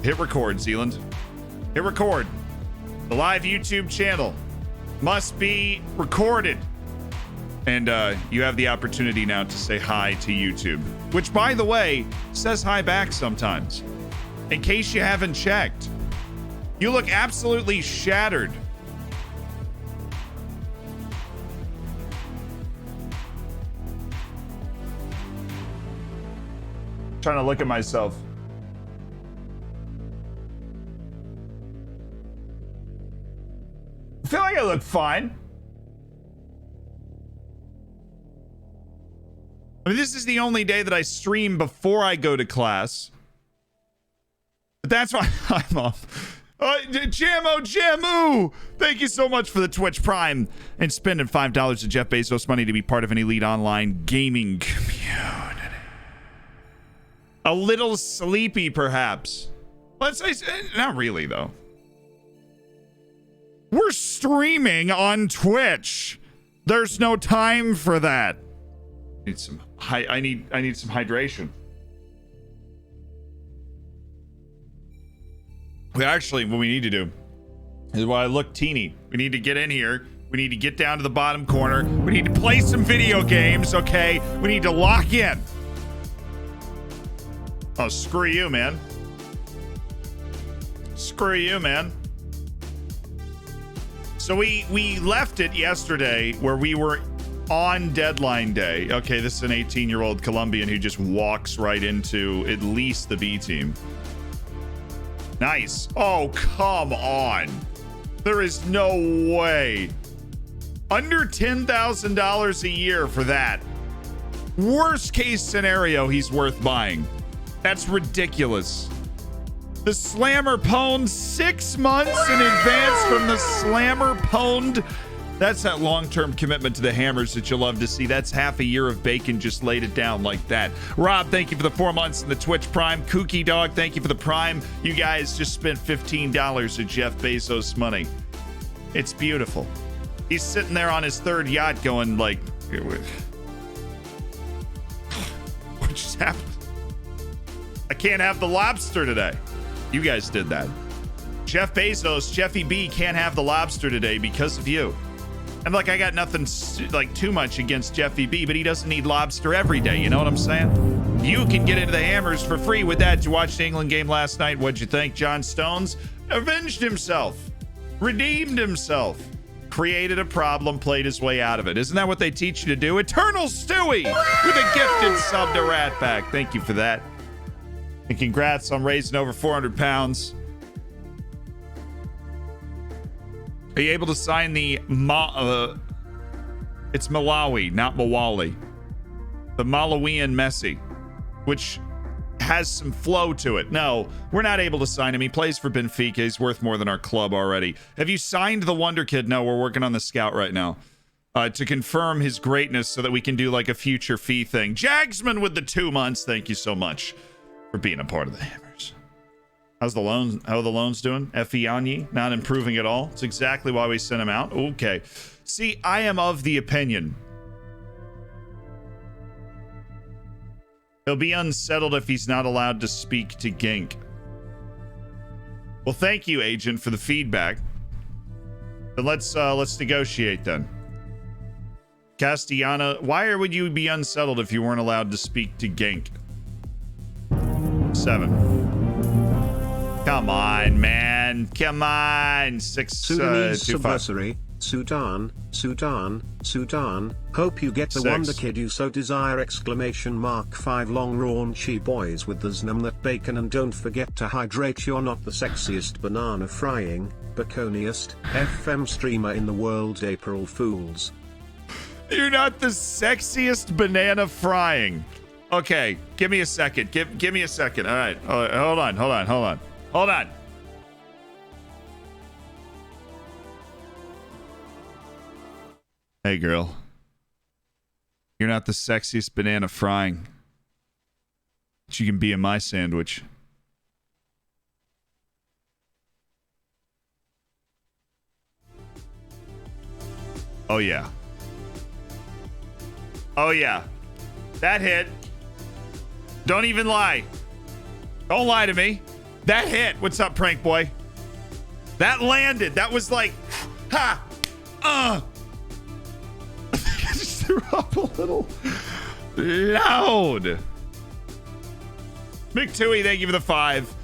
Hit record, Zealand. Hit record. The live YouTube channel must be recorded. And you have the opportunity now to say hi to YouTube, which, by the way, says hi back sometimes. In case you haven't checked, you look absolutely shattered. Trying to look at myself. I feel like I look fine. I mean, this is the only day that I stream before I go to class. But that's why I'm off. Jamu! Thank you so much for the Twitch Prime and spending $5 of Jeff Bezos money to be part of an elite online gaming community. A little sleepy, perhaps. Let's say, not really, though. We're streaming on Twitch. There's no time for that. I need some hydration. What we need to do is, while I look teeny, we need to get in here. We need to get down to the bottom corner. We need to play some video games, okay? We need to lock in. Oh, screw you, man. Screw you, man. So we left it yesterday where we were on deadline day. Okay, this is an 18-year-old Colombian who just walks right into at least the B team. Nice. Oh, come on. There is no way. Under $10,000 a year for that. Worst case scenario, he's worth buying. That's ridiculous. The Slammer pwned 6 months in advance from the Slammer pwned. That's that long-term commitment to the hammers that you love to see. That's half a year of bacon just laid it down like that. Rob, thank you for the 4 months in the Twitch Prime. Kooky Dog, thank you for the Prime. You guys just spent $15 of Jeff Bezos money. It's beautiful. He's sitting there on his third yacht going like, what just happened? I can't have the lobster today. You guys did that. Jeff Bezos, Jeffy B can't have the lobster today because of you. And like, I got nothing like too much against Jeffy B, but he doesn't need lobster every day. You know what I'm saying? You can get into the hammers for free with that. Did you watch the England game last night? What'd you think? John Stones avenged himself, redeemed himself, created a problem, played his way out of it. Isn't that what they teach you to do? Eternal Stewie with a gifted sub to Ratback. Thank you for that. And congrats on raising over 400 pounds. Are you able to sign the it's Malawi, not Mawali. The Malawian Messi, which has some flow to it. No, we're not able to sign him. He plays for Benfica. He's worth more than our club already. Have you signed the Wonder Kid? No, we're working on the scout right now. To confirm his greatness so that we can do like a future fee thing. Jagsman with the 2 months. Thank you so much for being a part of the Hammers. How are the loans doing? Efianyi, not improving at all. It's exactly why we sent him out. Okay. See, I am of the opinion he'll be unsettled if he's not allowed to speak to Gink. Well, thank you, agent, for the feedback. But let's negotiate then. Castellana, why would you be unsettled if you weren't allowed to speak to Gink? 7. Come on, man. Come on. 6, Sudanese 2, 5. subversary. Sudan. Hope you get the 6. Wonder Kid you so desire! Exclamation mark 5 long raunchy boys with the znamnut bacon, and don't forget to hydrate. You're not the sexiest banana frying, baconiest FM streamer in the world. April Fools. You're not the sexiest banana frying. Okay, give me a second. Give me a second. All right. Hold on. Hey, girl. You're not the sexiest banana frying, but you can be in my sandwich. Oh, yeah. Oh, yeah. That hit. Don't even lie. Don't lie to me. That hit. What's up, prank boy? That landed. That was like, ha, I just threw up a little loud. McTooey, thank you for the 5.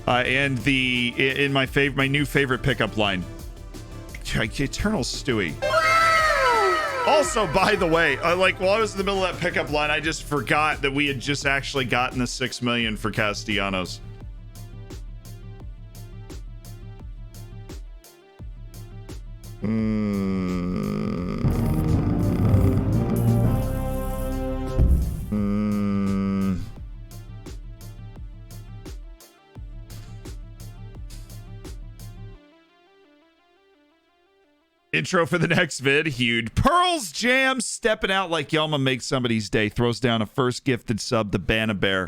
And my new favorite pickup line. Eternal Stewie. Also, by the way, like while I was in the middle of that pickup line, I just forgot that we had just actually gotten the 6 million for Castellanos. Intro for the next vid, huge. Pearl's Jam stepping out like Yelma makes somebody's day. Throws down a first gifted sub to Banna Bear.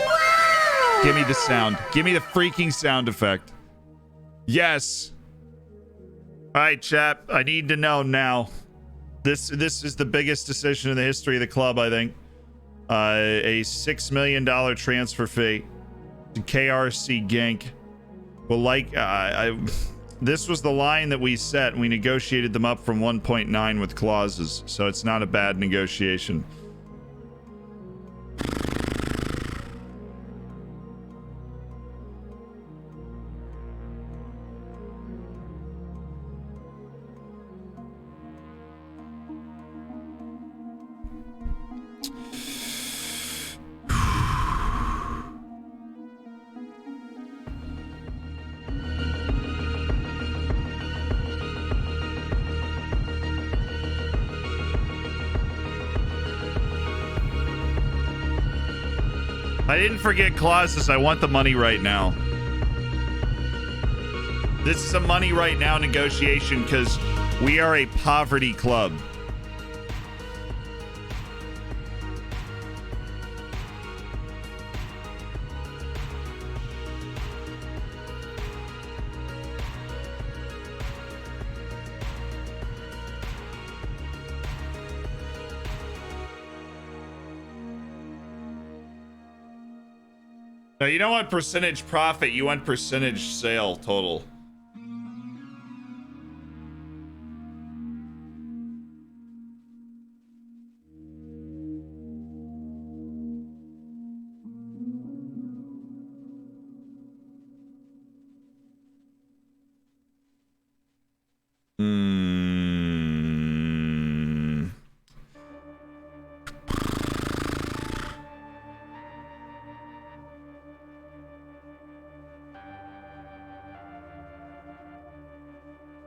Give me the sound. Give me the freaking sound effect. Yes. All right, chat. I need to know now. This is the biggest decision in the history of the club, I think. A $6 million transfer fee to KRC Gank. Well, like, this was the line that we set, and we negotiated them up from 1.9 with clauses, so it's not a bad negotiation. I didn't forget clauses. I want the money right now. This is a money right now negotiation because we are a poverty club. Now, you don't want percentage profit, you want percentage sale total.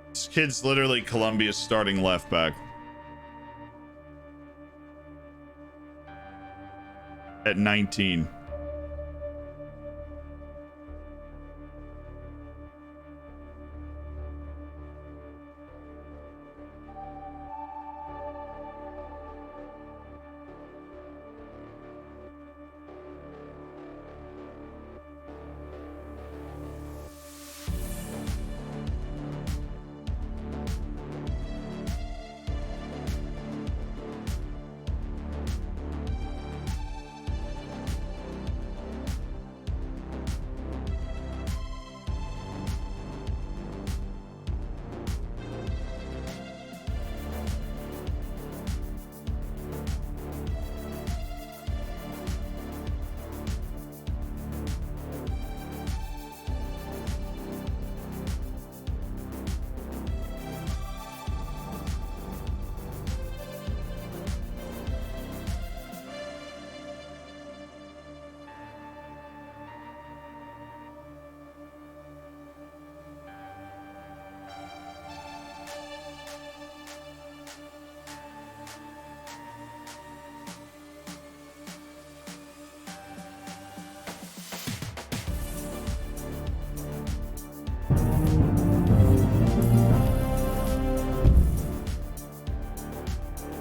This kid's literally Colombia's starting left back. At 19.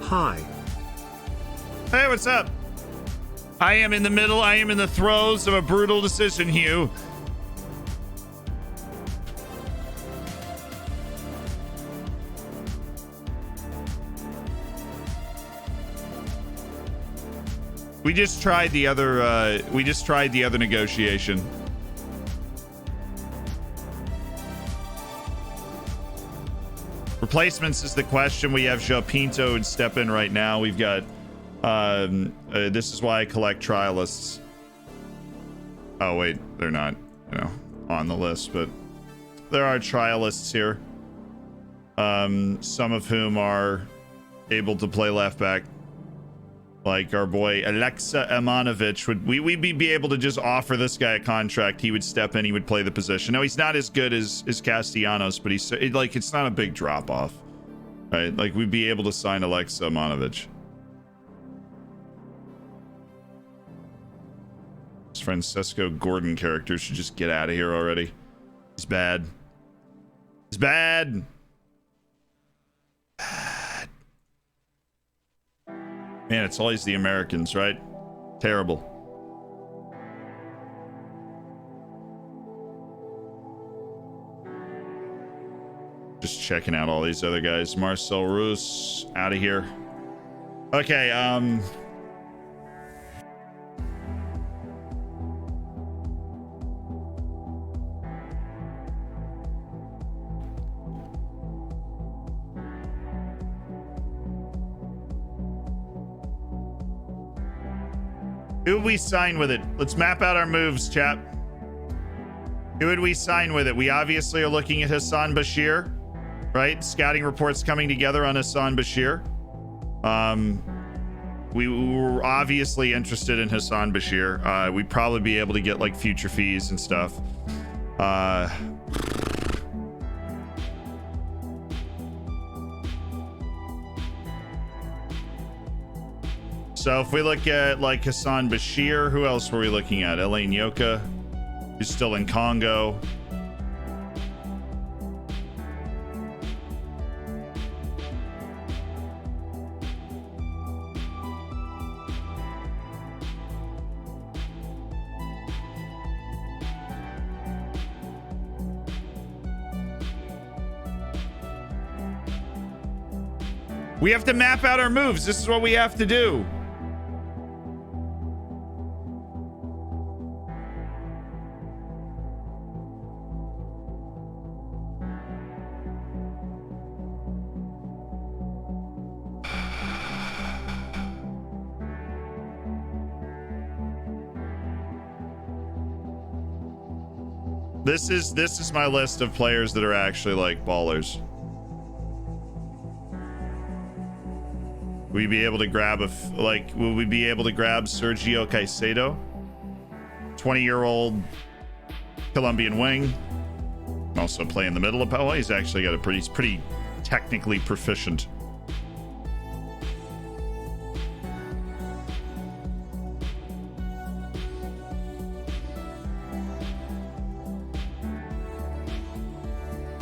Hi. Hey, what's up? I am in the throes of a brutal decision, Hugh. We just tried the other negotiation. Replacements is the question. We have João Pinto would step in right now. We've got this is why I collect trialists. Oh wait, they're not, you know, on the list, but there are trialists here. Some of whom are able to play left back, like our boy Alexa Emanovich. We'd be able to just offer this guy a contract. He would step in, he would play the position. No, he's not as good as Castellanos, but he's like, it's not a big drop off, right? Like, we'd be able to sign Alexa Emanovich. This Francesco Gordon character should just get out of here already. He's bad. He's bad. Man, it's always the Americans, right? Terrible. Just checking out all these other guys. Marcel Roos, out of here. Okay, who would we sign with it? Let's map out our moves, chap. Who would we sign with it? We obviously are looking at Hassan Bashir, right? Scouting reports coming together on Hassan Bashir. We were obviously interested in Hassan Bashir. We'd probably be able to get like future fees and stuff. So if we look at like Hassan Bashir, who else were we looking at? Elaine Yoka, who's still in Congo. We have to map out our moves. This is what we have to do. This is my list of players that are actually like ballers. Will we be able to grab will we be able to grab Sergio Caicedo? 20-year-old Colombian wing. Also play in the middle of, oh, he's actually got he's pretty technically proficient.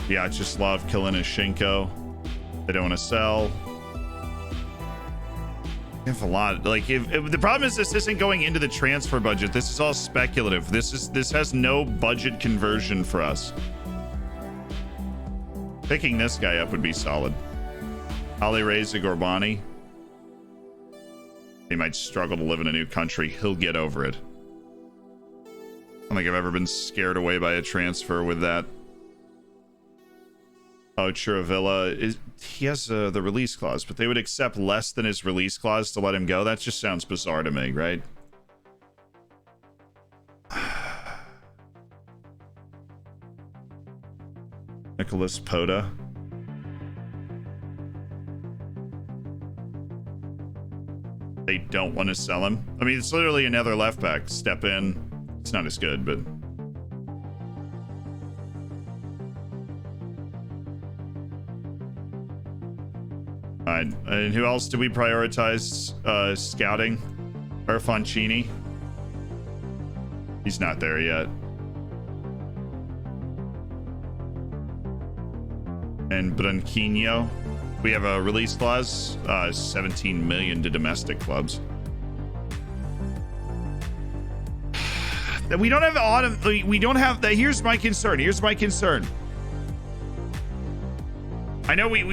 Vyacheslav Kalinishenko. They don't want to sell. We have a lot. Like, if the problem is this isn't going into the transfer budget. This is all speculative. This has no budget conversion for us. Picking this guy up would be solid. Ali Reza Gorbani. He might struggle to live in a new country. He'll get over it. I don't think I've ever been scared away by a transfer with that. Oh, Chiravilla, he has the release clause, but they would accept less than his release clause to let him go. That just sounds bizarre to me, right? Nicholas Poda. They don't want to sell him. I mean, it's literally another left back. Step in. It's not as good, but... Alright, and who else do we prioritize scouting? Erfoncini. He's not there yet. And Branquinho. We have a release clause, 17 million to domestic clubs. We don't have autumn. We don't have that. Here's my concern. I know we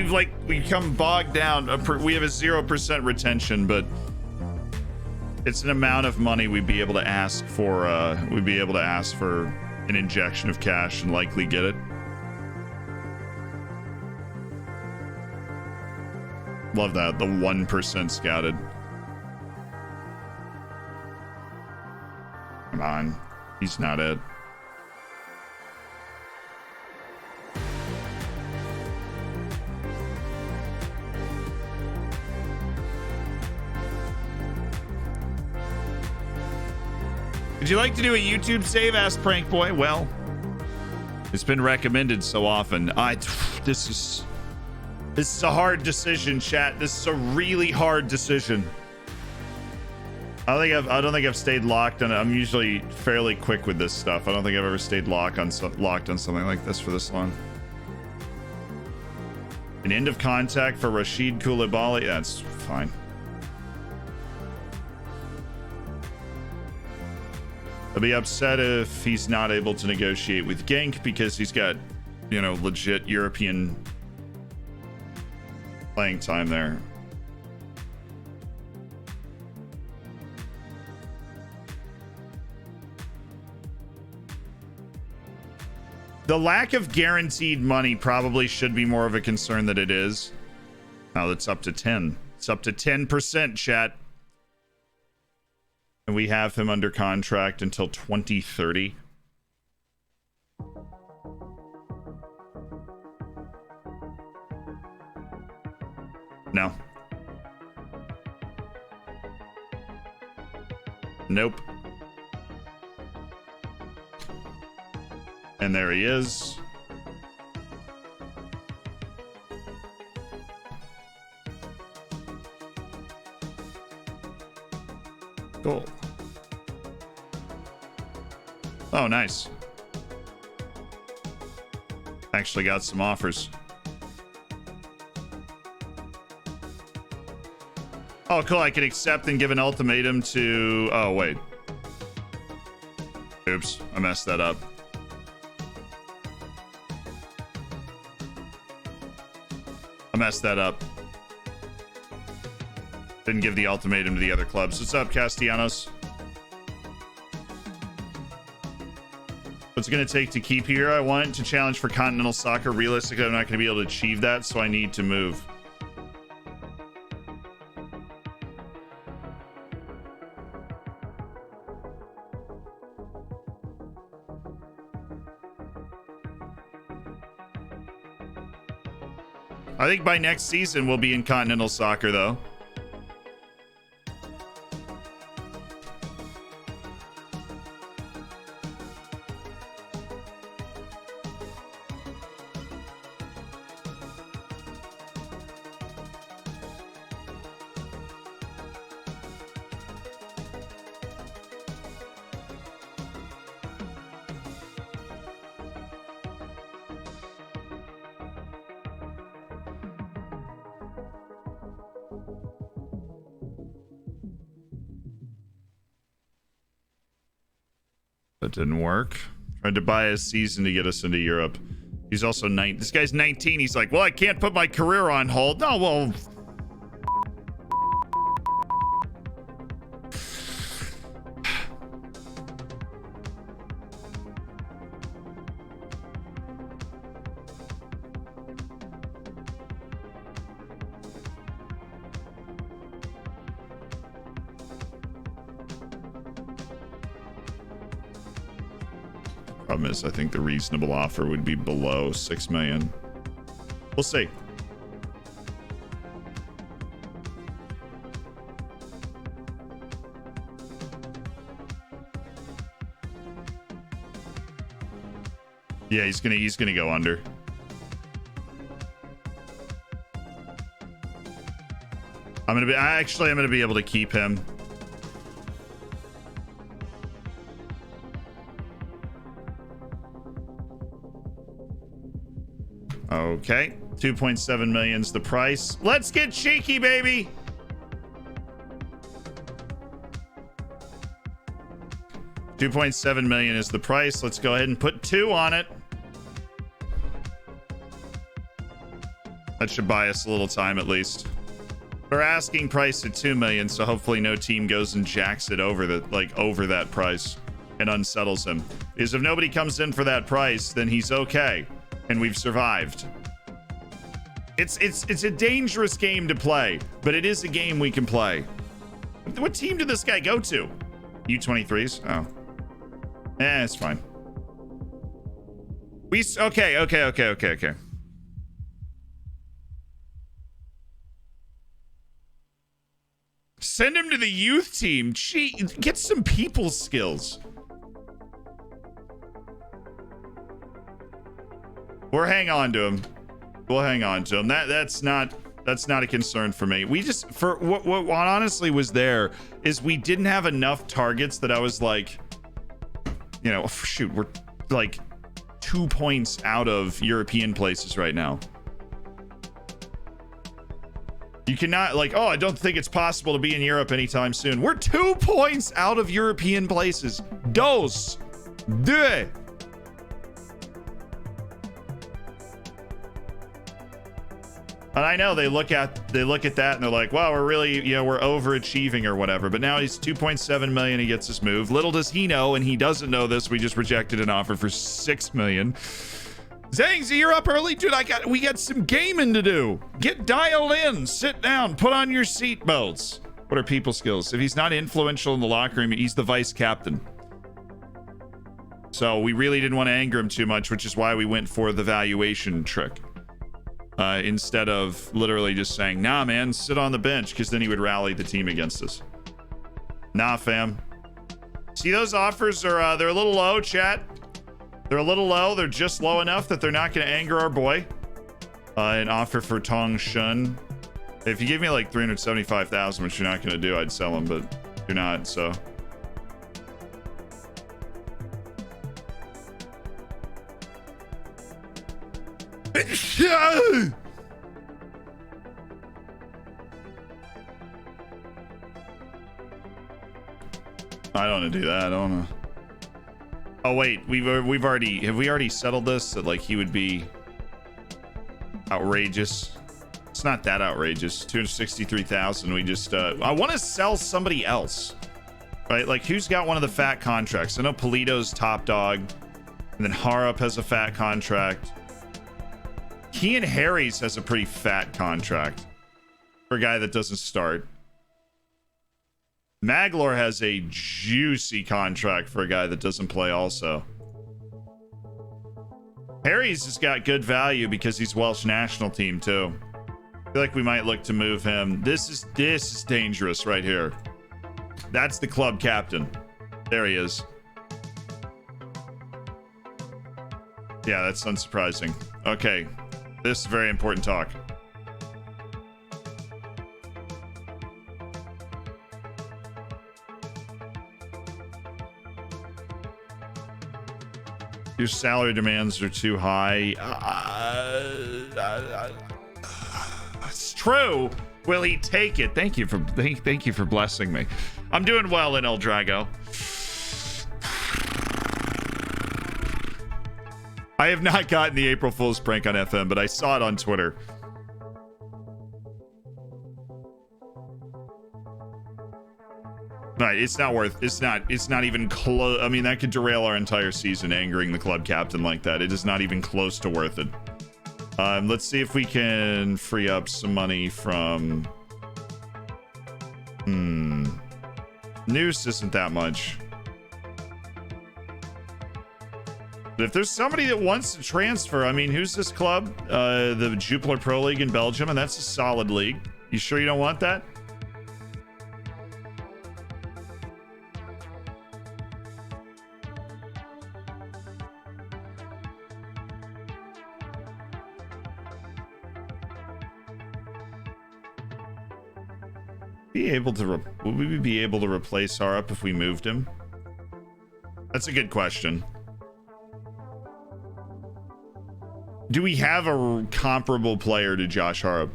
become bogged down. We have a 0% retention, but it's an amount of money we'd be able to ask for. We'd be able to ask for an injection of cash and likely get it. Love that. The 1% scouted. Come on. He's not it. Would you like to do a YouTube save? Asked Prank Boy. Well, it's been recommended so often. This is a hard decision, chat. This is a really hard decision. I don't think I've stayed locked on it. I'm usually fairly quick with this stuff. I don't think I've ever stayed locked on something like this for this long. An end of contact for Rashid Koulibaly. That's fine. I'll be upset if he's not able to negotiate with Genk because he's got, legit European playing time there. The lack of guaranteed money probably should be more of a concern than it is. Now it's up to 10. It's up to 10%, chat. And we have him under contract until 2030. No. Nope. And there he is. Cool. Oh, nice. Actually got some offers. Oh, cool. I can accept and give an ultimatum to... Oh, wait. Oops. I messed that up. Didn't give the ultimatum to the other clubs. What's up, Castellanos? What's it going to take to keep here? I want to challenge for continental soccer. Realistically, I'm not going to be able to achieve that, so I need to move. I think by next season we'll be in continental soccer, though. That didn't work. Tried to buy a season to get us into Europe. He's also 19. This guy's 19. He's like, well, I can't put my career on hold. No, well... Problem is, I think the reasonable offer would be below 6 million. We'll see. Yeah, he's gonna go under. I'm gonna be able to keep him. Okay, 2.7 million's the price. Let's get cheeky, baby. $2.7 million is the price. Let's go ahead and put 2 on it. That should buy us a little time at least. We're asking price at 2 million, so hopefully no team goes and jacks it over that price and unsettles him. Because if nobody comes in for that price, then he's okay, and we've survived. It's a dangerous game to play, but it is a game we can play. What team did this guy go to? U23s? Oh. It's fine. Okay. Send him to the youth team. Gee, get some people skills. We'll hang on to him. That's not a concern for me. We just, for what honestly was there is we didn't have enough targets that I was like, you know, shoot, we're like 2 points out of European places right now. You cannot, like, oh, I don't think it's possible to be in Europe anytime soon. We're 2 points out of European places. Dos. Deux. And I know they look at that and they're like, wow, we're really, you know, we're overachieving or whatever. But now he's 2.7 million. He gets this move. Little does he know, and he doesn't know this. We just rejected an offer for 6 million. Zangzy, you're up early, dude. We got some gaming to do. Get dialed in. Sit down. Put on your seatbelts. What are people skills? If he's not influential in the locker room, he's the vice captain. So we really didn't want to anger him too much, which is why we went for the valuation trick. Instead of literally just saying, nah, man, sit on the bench, because then he would rally the team against us. Nah, fam. See, those offers are, they're a little low, chat. They're a little low. They're just low enough that they're not going to anger our boy. An offer for Tong Shun. If you give me like 375,000, which you're not going to do, I'd sell him, but you're not, so. I don't want to do that. I don't know. Oh wait, have we already settled this that like he would be outrageous? It's not that outrageous. 263,000. We just I want to sell somebody else, right? Like who's got one of the fat contracts? I know Polito's top dog, and then Harup has a fat contract. Kean Harry's has a pretty fat contract for a guy that doesn't start. Maglor has a juicy contract for a guy that doesn't play also. Harry's just got good value because he's Welsh national team too. I feel like we might look to move him. This is dangerous right here. That's the club captain. There he is. Yeah, that's unsurprising. Okay. This is very important talk. Your salary demands are too high. It's true. Will he take it? Thank you for blessing me. I'm doing well in El Drago. I have not gotten the April Fool's prank on FM, but I saw it on Twitter. Right, it's not even close. I mean, that could derail our entire season, angering the club captain like that. It is not even close to worth it. Let's see if we can free up some money from... Noose isn't that much. But if there's somebody that wants to transfer, I mean, who's this club? The Jupiler Pro League in Belgium, and that's a solid league. You sure you don't want that? Would we be able to replace Harup if we moved him? That's a good question. Do we have a comparable player to Josh Harup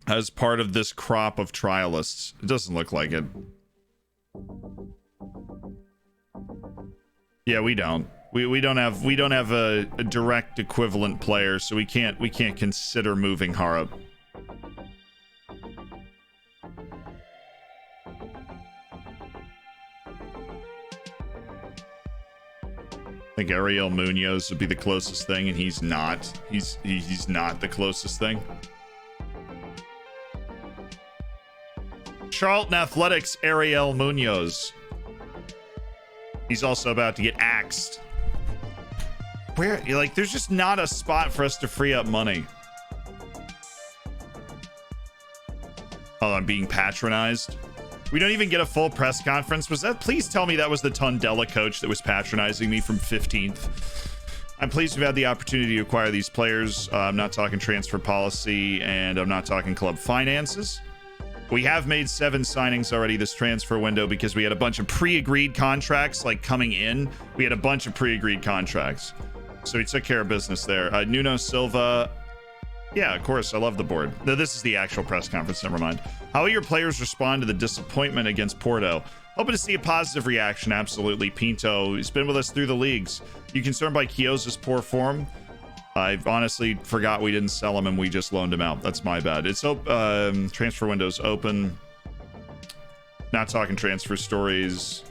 as part of this crop of trialists? It doesn't look like it. Yeah, we don't. We don't have a direct equivalent player, so we can't consider moving Harup. think Ariel Munoz would be the closest thing, and he's not. He's not the closest thing. Charlton Athletics, Ariel Munoz. He's also about to get axed. Where, like, there's just not a spot for us to free up money. Oh, I'm being patronized. We don't even get a full press conference. Was that? Please tell me that was the Tondela coach that was patronizing me from 15th. I'm pleased we've had the opportunity to acquire these players. I'm not talking transfer policy, and I'm not talking club finances. We have made 7 signings already this transfer window because we had a bunch of pre-agreed contracts like coming in. We had a bunch of pre-agreed contracts. So we took care of business there. Nuno Silva. Yeah, of course. I love the board. No, this is the actual press conference. Never mind. How will your players respond to the disappointment against Porto? Hoping to see a positive reaction. Absolutely. Pinto, he's been with us through the leagues. You concerned by Kiosa's poor form? I honestly forgot we didn't sell him and we just loaned him out. That's my bad. It's transfer windows open. Not talking transfer stories.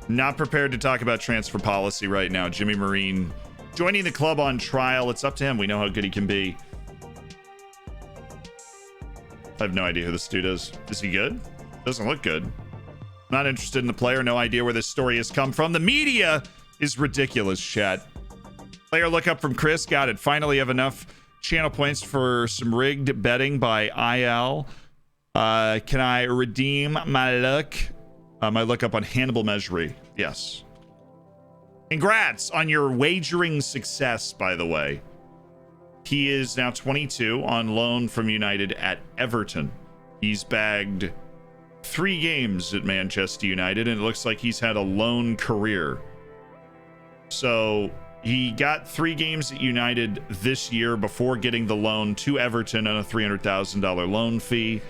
Not prepared to talk about transfer policy right now. Jimmy Marine joining the club on trial. It's up to him. We know how good he can be. I have no idea who this dude is. Is he good? Doesn't look good. Not interested in the player. No idea where this story has come from. The media is ridiculous, chat. Player lookup from Chris. Got it. Finally have enough channel points for some rigged betting by IL. Can I redeem my luck? My lookup on Hannibal Mejri. Yes. Congrats on your wagering success, by the way. He is now 22 on loan from United at Everton. He's bagged 3 games at Manchester United, and it looks like he's had a loan career. So he got 3 games at United this year before getting the loan to Everton on a $300,000 loan fee.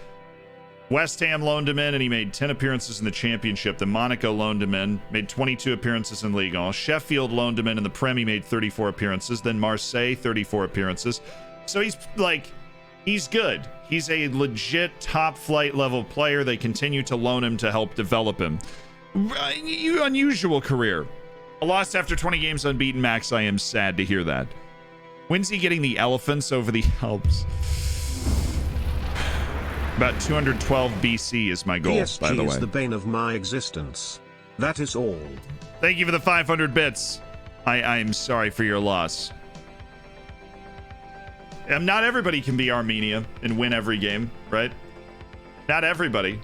West Ham loaned him in, and he made 10 appearances in the Championship. Then Monaco loaned him in, made 22 appearances in Ligue 1. Sheffield loaned him in the Prem, he made 34 appearances. Then Marseille, 34 appearances. So he's like, he's good. He's a legit top flight level player. They continue to loan him to help develop him. Unusual career. A loss after 20 games unbeaten, Max. I am sad to hear that. When's he getting the elephants over the Alps? About 212 BC is my goal, PSG by the way. is the bane of my existence. That is all. Thank you for the 500 bits. I'm sorry for your loss. Not everybody can be Armenia and win every game, right? Not everybody.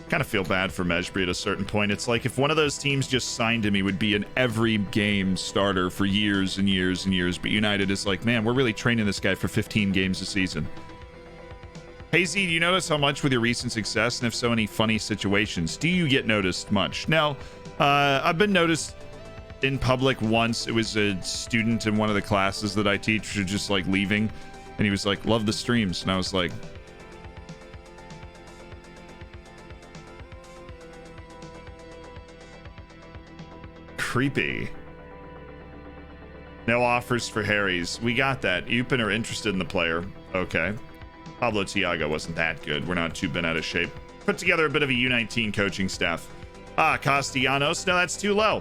Kind of feel bad for Mejbri at a certain point. It's like if one of those teams just signed him, he would be an every game starter for years and years and years. But United is like, man, we're really training this guy for 15 games a season. Hey Z, do you notice how much with your recent success? And if so, any funny situations? Do you get noticed much? No, I've been noticed in public once. It was a student in one of the classes that I teach who just like leaving. And he was like, love the streams. And I was like, creepy. No offers for Harry's. We got that. Upin are interested in the player. Okay. Pablo Tiago wasn't that good. We're not too bent out of shape. Put together a bit of a U19 coaching staff. Castellanos. No, that's too low.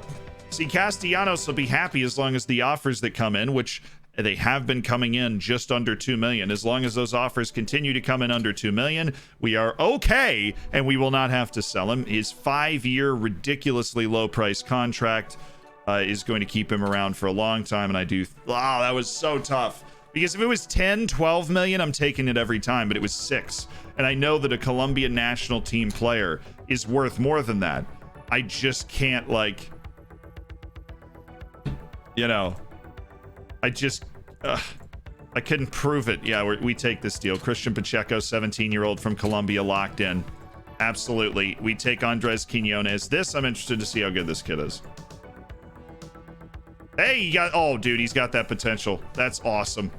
See, Castellanos will be happy as long as the offers that come in, which they have been coming in just under 2 million. As long as those offers continue to come in under 2 million, we are okay, and we will not have to sell him. His 5-year ridiculously low price contract is going to keep him around for a long time. And I do. Wow, that was so tough. Because if it was 10, 12 million, I'm taking it every time, but it was 6. And I know that a Colombian national team player is worth more than that. I just can't, like, you know, I couldn't prove it. Yeah, we take this deal. Christian Pacheco, 17-year-old from Colombia, locked in. Absolutely. We take Andres Quinones. This, I'm interested to see how good this kid is. Hey, he's got that potential. That's awesome.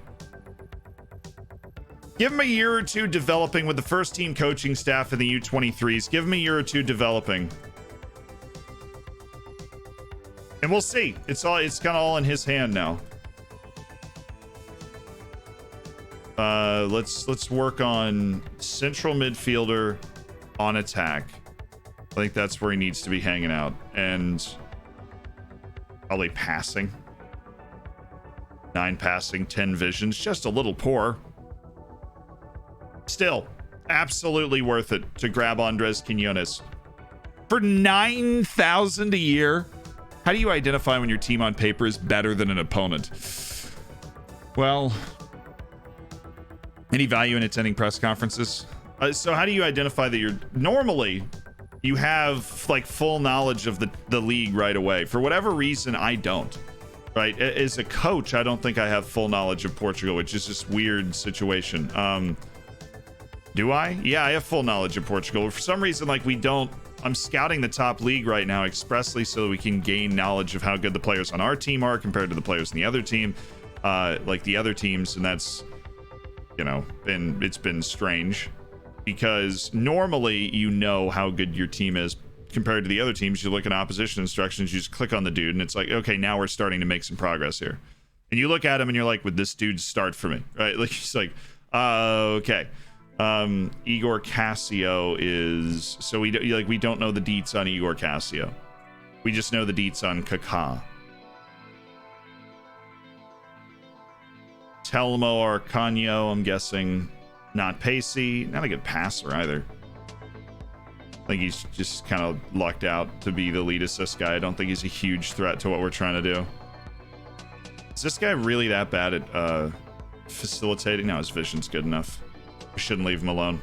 Give him a year or two developing with the first team coaching staff in the U23s. Give him a year or two developing. And we'll see. It's kind of all in his hand now. Let's work on central midfielder on attack. I think that's where he needs to be hanging out. And probably passing. 9 passing, 10 visions. Just a little poor. Still, absolutely worth it to grab Andres Quinones. For 9,000 a year? How do you identify when your team on paper is better than an opponent? Well, any value in attending press conferences? So how do you identify that you're... Normally, you have like full knowledge of the league right away. For whatever reason, I don't. Right? As a coach, I don't think I have full knowledge of Portugal, which is this weird situation. Do I? Yeah, I have full knowledge of Portugal. For some reason, like, we don't... I'm scouting the top league right now expressly so that we can gain knowledge of how good the players on our team are compared to the players in the other team. Like the other teams, and that's, you know, it's been strange. Because normally you know how good your team is compared to the other teams. You look at opposition instructions, you just click on the dude, and it's like, okay, now we're starting to make some progress here. And you look at him and you're like, would this dude start for me? Right? Like, it's like, okay. Igor Cassio is... So we don't know the deets on Igor Cassio. We just know the deets on Kaká. Telmo Arcanio, I'm guessing... Not pacey, not a good passer either. I think he's just kind of lucked out to be the lead assist guy. I don't think he's a huge threat to what we're trying to do. Is this guy really that bad at facilitating? No, his vision's good enough. We shouldn't leave him alone.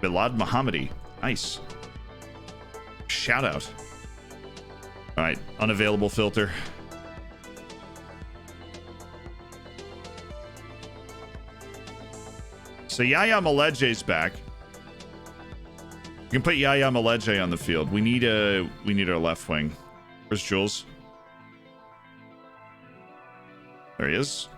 Bilad Mohammadi. Nice. Shout out. All right, unavailable filter. So Yaya Maleje's back. You can put Yaya Maleje on the field. We need our left wing. Where's Jules? There he is.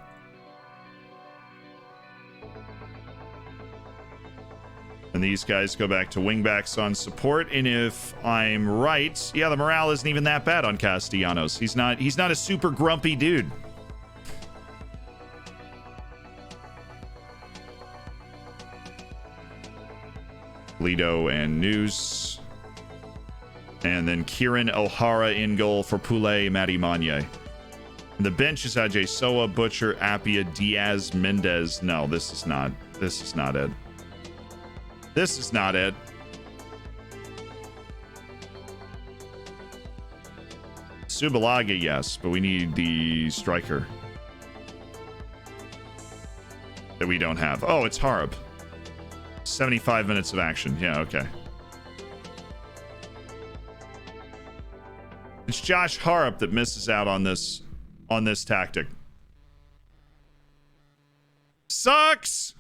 And these guys go back to wingbacks on support. And if I'm right, yeah, the morale isn't even that bad on Castellanos. He's not a super grumpy dude. Lido and News. And then Kieran O'Hara in goal for Poulet Matty Manye. The bench is Ajay Soa, Butcher, Appia, Diaz, Mendez. No, this is not it. This is not it. Subalaga, yes, but we need the striker that we don't have. Oh, it's Harb. 75 minutes of action. Yeah, okay. It's Josh Harp that misses out on this tactic. Sucks.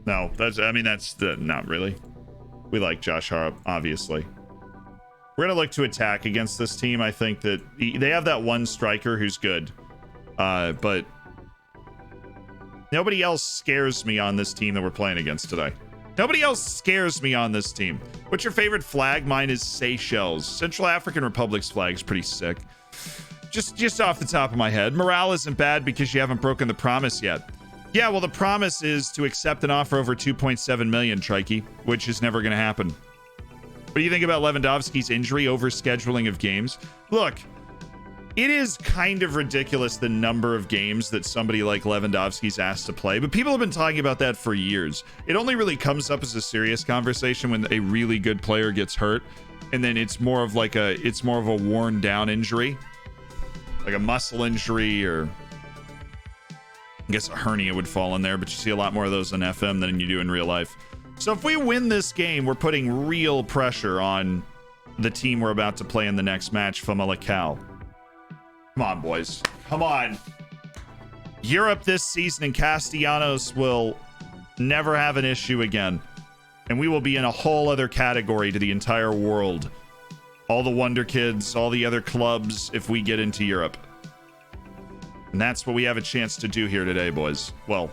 No, that's not really. We like Josh Harp, obviously. We're gonna look to attack against this team. I think that they have that one striker who's good, but nobody else scares me on this team that we're playing against today. Nobody else scares me on this team. What's your favorite flag? Mine is Seychelles. Central African Republic's flag is pretty sick. Just off the top of my head. Morale isn't bad because you haven't broken the promise yet. Yeah, well, the promise is to accept an offer over 2.7 million, Trikey, which is never going to happen. What do you think about Lewandowski's injury over scheduling of games? Look, it is kind of ridiculous the number of games that somebody like Lewandowski's asked to play, but people have been talking about that for years. It only really comes up as a serious conversation when a really good player gets hurt, and then it's more of a worn down injury, like a muscle injury, or I guess a hernia would fall in there, but you see a lot more of those in FM than you do in real life. So if we win this game, we're putting real pressure on the team we're about to play in the next match, Famalicão. Come on, boys. Come on. Europe this season and Castellanos will never have an issue again. And we will be in a whole other category to the entire world. All the Wonder Kids, all the other clubs, if we get into Europe. And that's what we have a chance to do here today, boys. Well,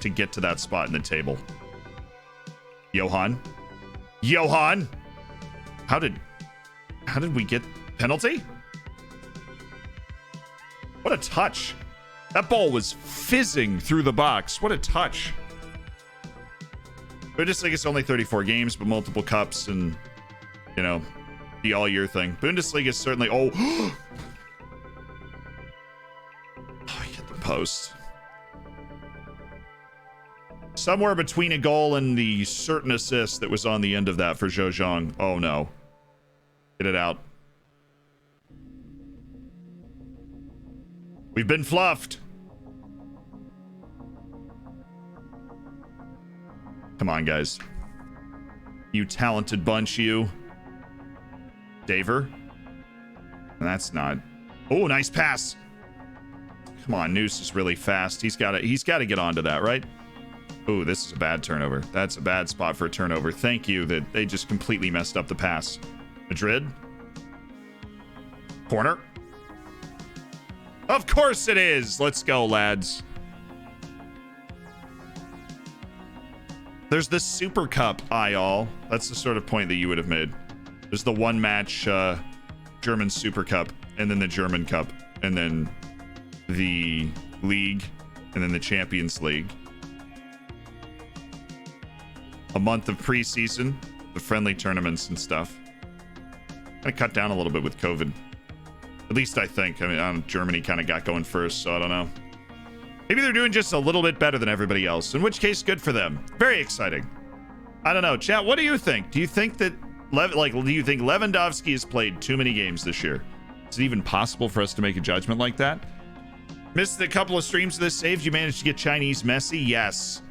to get to that spot in the table. Johan? How did we get penalty? What a touch. That ball was fizzing through the box. What a touch. Bundesliga is only 34 games, but multiple cups and, you know, the all-year thing. Bundesliga is certainly... Oh! Oh, he hit the post. Somewhere between a goal and the certain assist that was on the end of that for Zhou Zhang. Oh, no. Get it out. We've been fluffed. Come on, guys. You talented bunch, you. Daver. That's not... Oh, nice pass. Come on, Noose is really fast. He's got to get onto that, right? Oh, this is a bad turnover. That's a bad spot for a turnover. Thank you that they just completely messed up the pass. Madrid. Corner. Of course it is. Let's go, lads. There's the Super Cup, all. That's the sort of point that you would have made. There's the one match German Super Cup, and then the German Cup, and then the League, and then the Champions League. A month of preseason, the friendly tournaments and stuff. Kind of cut down a little bit with COVID. At least I think. I mean, Germany kind of got going first, so I don't know. Maybe they're doing just a little bit better than everybody else, in which case, good for them. Very exciting. I don't know. Chat, what do you think? Do you think that, do you think Lewandowski has played too many games this year? Is it even possible for us to make a judgment like that? Missed a couple of streams of this saves. You managed to get Chinese Messi? Yes.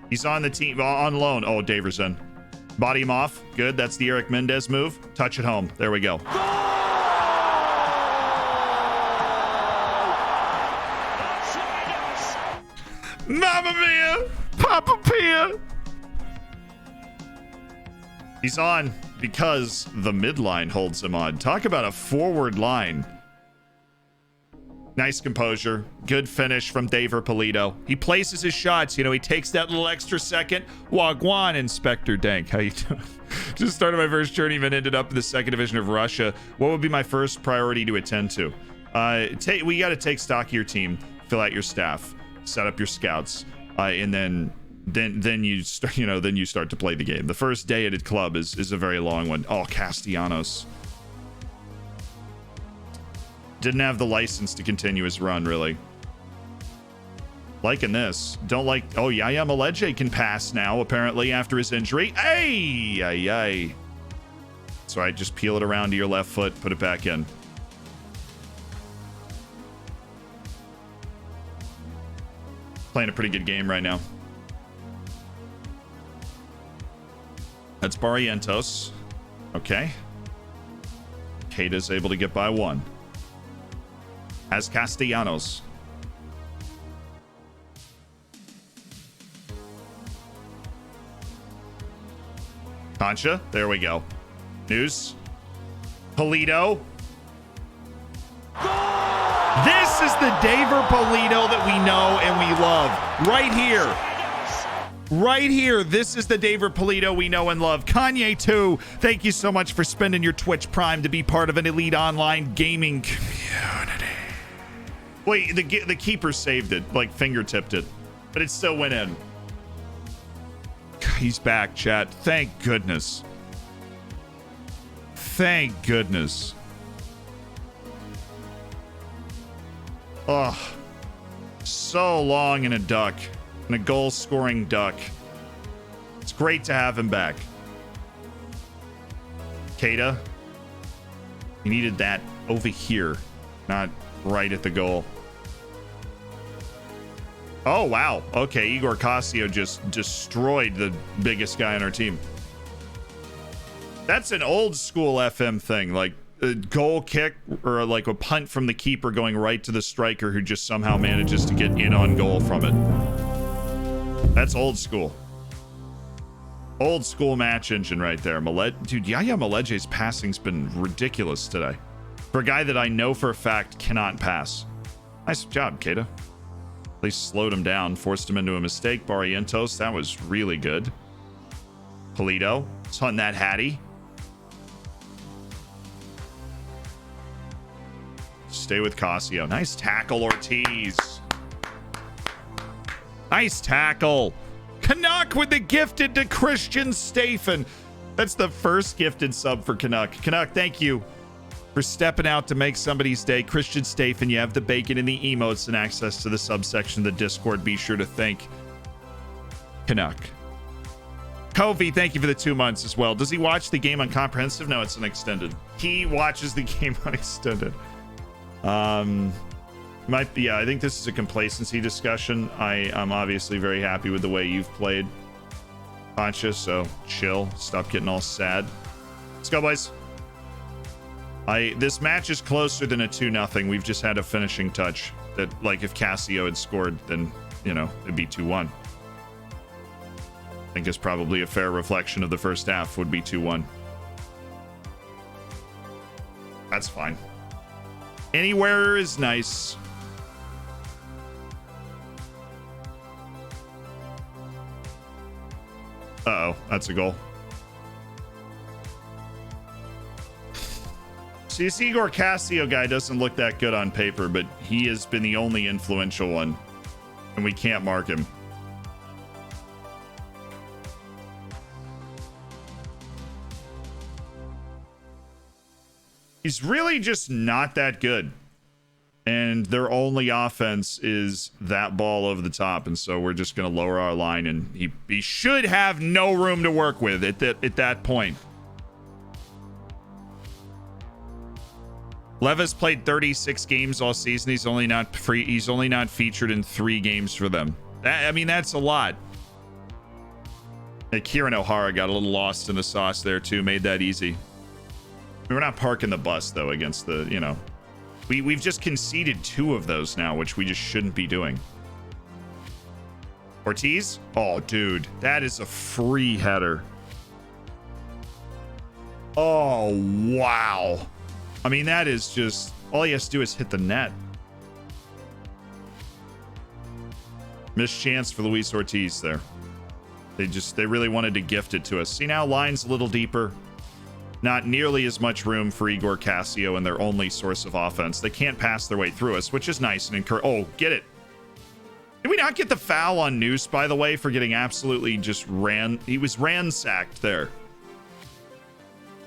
He's on the team, on loan. Oh, Daverson. Body him off. Good. That's the Eric Mendez move. Touch it home. There we go. Mamma mia! Papa Pia! He's on because the midline holds him on. Talk about a forward line. Nice composure. Good finish from Daver Polito. He places his shots. You know, he takes that little extra second. Wagwan, Inspector Dank. How you doing? Just started my first journeyman, ended up in the second division of Russia. What would be my first priority to attend to? We got to take stock of your team, fill out your staff, set up your scouts, and then you start, then you start to play the game. The first day at a club is a very long one. Oh, Castellanos didn't have the license to continue his run, really. Liking this. Don't like... Oh, Yaya Maleje can pass now, apparently, after his injury. Hey! Ay. That's right, just peel it around to your left foot, put it back in. Playing a pretty good game right now. That's Barrientos. Okay. Keita's able to get by one. As Castellanos. Concha. There we go. News. Polito. This is the Daver Polito that we know and we love. Right here. Right here. This is the Daver Polito we know and love. Kanye 2, thank you so much for spending your Twitch Prime to be part of an elite online gaming community. Wait, the keeper saved it, like fingertipped it, but it still went in. He's back, chat. Thank goodness. Thank goodness. Oh, so long in a duck, and a goal-scoring duck. It's great to have him back. Keita, he needed that over here, not right at the goal. Oh, wow. Okay, Igor Casio just destroyed the biggest guy on our team. That's an old school FM thing, like a goal kick or like a punt from the keeper going right to the striker who just somehow manages to get in on goal from it. That's old school. Old school match engine right there. Dude, Yaya Maleje's passing's been ridiculous today. For a guy that I know for a fact cannot pass. Nice job, Keita. At least slowed him down, forced him into a mistake. Barrientos, that was really good. Polito, it's hunting that Hattie. Stay with Casio. Nice tackle, Ortiz. Nice tackle. Canuck with the gifted to Christian Staphen. That's the first gifted sub for Canuck. Canuck, thank you for stepping out to make somebody's day. Christian Staphen, you have the bacon and the emotes and access to the subsection of the Discord. Be sure to thank Canuck. Kofi, thank you for the 2 months as well. Does he watch the game on comprehensive? No, it's an extended. He watches the game on extended. Might be, yeah, I think this is a complacency discussion. I'm obviously very happy with the way you've played, Conscious, so chill. Stop getting all sad. Let's go, boys. This match is closer than a 2-0. We've just had a finishing touch that, like, if Cassio had scored, then, you know, it'd be 2-1. I think it's probably a fair reflection of the first half would be 2-1. That's fine. Anywhere is nice. Uh-oh, that's a goal. See, this Igor Cassio guy doesn't look that good on paper, but he has been the only influential one, and we can't mark him. He's really just not that good. And their only offense is that ball over the top. And so we're just going to lower our line. And he should have no room to work with at that point. Levis played 36 games all season. He's only not featured in 3 games for them. I mean, that's a lot. And Kieran O'Hara got a little lost in the sauce there, too. Made that easy. We're not parking the bus, though, against the, you know. We've just conceded 2 of those now, which we just shouldn't be doing. Ortiz? Oh, dude. That is a free header. Oh, wow. I mean, that is just... all he has to do is hit the net. Missed chance for Luis Ortiz there. They really wanted to gift it to us. See, now line's a little deeper. Not nearly as much room for Igor Cassio and their only source of offense. They can't pass their way through us, which is nice and encouraging. Oh, get it. Did we not get the foul on Noose, by the way, for getting absolutely just he was ransacked there.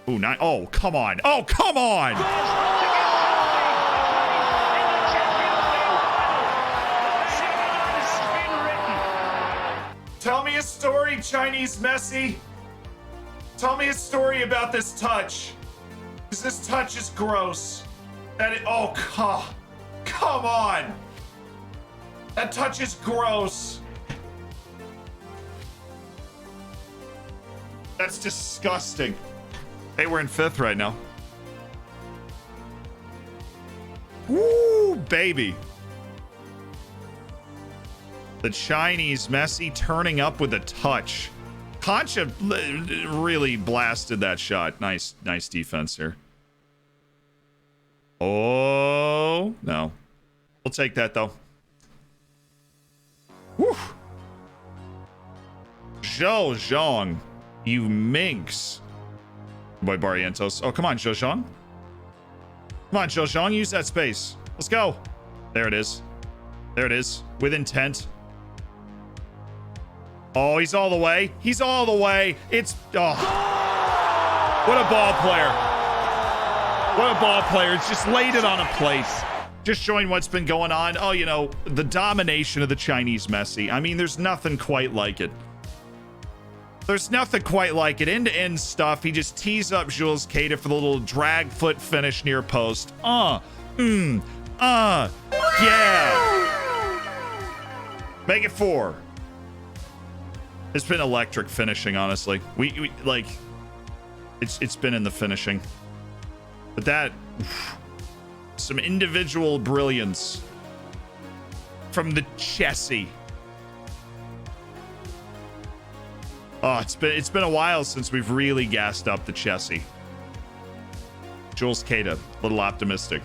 Oh, not. Oh, come on. Oh, come on. Tell me a story, Chinese Messi. Tell me a story about this touch. Because this touch is gross. Oh, come on. That touch is gross. That's disgusting. Hey, we're in 5th right now. Woo, baby. The Chinese Messi turning up with a touch. Concha really blasted that shot. Nice defense here. Oh, no. We'll take that, though. Whew. Zhou Zhong, you minx. Boy, Barrientos. Oh, come on, Zhou Zhong. Come on, Zhou Zhong, use that space. Let's go. There it is. There it is. With intent. Oh, he's all the way. He's all the way. It's... oh. What a ball player. What a ball player. It's just laid it on a plate. Just showing what's been going on. Oh, you know, the domination of the Chinese Messi. I mean, there's nothing quite like it. There's nothing quite like it. End-to-end stuff. He just tees up Jules Keita for the little drag foot finish near post. Yeah. Make it 4. It's been electric finishing, honestly. We like, it's been in the finishing. But that, some individual brilliance from the Chessy. Oh, it's been a while since we've really gassed up the Chessy. Jules Keita, a little optimistic.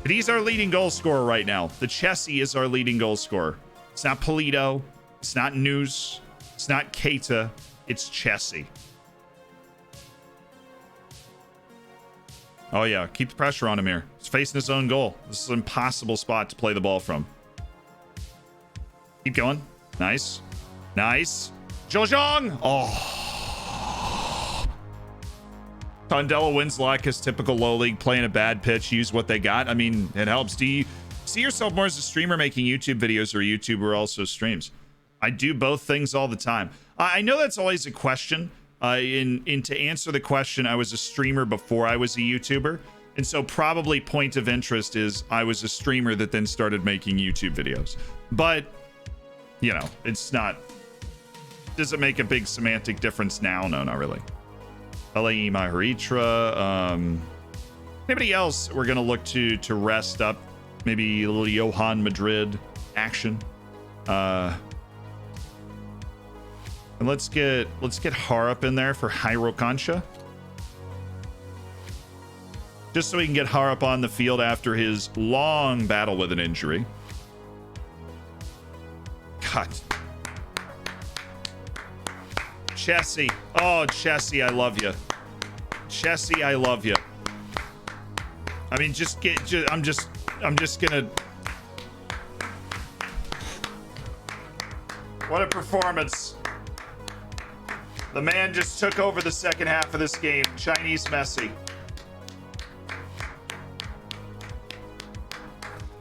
But he's our leading goal scorer right now. The Chessy is our leading goal scorer. It's not Polito. It's not Noose. It's not Keita. It's Chessy. Oh, yeah. Keep the pressure on him here. He's facing his own goal. This is an impossible spot to play the ball from. Keep going. Nice. Nice. Zhozhong. Oh. Tondela wins luck as typical low league, playing a bad pitch, use what they got. I mean, it helps. Do you see yourself more as a streamer making YouTube videos, or a YouTuber also streams? I do both things all the time. I know that's always a question. To answer the question, I was a streamer before I was a YouTuber. And so probably point of interest is I was a streamer that then started making YouTube videos. But, you know, it's not... Does it make a big semantic difference now? No, not really. LAE Maharitra. Anybody else we're going to look to rest up? Maybe a little Johan Madrid action. And let's get Harup in there for Hyrokancha. Just so we can get Harup on the field after his long battle with an injury. God. Chessie. Oh, Chessie, I love you. Chessie, I love you. I mean, I'm just gonna... What a performance. The man just took over the second half of this game. Chinese Messi.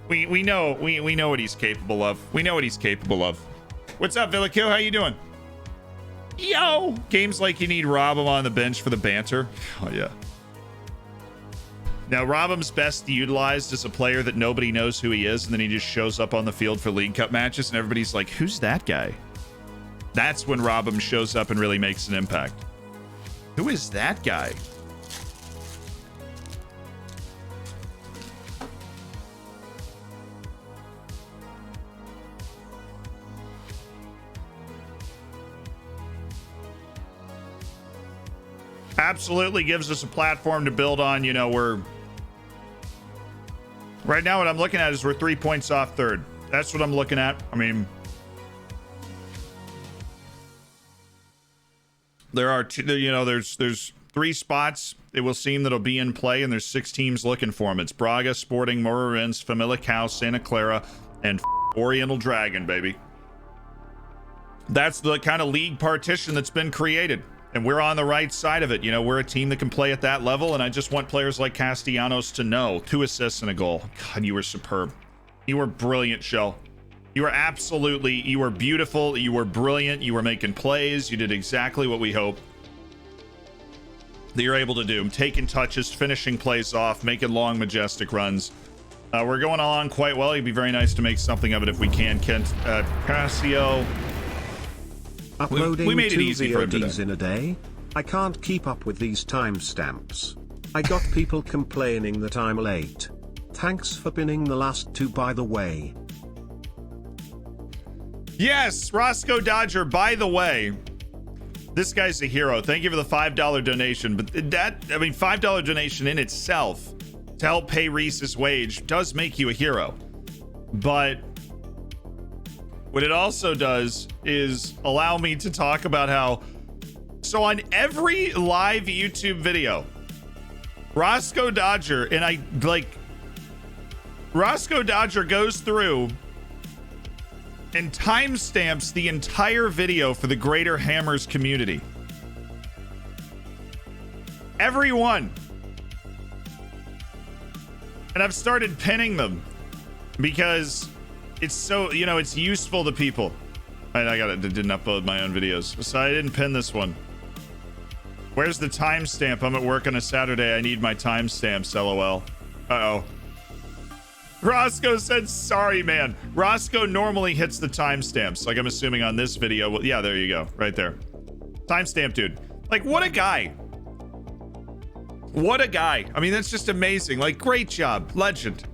We know what he's capable of. We know what he's capable of. What's up, Villikill? How you doing? Yo! Games like you need Robham on the bench for the banter. Oh, yeah. Now, Robham's best utilized as a player that nobody knows who he is, and then he just shows up on the field for League Cup matches, and everybody's like, who's that guy? That's when Robham shows up and really makes an impact. Who is that guy? Absolutely gives us a platform to build on. You know, we're right now, what I'm looking at is we're 3 points off third. That's what I'm looking at. I mean, there are two, you know, there's 3 spots it will seem that'll be in play, and there's 6 teams looking for them. It's Braga, Sporting, Moreirense, Famalicão, Santa Clara, and Oriental Dragon, baby. That's the kind of league partition that's been created. And we're on the right side of it. You know, we're a team that can play at that level, and I just want players like Castellanos to know. 2 assists and a goal. God, you were superb. You were brilliant, Shell. You were beautiful. You were brilliant. You were making plays. You did exactly what we hope that you're able to do. Taking touches, finishing plays off, making long, majestic runs. We're going along quite well. It'd be very nice to make something of it if we can. Kent, Casio... Uploading we made it easy for him VODs in a day? I can't keep up with these timestamps. I got people complaining that I'm late. Thanks for pinning the last 2, by the way. Yes, Roscoe Dodger, by the way. This guy's a hero. Thank you for the $5 donation. But that, I mean, $5 donation in itself to help pay Reese's wage does make you a hero. But what it also does is allow me to talk about how, so on every live YouTube video, Roscoe Dodger, and Roscoe Dodger goes through and timestamps the entire video for the Greater Hammers community. Every one. And I've started pinning them because it's so, you know, it's useful to people. I didn't upload my own videos, so I didn't pin this one. Where's the timestamp? I'm at work on a Saturday. I need my timestamps, LOL. Uh-oh. Roscoe said, sorry, man. Roscoe normally hits the timestamps. Like, I'm assuming on this video. Well, yeah, there you go. Right there. Timestamp, dude. Like, what a guy. What a guy. I mean, that's just amazing. Like, great job. Legend.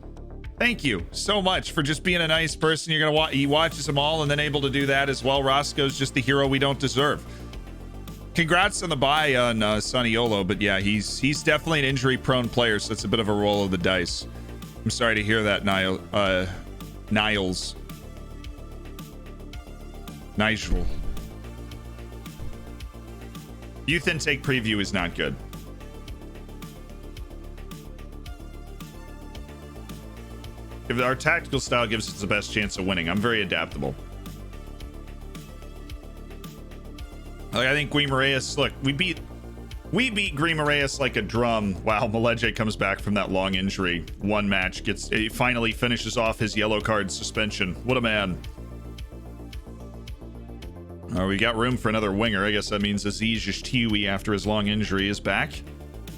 Thank you so much for just being a nice person. You're gonna he watches them all and then able to do that as well. Roscoe's just the hero we don't deserve. Congrats on the buy on Saniolo, but yeah, he's definitely an injury-prone player, so it's a bit of a roll of the dice. I'm sorry to hear that, Niles. Nigel. Youth intake preview is not good. If our tactical style gives us the best chance of winning, I'm very adaptable. Like, I think Guimaraes, look, we beat Guimaraes like a drum. Wow, Maleje comes back from that long injury. One match, he finally finishes off his yellow card suspension. What a man. We got room for another winger. I guess that means Aziz Tiwi, after his long injury, is back.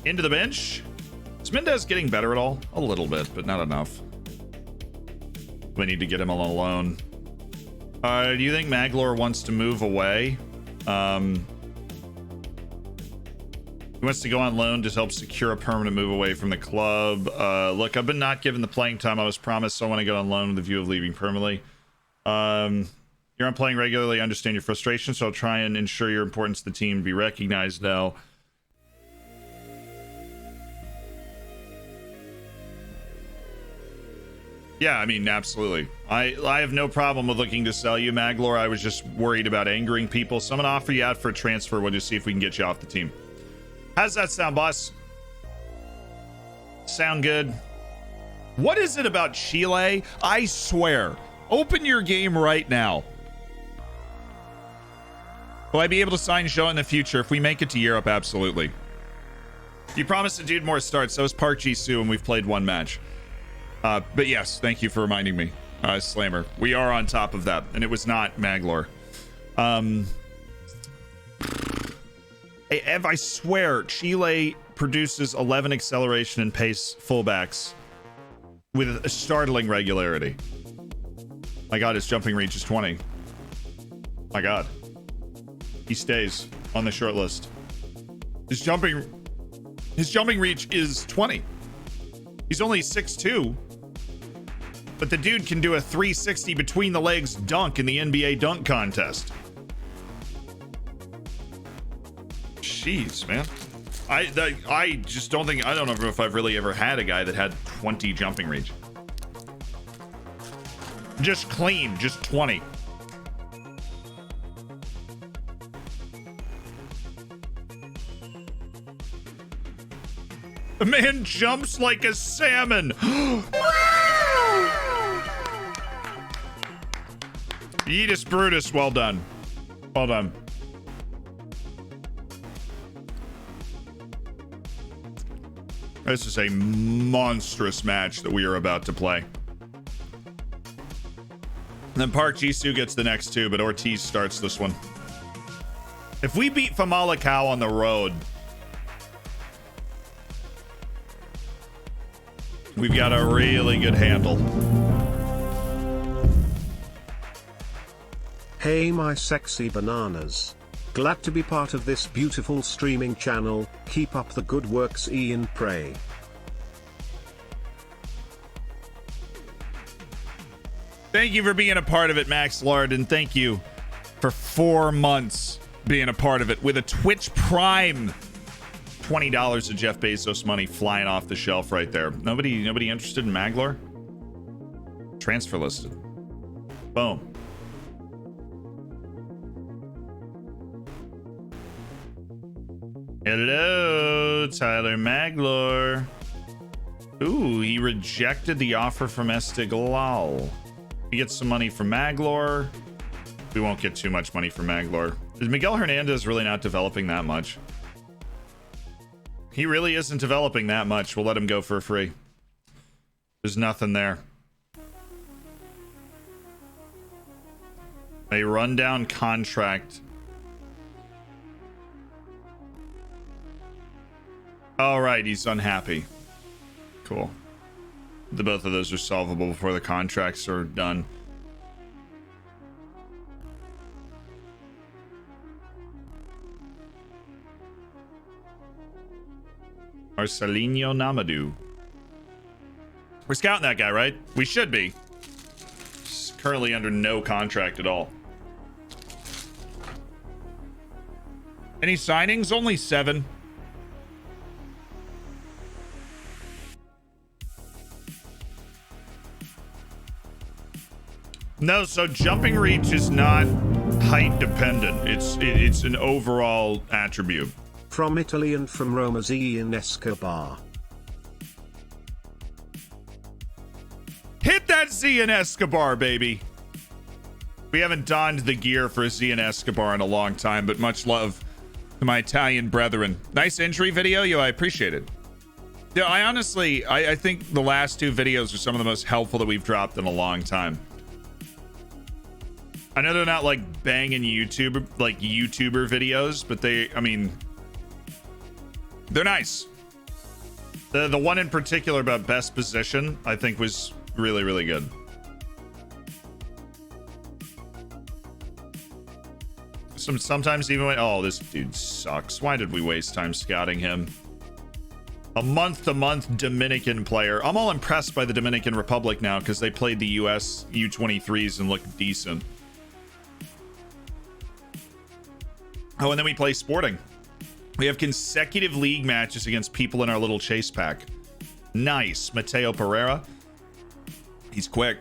Into the bench. Is Mendez getting better at all? A little bit, but not enough. We need to get him on a loan. Do you think Maglor wants to move away? He wants to go on loan to help secure a permanent move away from the club. Look, I've been not given the playing time I was promised, so I want to go on loan with the view of leaving permanently. You're on playing regularly, I understand your frustration, so I'll try and ensure your importance to the team to be recognized now. Yeah, I mean, absolutely. I have no problem with looking to sell you, Maglor. I was just worried about angering people, so I'm going to offer you out for a transfer. We'll just see if we can get you off the team. How's that sound, boss? Sound good? What is it about Chile? I swear. Open your game right now. Will I be able to sign Joe in the future if we make it to Europe? Absolutely. You promised the dude more starts. So is Park Ji-soo, and we've played one match. But yes, thank you for reminding me, Slammer. We are on top of that, and it was not Maglor. Hey, Ev, I swear, Chile produces 11 acceleration and pace fullbacks with a startling regularity. My God, his jumping reach is 20. My God. He stays on the short list. His jumping reach is 20. He's only 6'2", but the dude can do a 360 between the legs dunk in the NBA dunk contest. Jeez, man. I just don't think, I don't know if I've really ever had a guy that had 20 jumping reach. Just clean, just 20. The man jumps like a salmon. Yeetus Brutus, well done. Well done. This is a monstrous match that we are about to play. And then Park Ji-soo gets the next two, but Ortiz starts this one. If we beat Famalicão on the road, we've got a really good handle. Hey my sexy bananas. Glad to be part of this beautiful streaming channel. Keep up the good works, Ian Prey. Thank you for being a part of it, Max Lard, and thank you for 4 months being a part of it with a Twitch Prime. $20 of Jeff Bezos money flying off the shelf right there. Nobody interested in Maglor? Transfer listed. Boom. Hello, Tyler Maglor. Ooh, he rejected the offer from Esteghlal. He gets some money from Maglor. We won't get too much money from Maglor. Is Miguel Hernandez really not developing that much? He really isn't developing that much. We'll let him go for free. There's nothing there. A rundown contract. All right, he's unhappy. Cool. The both of those are solvable before the contracts are done. Marcelinho Namadou. We're scouting that guy, right? We should be. He's currently under no contract at all. Any signings? Only 7. No, so jumping reach is not height dependent. It's an overall attribute. From Italy and from Roma, Ian Escobar. Hit that Z and Escobar, baby. We haven't donned the gear for Zian Escobar in a long time, but much love to my Italian brethren. Nice injury video, yo. I appreciate it. Yeah, I honestly, I think the last 2 videos are some of the most helpful that we've dropped in a long time. I know they're not like banging YouTuber videos, but I mean, they're nice. The one in particular about best position, I think was really, really good. Sometimes even when, oh, this dude sucks. Why did we waste time scouting him? A month-to-month Dominican player. I'm all impressed by the Dominican Republic now because they played the US U23s and looked decent. Oh, and then we play Sporting. We have consecutive league matches against people in our little chase pack. Nice. Mateo Pereira. He's quick.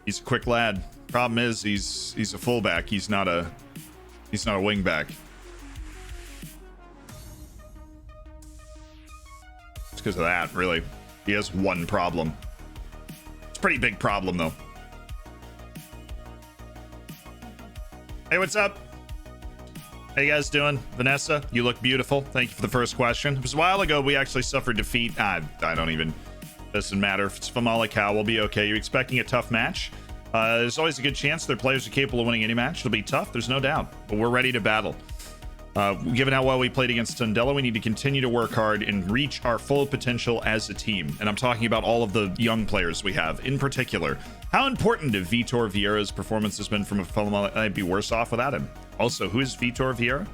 He's a quick lad. Problem is he's a fullback. He's not a wing back. It's because of that, really. He has one problem. It's a pretty big problem, though. Hey, what's up? How you guys doing? Vanessa, you look beautiful. Thank you for the first question. It was a while ago we actually suffered defeat. I don't even... Doesn't matter. If it's Famalicão, we'll be okay. You're expecting a tough match? There's always a good chance their players are capable of winning any match. It'll be tough, there's no doubt. But we're ready to battle. Given how well we played against Tondela, we need to continue to work hard and reach our full potential as a team. And I'm talking about all of the young players we have. In particular, how important have Vitor Vieira's performance has been from a Famalicão? I'd be worse off without him. Also, who is Vitor Vieira?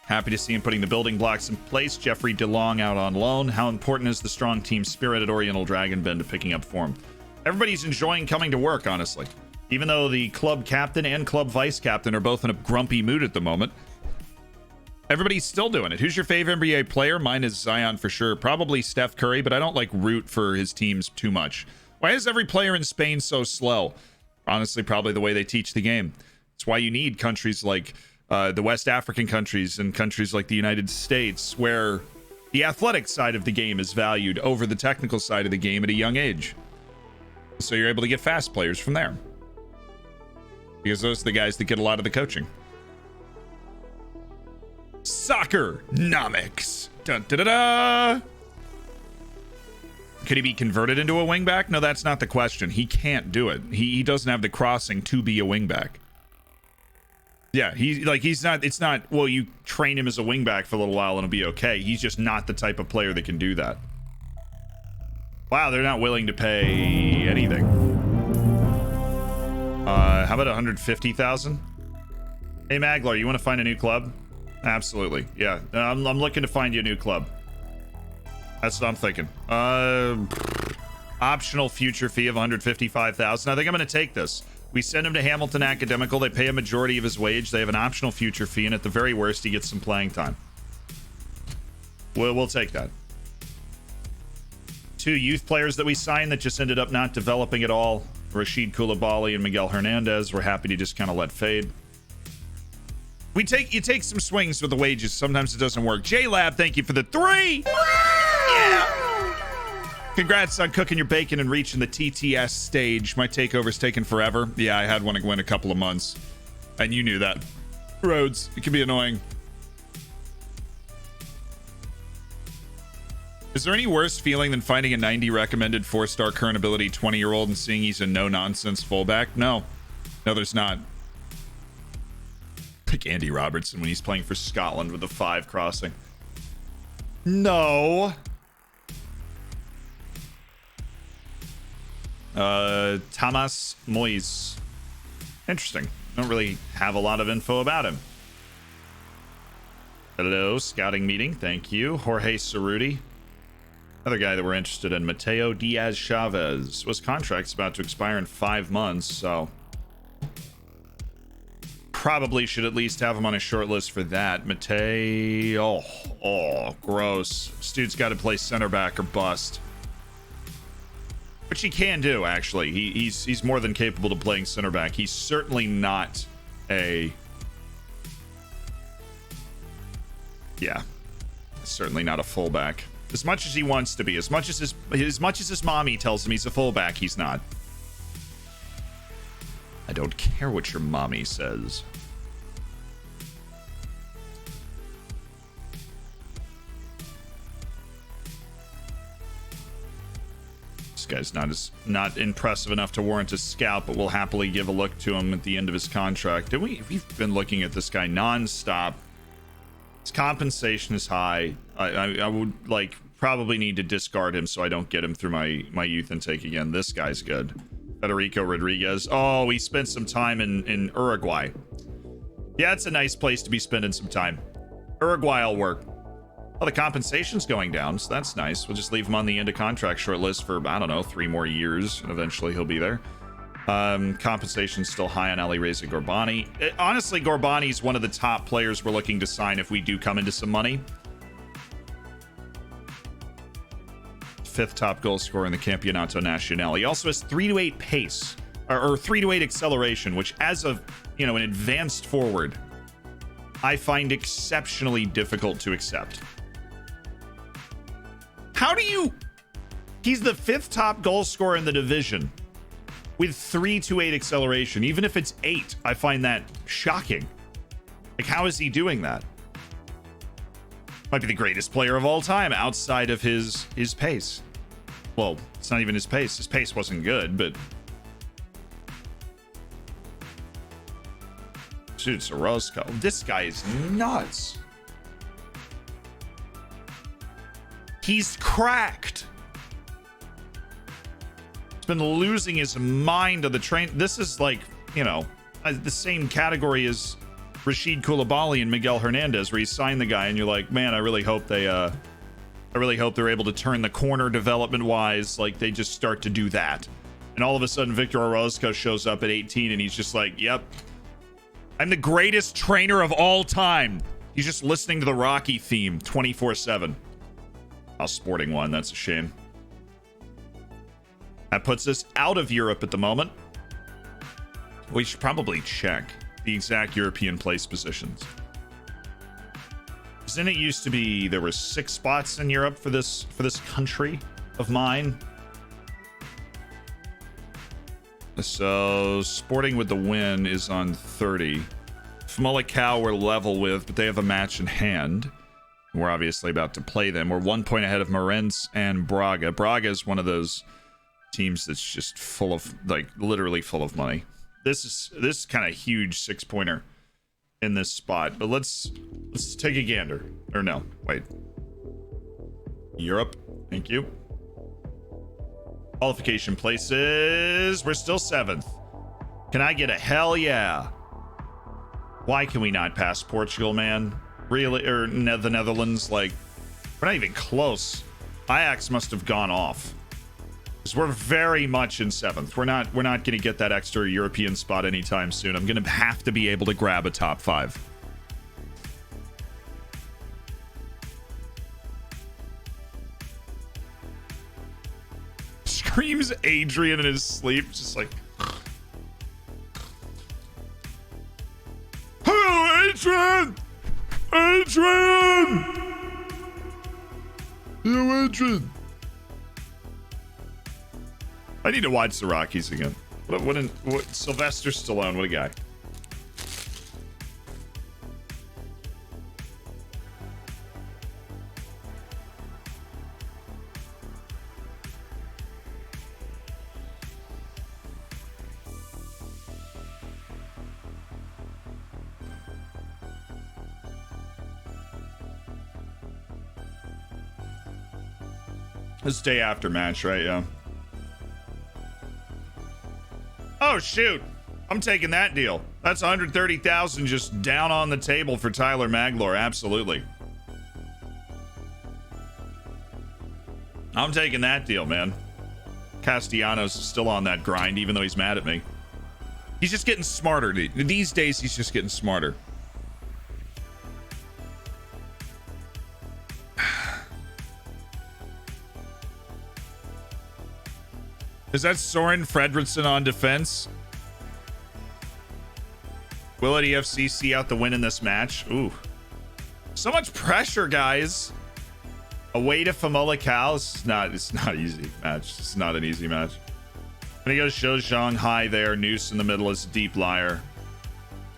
Happy to see him putting the building blocks in place. Jeffrey DeLong out on loan. How important is the strong team spirit at Oriental Dragon been to picking up form? Everybody's enjoying coming to work, honestly. Even though the club captain and club vice captain are both in a grumpy mood at the moment, everybody's still doing it. Who's your favorite NBA player? Mine is Zion for sure. Probably Steph Curry, but I don't like root for his teams too much. Why is every player in Spain so slow? Honestly, probably the way they teach the game. It's why you need countries like the West African countries and countries like the United States, where the athletic side of the game is valued over the technical side of the game at a young age. So you're able to get fast players from there. Because those are the guys that get a lot of the coaching. Soccer-nomics. Dun, da, da, da. Could he be converted into a wingback? No, that's not the question. He can't do it. He doesn't have the crossing to be a wingback. Yeah, he's not, it's not, well, you train him as a wingback for a little while and it'll be okay. He's just not the type of player that can do that. Wow, they're not willing to pay anything. How about 150,000? Hey, Maglar, you want to find a new club? Absolutely. Yeah, I'm looking to find you a new club. That's what I'm thinking. Optional future fee of 155,000. I think I'm going to take this. We send him to Hamilton Academical. They pay a majority of his wage. They have an optional future fee, and at the very worst, he gets some playing time. We'll take that. 2 youth players that we signed that just ended up not developing at all. Rashid Koulibaly and Miguel Hernandez. We're happy to just kind of let fade. You take some swings with the wages. Sometimes it doesn't work. J-Lab, thank you for the 3. Yeah. Congrats on cooking your bacon and reaching the TTS stage. My takeover's taken forever. Yeah, I had one in a couple of months. And you knew that. Rhodes, it can be annoying. Is there any worse feeling than finding a 90 recommended 4-star current ability 20-year-old and seeing he's a no-nonsense fullback? No. No, there's not. Pick Andy Robertson when he's playing for Scotland with a 5 crossing. No. Tamas Moyes. Interesting. Don't really have a lot of info about him. Hello, scouting meeting. Thank you. Jorge Cerruti. Another guy that we're interested in, Mateo Diaz Chavez. His contract's about to expire in 5 months, so probably should at least have him on a short list for that. Mateo, oh, gross. This dude's got to play center back or bust. Which he can do, actually. He's more than capable of playing center back. He's certainly not a... Yeah. Certainly not a fullback. As much as he wants to be. As much as his mommy tells him he's a fullback, he's not. care what your mommy says. This guy's not impressive enough to warrant a scout, but we'll happily give a look to him at the end of his contract. We've been looking at this guy nonstop. His compensation is high. I would like probably need to discard him so I don't get him through my youth intake again. This guy's good. Federico Rodriguez. Oh, he spent some time in Uruguay. Yeah, it's a nice place to be spending some time. Uruguay will work. Oh, the compensation's going down, so that's nice. We'll just leave him on the end of contract short list for, I don't know, 3 more years, and eventually he'll be there. Compensation's still high on Ali Reza Gorbani. Honestly, Gorbani's one of the top players we're looking to sign if we do come into some money. 5th top goal scorer in the Campeonato Nacional. He also has 3-8 pace, or 3-8 acceleration, which as of, an advanced forward, I find exceptionally difficult to accept. How do you... He's the 5th top goal scorer in the division with 3-8 acceleration. Even if it's 8, I find that shocking. Like, how is he doing that? Might be the greatest player of all time outside of his pace. Well, it's not even his pace. His pace wasn't good, but... Dude, Sorosco. This guy is nuts. He's cracked. He's been losing his mind on the train. This is like, the same category as Rashid Koulibaly and Miguel Hernandez, where you sign the guy and you're like, man, I really hope they're able to turn the corner development wise. Like, they just start to do that. And all of a sudden, Victor Orozco shows up at 18 and he's just like, yep, I'm the greatest trainer of all time. He's just listening to the Rocky theme 24/7. Oh, Sporting won. That's a shame. That puts us out of Europe at the moment. We should probably check the exact European place positions. Didn't it used to be there were 6 spots in Europe for this country of mine? So Sporting with the win is on 30. Famalicão we're level with, but they have a match in hand. We're obviously about to play them. We're 1 point ahead of Morense and Braga. Braga is one of those teams that's just full of, like, literally full of money. This is kind of huge 6-pointer in this spot. But let's take a gander. Or no, wait. Europe. Thank you. Qualification places. We're still 7th. Can I get a hell yeah? Why can we not pass Portugal, man? Really? Or the Netherlands? Like, we're not even close. Ajax must have gone off. Because we're very much in 7th. We're not going to get that extra European spot anytime soon. I'm going to have to be able to grab a top 5. Screams Adrian in his sleep, just like, hello, Adrian! Adrian! Yo, Adrian! I need to watch the Rockies again. What Sylvester Stallone, what a guy. This day after match, right? Yeah. Oh, shoot. I'm taking that deal. That's 130,000 just down on the table for Tyler Maglor. Absolutely. I'm taking that deal, man. Castellanos is still on that grind, even though he's mad at me. He's just getting smarter. These days, he's just getting smarter. Is that Soren Fredrickson on defense? Will it EFC see out the win in this match? Ooh. So much pressure, guys. Away to Famalicão. It's not an easy match. It's not an easy match. And he goes Zhejiang high there. Noose in the middle is deep liar.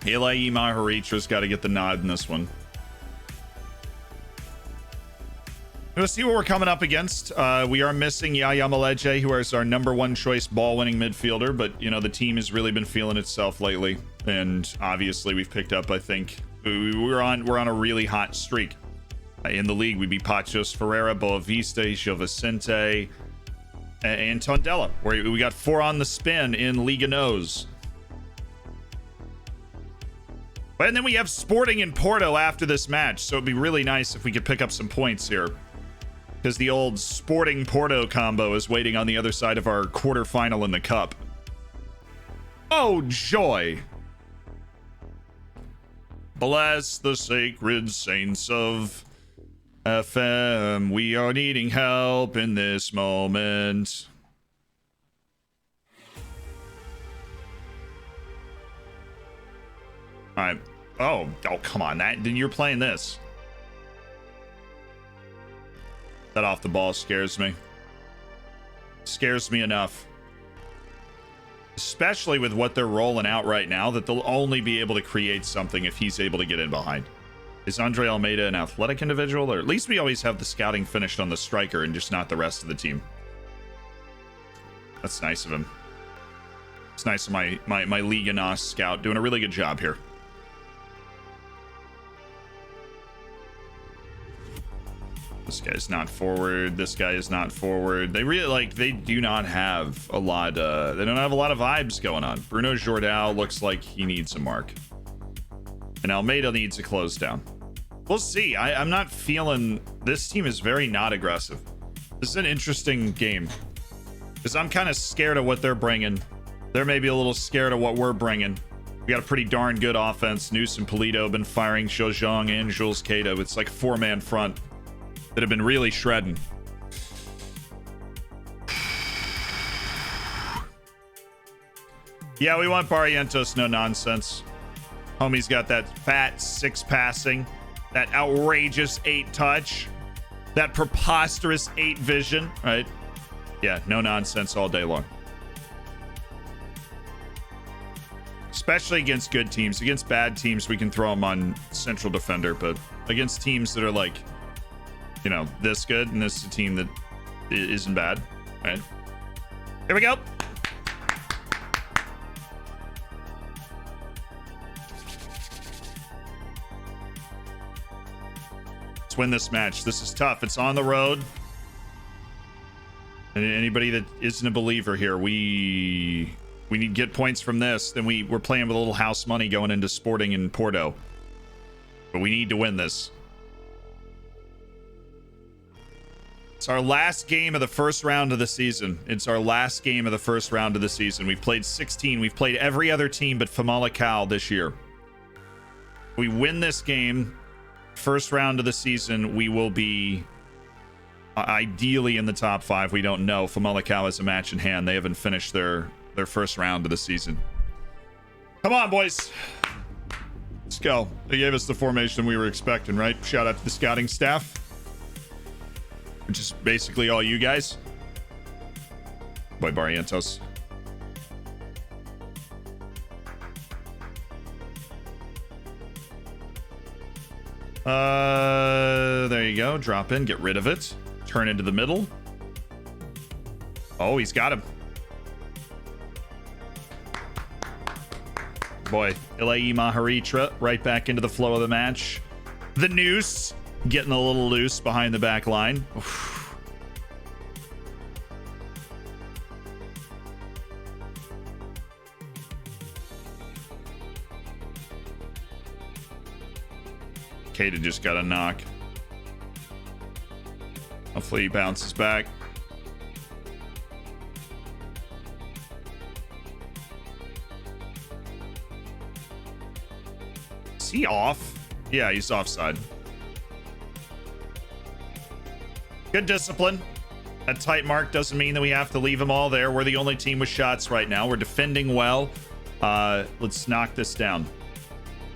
Ilaima Haritra's got to get the nod in this one. Let's see what we're coming up against. We are missing Yaya Maleje, who is our #1 choice ball-winning midfielder, but you know the team has really been feeling itself lately, and obviously we've picked up. I think we're on a really hot streak in the league. We beat Pachos Ferreira, Boavista, Gil Vicente, and Tondela. We got 4 on the spin in Liga Nos. And then we have Sporting in Porto after this match, so it'd be really nice if we could pick up some points here, because the old Sporting Porto combo is waiting on the other side of our quarterfinal in the cup. Oh, joy. Bless the sacred saints of FM. We are needing help in this moment. All right. Oh, come on. Then you're playing this. That off the ball scares me. Scares me enough. Especially with what they're rolling out right now, that they'll only be able to create something if he's able to get in behind. Is Andre Almeida an athletic individual? Or at least we always have the scouting finished on the striker and just not the rest of the team. That's nice of him. It's nice of my Liga NOS scout doing a really good job here. This guy's not forward. This guy is not forward. They really they do not have a lot. They don't have a lot of vibes going on. Bruno Jordao looks like he needs a mark, and Almeida needs a close down. We'll see. I'm not feeling this team is very not aggressive. This is an interesting game because I'm kind of scared of what they're bringing. They're maybe a little scared of what we're bringing. We got a pretty darn good offense. Noose and Polito have been firing Zhejiang and Jules Cato. It's like a 4-man front that have been really shredding. Yeah, we want Barrientos, no nonsense. Homie's got that fat 6 passing, that outrageous 8 touch, that preposterous 8 vision, right? Yeah, no nonsense all day long. Especially against good teams. Against bad teams, we can throw them on central defender, but against teams that are like, you know, this good, and this is a team that isn't bad, right? Here we go. Let's win this match. This is tough. It's on the road. And anybody that isn't a believer here, we need to get points from this. Then we're playing with a little house money going into Sporting in Porto. But we need to win this. It's our last game of the first round of the season. It's our last game of the first round of the season. We've played 16. We've played every other team but Famalicão this year. We win this game, first round of the season, we will be ideally in the top 5. We don't know. Famalicão has a match in hand. They haven't finished their first round of the season. Come on, boys. Let's go. They gave us the formation we were expecting, right? Shout out to the scouting staff, which is basically all you guys. Boy, Barrientos. There you go. Drop in, get rid of it. Turn into the middle. Oh, he's got him. Boy, Ilaima Haritra right back into the flow of the match. The Noose getting a little loose behind the back line. Oof. Kata just got a knock. Hopefully he bounces back. Is he off? Yeah, he's offside. Good discipline. A tight mark doesn't mean that we have to leave them all there. We're the only team with shots right now. We're defending well. Let's knock this down.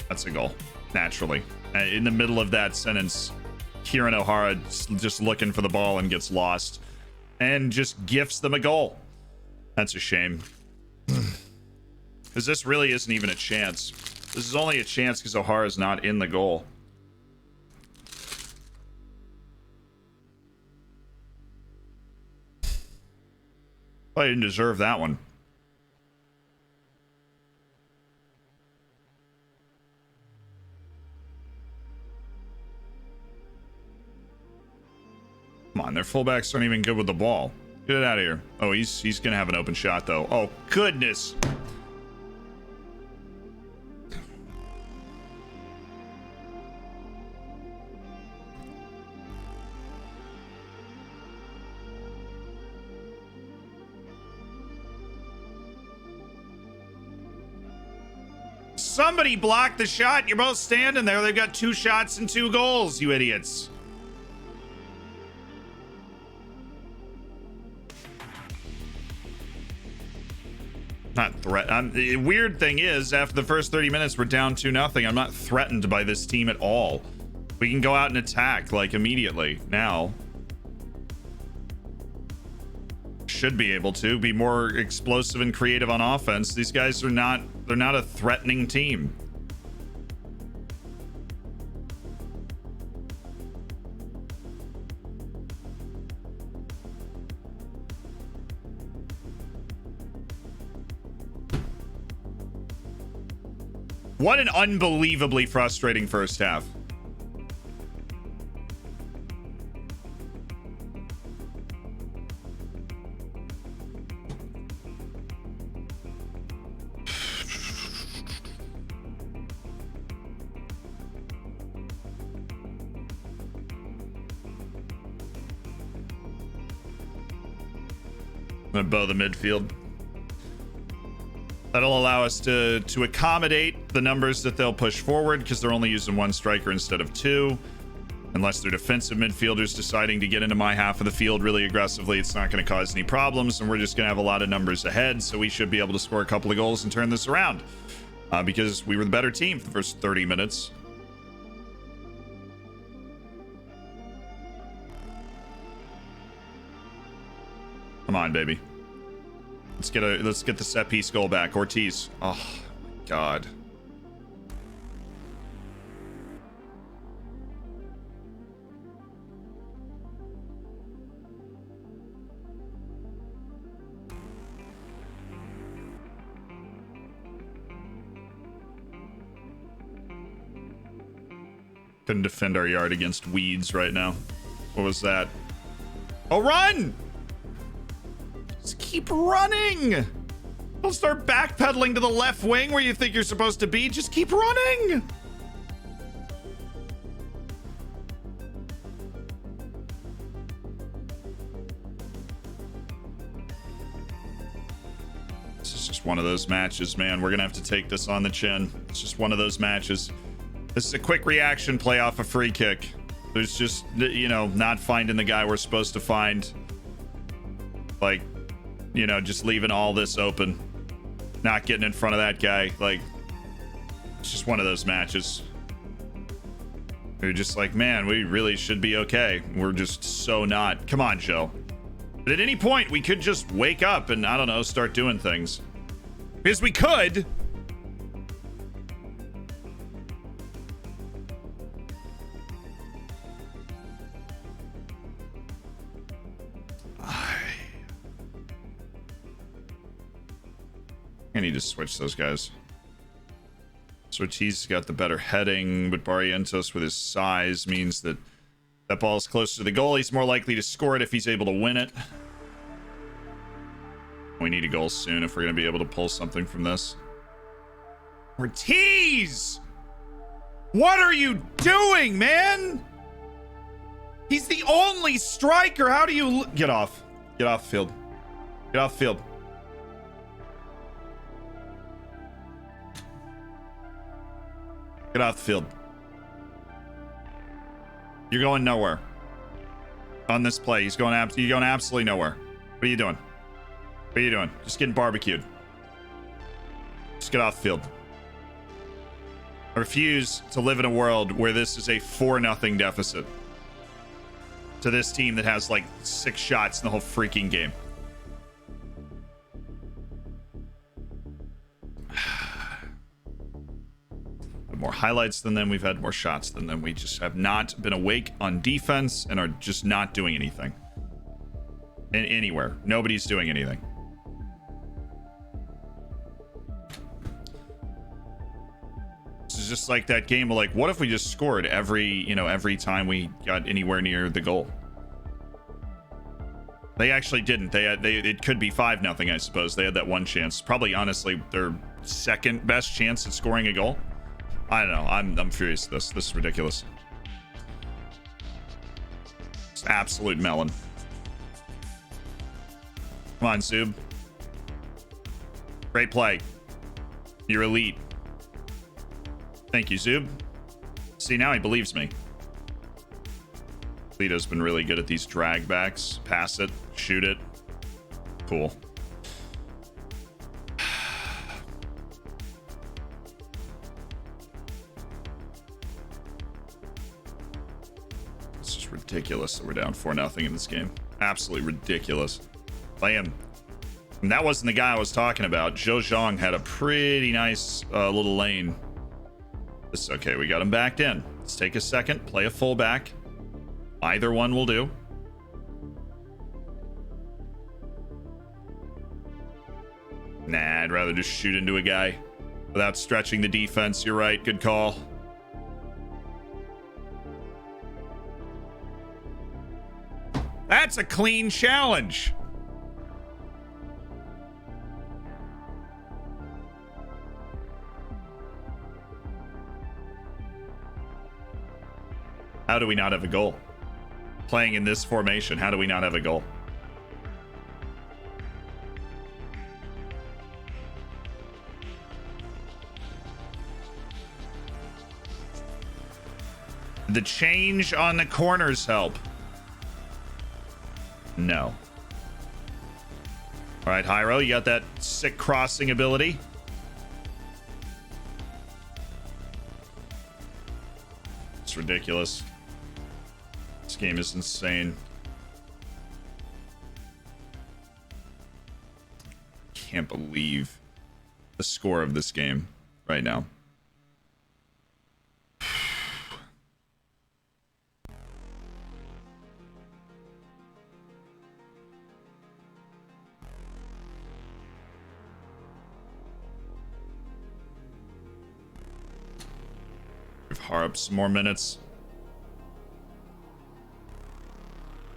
That's a goal, naturally. In the middle of that sentence, Kieran O'Hara just looking for the ball and gets lost and just gifts them a goal. That's a shame. Because this really isn't even a chance. This is only a chance because O'Hara's not in the goal. I didn't deserve that one. Come on, their fullbacks aren't even good with the ball. Get it out of here. Oh, he's gonna have an open shot though. Oh goodness. Somebody blocked the shot. You're both standing there. They've got 2 shots and 2 goals, you idiots. Not the weird thing is, after the first 30 minutes, we're down 2-0. I'm not threatened by this team at all. We can go out and attack like immediately now. Should be able to be more explosive and creative on offense. These guys are not, they're not a threatening team. What an unbelievably frustrating first half. I'm gonna bow the midfield. That'll allow us to accommodate the numbers that they'll push forward, because they're only using 1 striker instead of 2. Unless they're defensive midfielders deciding to get into my half of the field really aggressively, it's not going to cause any problems, and we're just going to have a lot of numbers ahead, so we should be able to score a couple of goals and turn this around. Because we were the better team for the first 30 minutes. Come on, baby. Let's get the set piece goal back. Ortiz. Oh God. Couldn't defend our yard against weeds right now. What was that? Oh, run! Just keep running! Don't start backpedaling to the left wing where you think you're supposed to be. Just keep running! This is just one of those matches, man. We're gonna have to take this on the chin. It's just one of those matches. This is a quick reaction play off a free kick. There's just, you know, not finding the guy we're supposed to find. Like, you know, just leaving all this open. Not getting in front of that guy. Like, it's just one of those matches. We're just like, man, we really should be okay. We're just so not. Come on, Joe. But at any point, we could just wake up and, I don't know, start doing things. Because we could. I need to switch those guys. So Ortiz got the better heading, but Barrientos with his size means that that ball is closer to the goal. He's more likely to score it if he's able to win it. We need a goal soon if we're going to be able to pull something from this. Ortiz! What are you doing, man? He's the only striker. How do you... Get off. Get off the field. Get off the field. Get off the field. You're going nowhere. On this play, you're going absolutely nowhere. What are you doing? What are you doing? Just getting barbecued. Just get off the field. I refuse to live in a world where this is a 4-0 deficit to this team that has like 6 shots in the whole freaking game. more highlights than them. We've had more shots than them. We just have not been awake on defense and are just not doing anything. Anywhere. Nobody's doing anything. This is just like that game of like, what if we just scored every time we got anywhere near the goal? They actually didn't. It could be 5-0, I suppose. They had that one chance. Probably, honestly, their second best chance at scoring a goal. I don't know. I'm furious at this. This is ridiculous. It's absolute melon. Come on, Zub. Great play. You're elite. Thank you, Zub. See, now he believes me. Lito's been really good at these drag backs. Pass it, shoot it. Cool. It's just ridiculous that we're down 4-0 in this game. Absolutely ridiculous. Play him. And that wasn't the guy I was talking about. Zhou Zhang had a pretty nice little lane. It's okay. We got him backed in. Let's take a second. Play a fullback. Either one will do. Nah, I'd rather just shoot into a guy without stretching the defense. You're right. Good call. That's a clean challenge. How do we not have a goal? Playing in this formation, how do we not have a goal? The change on the corners help. No. All right, Hyro, you got that sick crossing ability. It's ridiculous. This game is insane. Can't believe the score of this game right now. Give Harp some more minutes.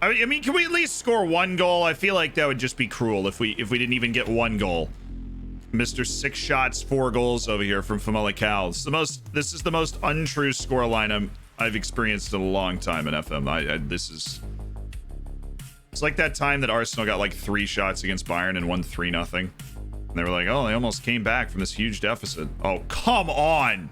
I mean, can we at least score one goal? I feel like that would just be cruel if we didn't even get one goal. Mr. 6 shots, 4 goals over here from Famalicão. This is the most untrue scoreline I've experienced in a long time in FM. It's like that time that Arsenal got like 3 shots against Bayern and won 3-0. And they were like, oh, they almost came back from this huge deficit. Oh, come on.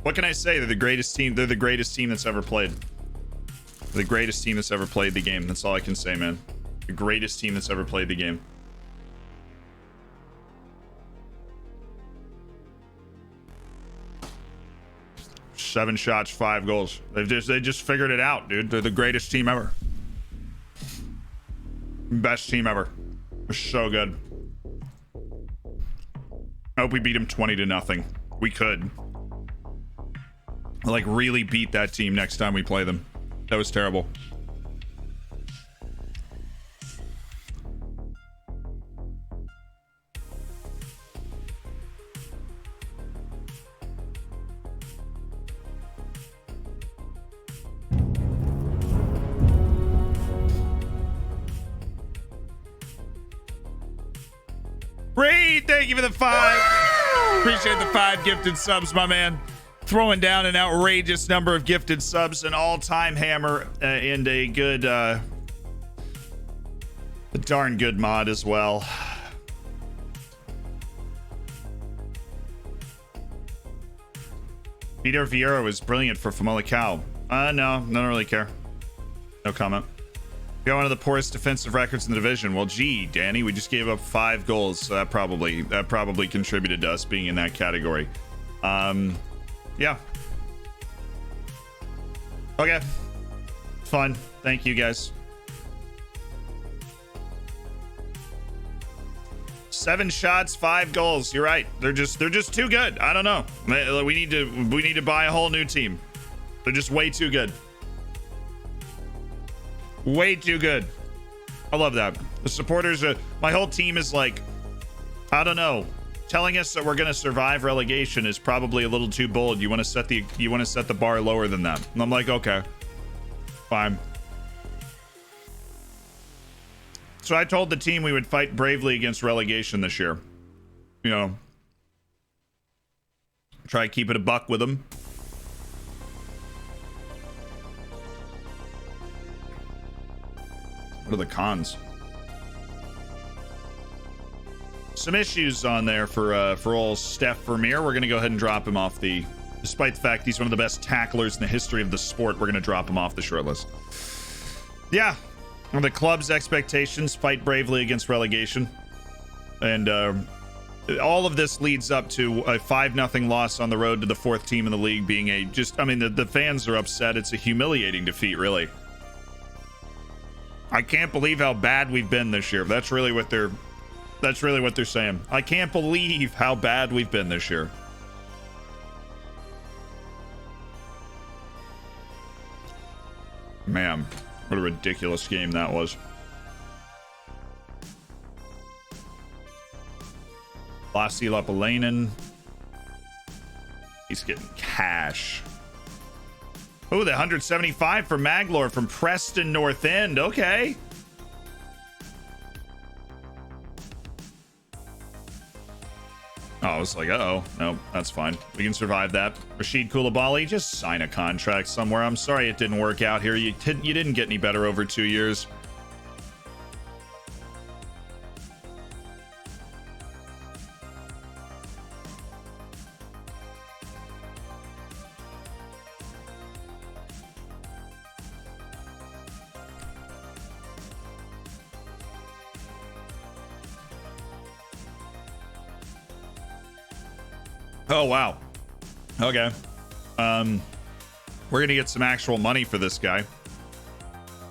What can I say? They're the greatest team. They're the greatest team that's ever played. They're the greatest team that's ever played the game. That's all I can say, man. The greatest team that's ever played the game. Seven shots, 5 goals. They just figured it out, dude. They're the greatest team ever. Best team ever. They're so good. I hope we beat them 20-0. We could. Like, really beat that team next time we play them. That was terrible. Reed, thank you for the 5. Appreciate the 5 gifted subs, my man. Throwing down an outrageous number of gifted subs, an all-time hammer, and a good, a darn good mod as well. Peter Vieira was brilliant for Famalicão. No, I don't really care. No comment. We got one of the poorest defensive records in the division. Well, gee, Danny, we just gave up 5 goals, so that probably contributed to us being in that category. Yeah. Okay. Fun. Thank you, guys. 7 shots, 5 goals. You're right. They're just too good. I don't know. We need to buy a whole new team. They're just way too good. Way too good. I love that. The supporters my whole team is like, I don't know. Telling us that we're going to survive relegation is probably a little too bold. You want to set the bar lower than that. And I'm like, okay. Fine. So I told the team we would fight bravely against relegation this year. You know, try to keep it a buck with them. What are the cons? Some issues on there for old Steph Vermeer. We're gonna go ahead and drop him off the. Despite the fact he's one of the best tacklers in the history of the sport, we're gonna drop him off the short list. Yeah. The club's expectations, fight bravely against relegation. And all of this leads up to a 5-0 loss on the road to the 4th team in the league being the fans are upset. It's a humiliating defeat, really. I can't believe how bad we've been this year. That's really what they're saying. I can't believe how bad we've been this year. Man. What a ridiculous game that was. Lassi Lapalainen. He's getting cash. Oh, the 175 for Maglor from Preston North End. Okay. Oh, I was like, uh-oh. No, that's fine. We can survive that. Rashid Koulibaly, just sign a contract somewhere. I'm sorry it didn't work out here. You didn't get any better over 2 years. Oh, wow. Okay. We're gonna get some actual money for this guy.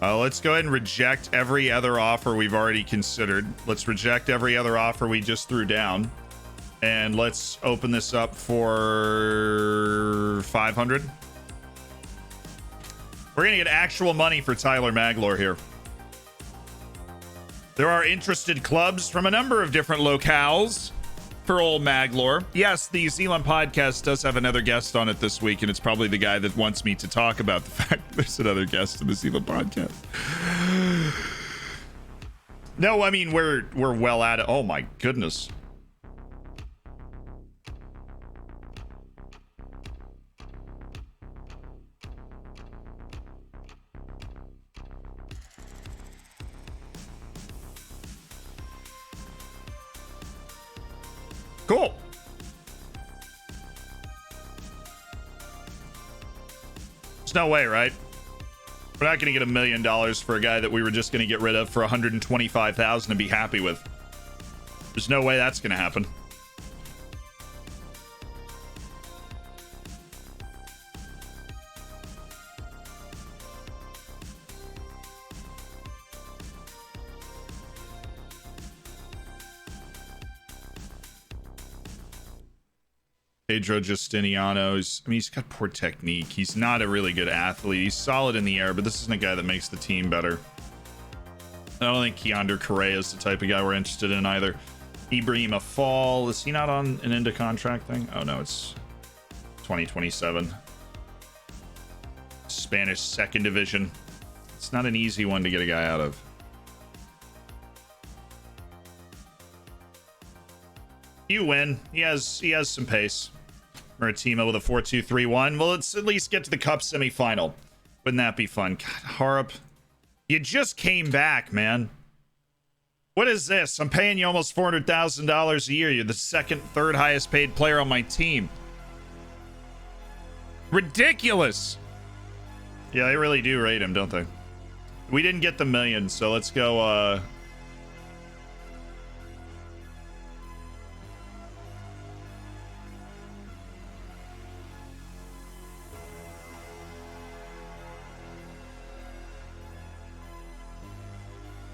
Let's go ahead and reject every other offer we've already considered. Let's reject every other offer we just threw down. And let's open this up for 500. We're gonna get actual money for Tyler Maglor here. There are interested clubs from a number of different locales for old Maglor. Yes, the Zealand podcast does have another guest on it this week, and it's probably the guy that wants me to talk about the fact there's another guest in the Zealand podcast. No, I mean, we're well at it. Oh my goodness. Cool. There's no way, right? We're not going to get $1 million for a guy that we were just going to get rid of for 125,000 and be happy with. There's no way that's going to happen. Pedro Justiniano's, I mean, he's got poor technique. He's not a really good athlete. He's solid in the air, but this isn't a guy that makes the team better. I don't think Keandre Correa is the type of guy we're interested in either. Ibrahim Afal, is he not on an end of contract thing? Oh no, it's 2027. Spanish second division. It's not an easy one to get a guy out of. You win. He has some pace. Maritima with a 4-2-3-1. Well, let's at least get to the cup semifinal. Wouldn't that be fun? God, Harp, you just came back, man. What is this? I'm paying you almost $400,000 a year. You're the third highest paid player on my team. Ridiculous. Yeah, they really do rate him, don't they? We didn't get the million, so let's go.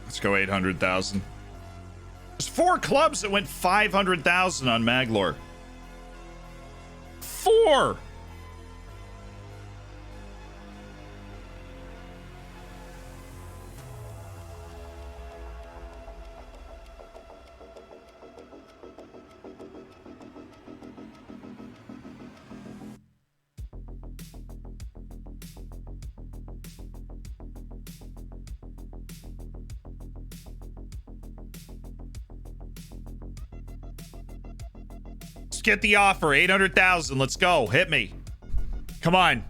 Let's go 800,000. There's 4 clubs that went 500,000 on Maglor. 4. Get the offer. 800,000. Let's go. Hit me. Come on.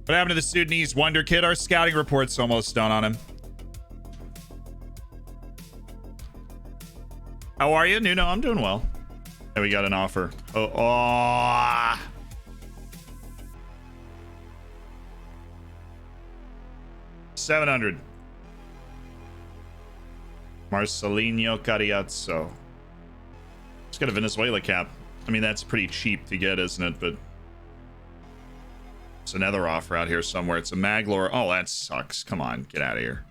What happened to the Sudanese Wonder Kid? Our scouting report's almost done on him. How are you? Nuno, I'm doing well. And we got an offer. Oh. 700. Marcelinho Cariazzo. Just got a Venezuela cap. I mean, that's pretty cheap to get, isn't it? But it's another offer out here somewhere. It's a Maglor. Oh, that sucks. Come on, get out of here.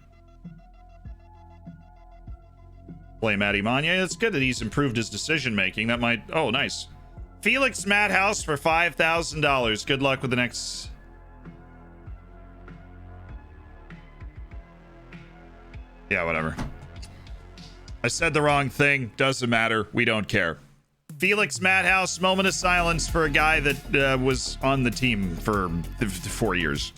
Play Matty Mania. It's good that he's improved his decision making. That might. Oh, nice. Felix Madhouse for $5,000. Good luck with the next. Yeah, whatever. I said the wrong thing. Doesn't matter. We don't care. Felix Madhouse, moment of silence for a guy that was on the team for 4 years.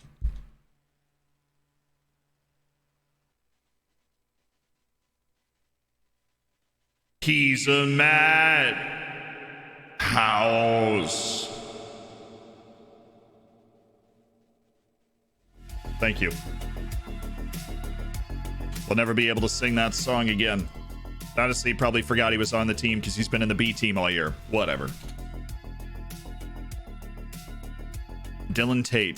He's a madhouse. Thank you. We'll never be able to sing that song again. Honestly, probably forgot he was on the team because he's been in the B team all year. Whatever. Dylan Tate.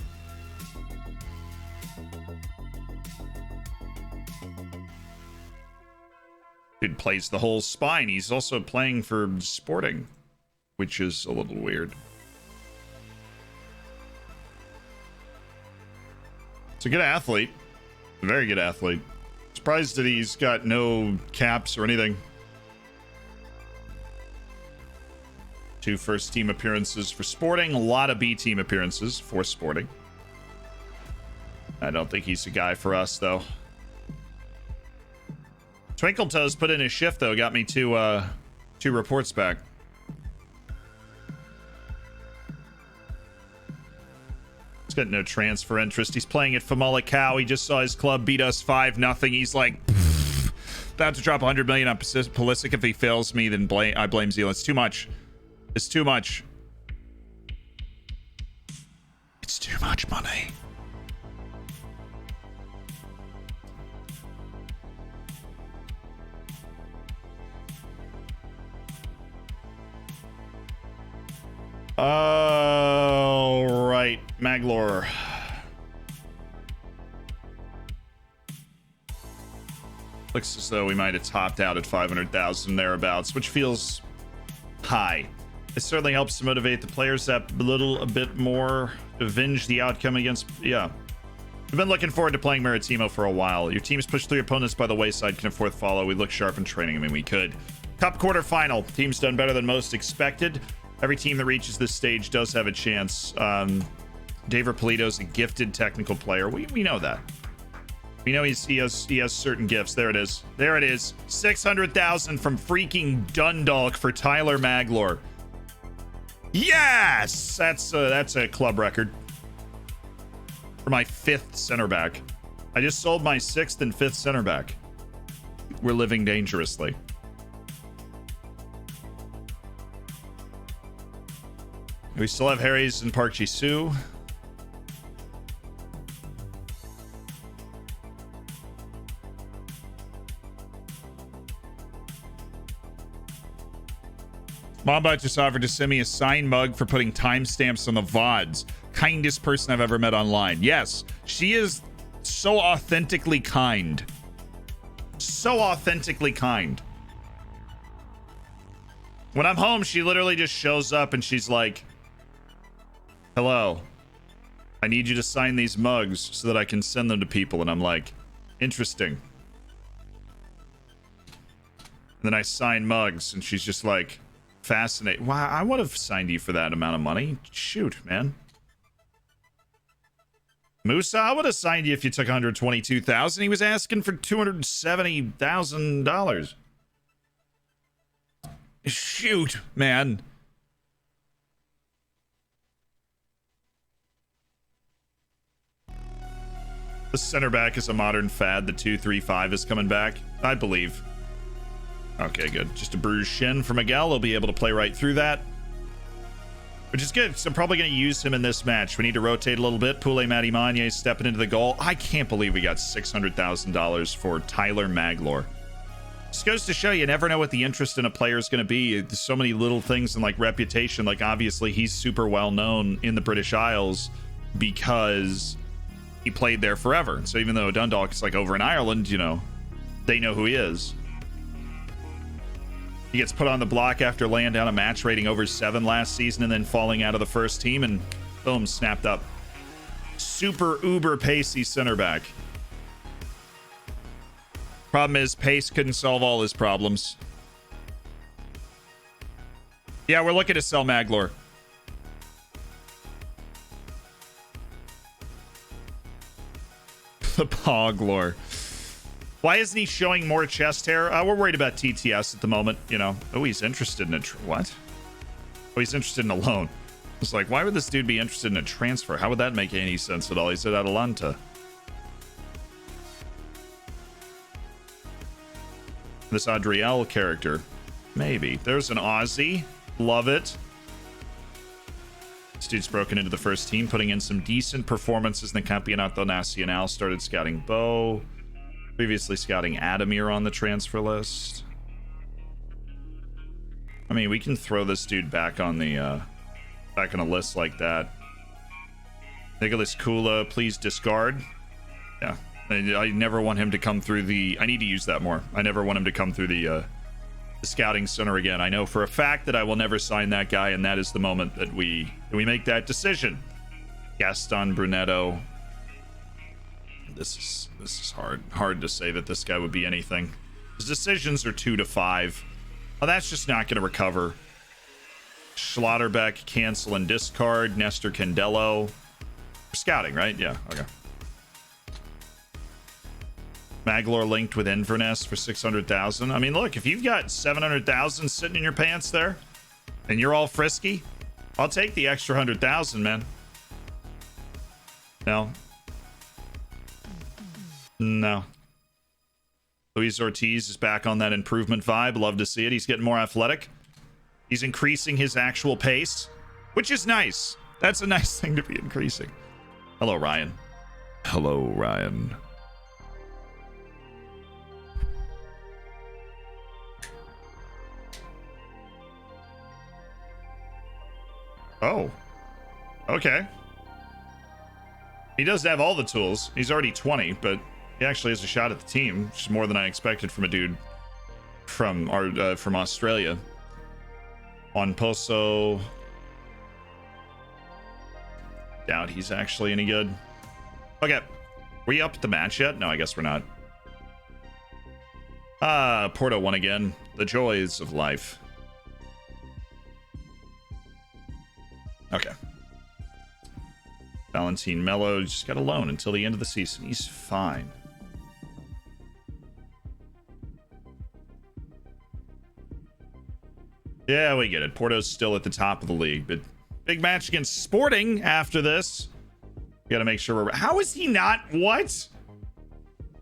Dude plays the whole spine. He's also playing for Sporting, which is a little weird. It's a good athlete. A very good athlete. Surprised that he's got no caps or anything. 2 first team appearances for Sporting. A lot of B team appearances for Sporting. I don't think he's a guy for us, though. Twinkle Toes put in his shift, though. Got me 2 reports back. He's got no transfer interest. He's playing at Famalicão. He just saw his club beat us 5-0. He's like, about to drop 100 million on Pulisic. If he fails me, then I blame Zealand. It's too much. It's too much. It's too much money. All right, Maglor. Looks as though we might have topped out at 500,000 thereabouts, which feels high. It certainly helps to motivate the players that a bit more, avenge the outcome against. Yeah, we've been looking forward to playing Maritimo for a while. Your team's pushed 3 opponents by the wayside. Can a 4th follow? We look sharp in training. I mean, we could. Cup quarterfinal. Team's done better than most expected. Every team that reaches this stage does have a chance. David Polito's a gifted technical player. We know that. We know he has certain gifts. There it is. There it is. 600,000 from freaking Dundalk for Tyler Maglor. Yes, that's a club record for my 5th center back. I just sold my 6th and 5th center back. We're living dangerously. We still have Harry's and Park Ji-soo. Mamba just offered to send me a signed mug for putting timestamps on the VODs. Kindest person I've ever met online. Yes, she is so authentically kind. So authentically kind. When I'm home, she literally just shows up and she's like, hello, I need you to sign these mugs so that I can send them to people. And I'm like, interesting. And then I sign mugs and she's just like, fascinating. Wow, I would have signed you for that amount of money. Shoot, man. Musa, I would have signed you if you took $122,000. He was asking for $270,000. Shoot, man. The center back is a modern fad. The 2-3-5 is coming back, I believe. Okay, good. Just a bruised shin for Miguel. He'll be able to play right through that, which is good. So I'm probably going to use him in this match. We need to rotate a little bit. Pule Matimanye stepping into the goal. I can't believe we got $600,000 for Tyler Maglor. Just goes to show you never know what the interest in a player is going to be. There's so many little things in like reputation. Like obviously he's super well known in the British Isles because he played there forever. So even though Dundalk is like over in Ireland, you know, they know who he is. He gets put on the block after laying down a match rating over 7 last season and then falling out of the first team and boom, snapped up. Super uber pacey center back. Problem is, pace couldn't solve all his problems. Yeah, we're looking to sell Maglor. The Poglor. Why isn't he showing more chest hair? We're worried about TTS at the moment, you know. Oh, he's interested in a... what? Oh, he's interested in a loan. It's like, why would this dude be interested in a transfer? How would that make any sense at all? He said Atalanta. This Adriel character. Maybe. There's an Aussie. Love it. This dude's broken into the first team, putting in some decent performances in the Campeonato Nacional. Started scouting Bo. Previously scouting Adamir on the transfer list. I mean, we can throw this dude back on the back on a list like that. Nicholas Kula, please discard. Yeah. I never want him to come through the... I need to use that more. I never want him to come through the scouting center again. I know for a fact that I will never sign that guy, and that is the moment that we make that decision. Gaston Brunetto. This is hard to say that this guy would be anything. His decisions are 2 to 5. Oh, that's just not going to recover. Schlotterbeck, cancel and discard. Nestor Candello. For scouting, right? Yeah, okay. Maglor linked with Inverness for 600,000. I mean, look, if you've got 700,000 sitting in your pants there, and you're all frisky, I'll take the extra 100,000, man. No. Luis Ortiz is back on that improvement vibe. Love to see it. He's getting more athletic. He's increasing his actual pace, which is nice. That's a nice thing to be increasing. Hello, Ryan. Hello, Ryan. Oh. Okay. He does have all the tools. He's already 20, but he actually has a shot at the team, which is more than I expected from a dude from Australia. Juan Pozo. Doubt he's actually any good. Okay. Were you up at the match yet? No, I guess we're not. Porto won again. The joys of life. Okay. Valentin Mello just got a loan until the end of the season. He's fine. Yeah, we get it. Porto's still at the top of the league, but big match against Sporting after this. We got to make sure we're... How is he not... What?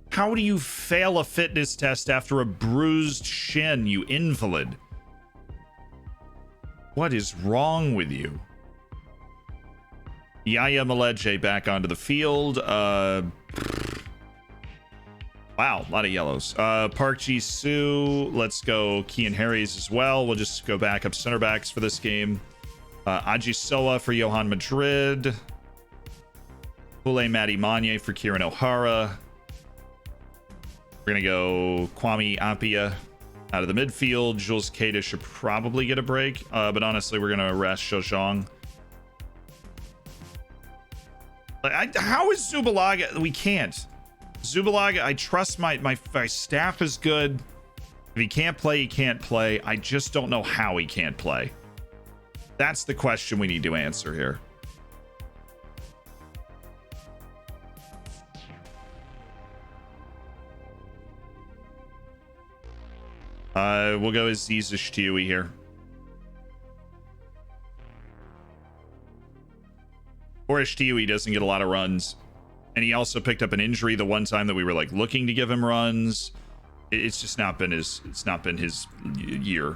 How do you fail a fitness test after a bruised shin, you invalid? What is wrong with you? Yaya Maleje back onto the field. Why Wow, a lot of yellows. Park Ji-soo. Let's go Kian Harries as well. We'll just go back up center backs for this game. Aji Soa for Johan Madrid. Pule Matty Manye for Kieran O'Hara. We're going to go Kwame Appiah out of the midfield. Jules Keita should probably get a break. But honestly, we're going to rest Shojong. How is Zubalaga? We can't. Zubalaga, I trust my staff is good. If he can't play, he can't play. I just don't know how he can't play. That's the question we need to answer here. We'll go Aziz Ashtioui here. Or Ashtioui doesn't get a lot of runs. And he also picked up an injury the one time that we were like looking to give him runs. It's just not been his year.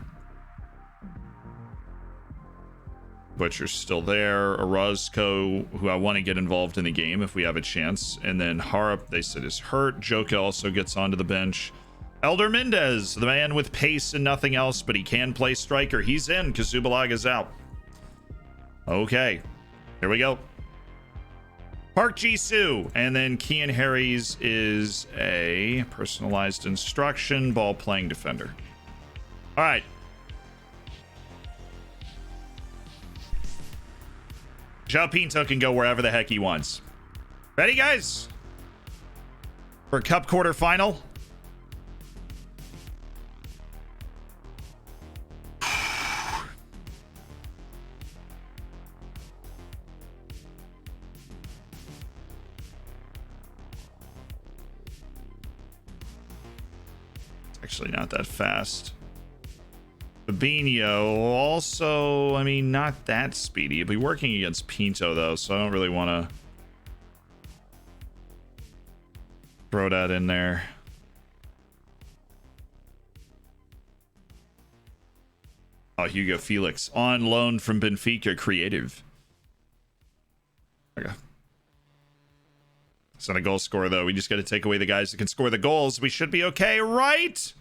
Butcher's still there. Orozco, who I want to get involved in the game if we have a chance. And then Harp, they said, is hurt. Joka also gets onto the bench. Elder Mendez, the man with pace and nothing else, but he can play striker. He's in because Zubalaga's out. Okay, here we go. Park Ji-soo, and then Kian Harries is a personalized instruction ball playing defender. All right. João Pinto can go wherever the heck he wants. Ready, guys? For Cup quarterfinal. Actually not that fast. Fabinho also, I mean, not that speedy. He'll be working against Pinto though, so I don't really want to throw that in there. Oh, Hugo Felix on loan from Benfica Creative. Okay. It's not a goal scorer, though. We just got to take away the guys that can score the goals. We should be okay, right?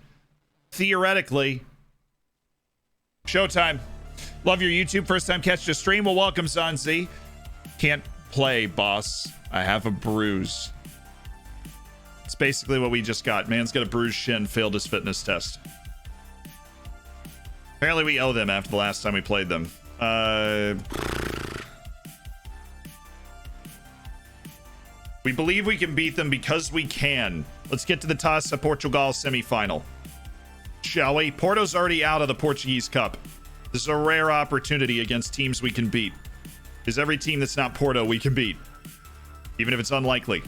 Theoretically. Showtime. Love your YouTube. First time catch the stream. Well, welcome, Zanzi. Can't play, boss. I have a bruise. It's basically what we just got. Man's got a bruised shin. Failed his fitness test. Apparently, we owe them after the last time we played them. We believe we can beat them because we can. Let's get to the Taça de Portugal semifinal. Shall we? Porto's already out of the Portuguese Cup. This is a rare opportunity against teams we can beat. Because every team that's not Porto, we can beat. Even if it's unlikely.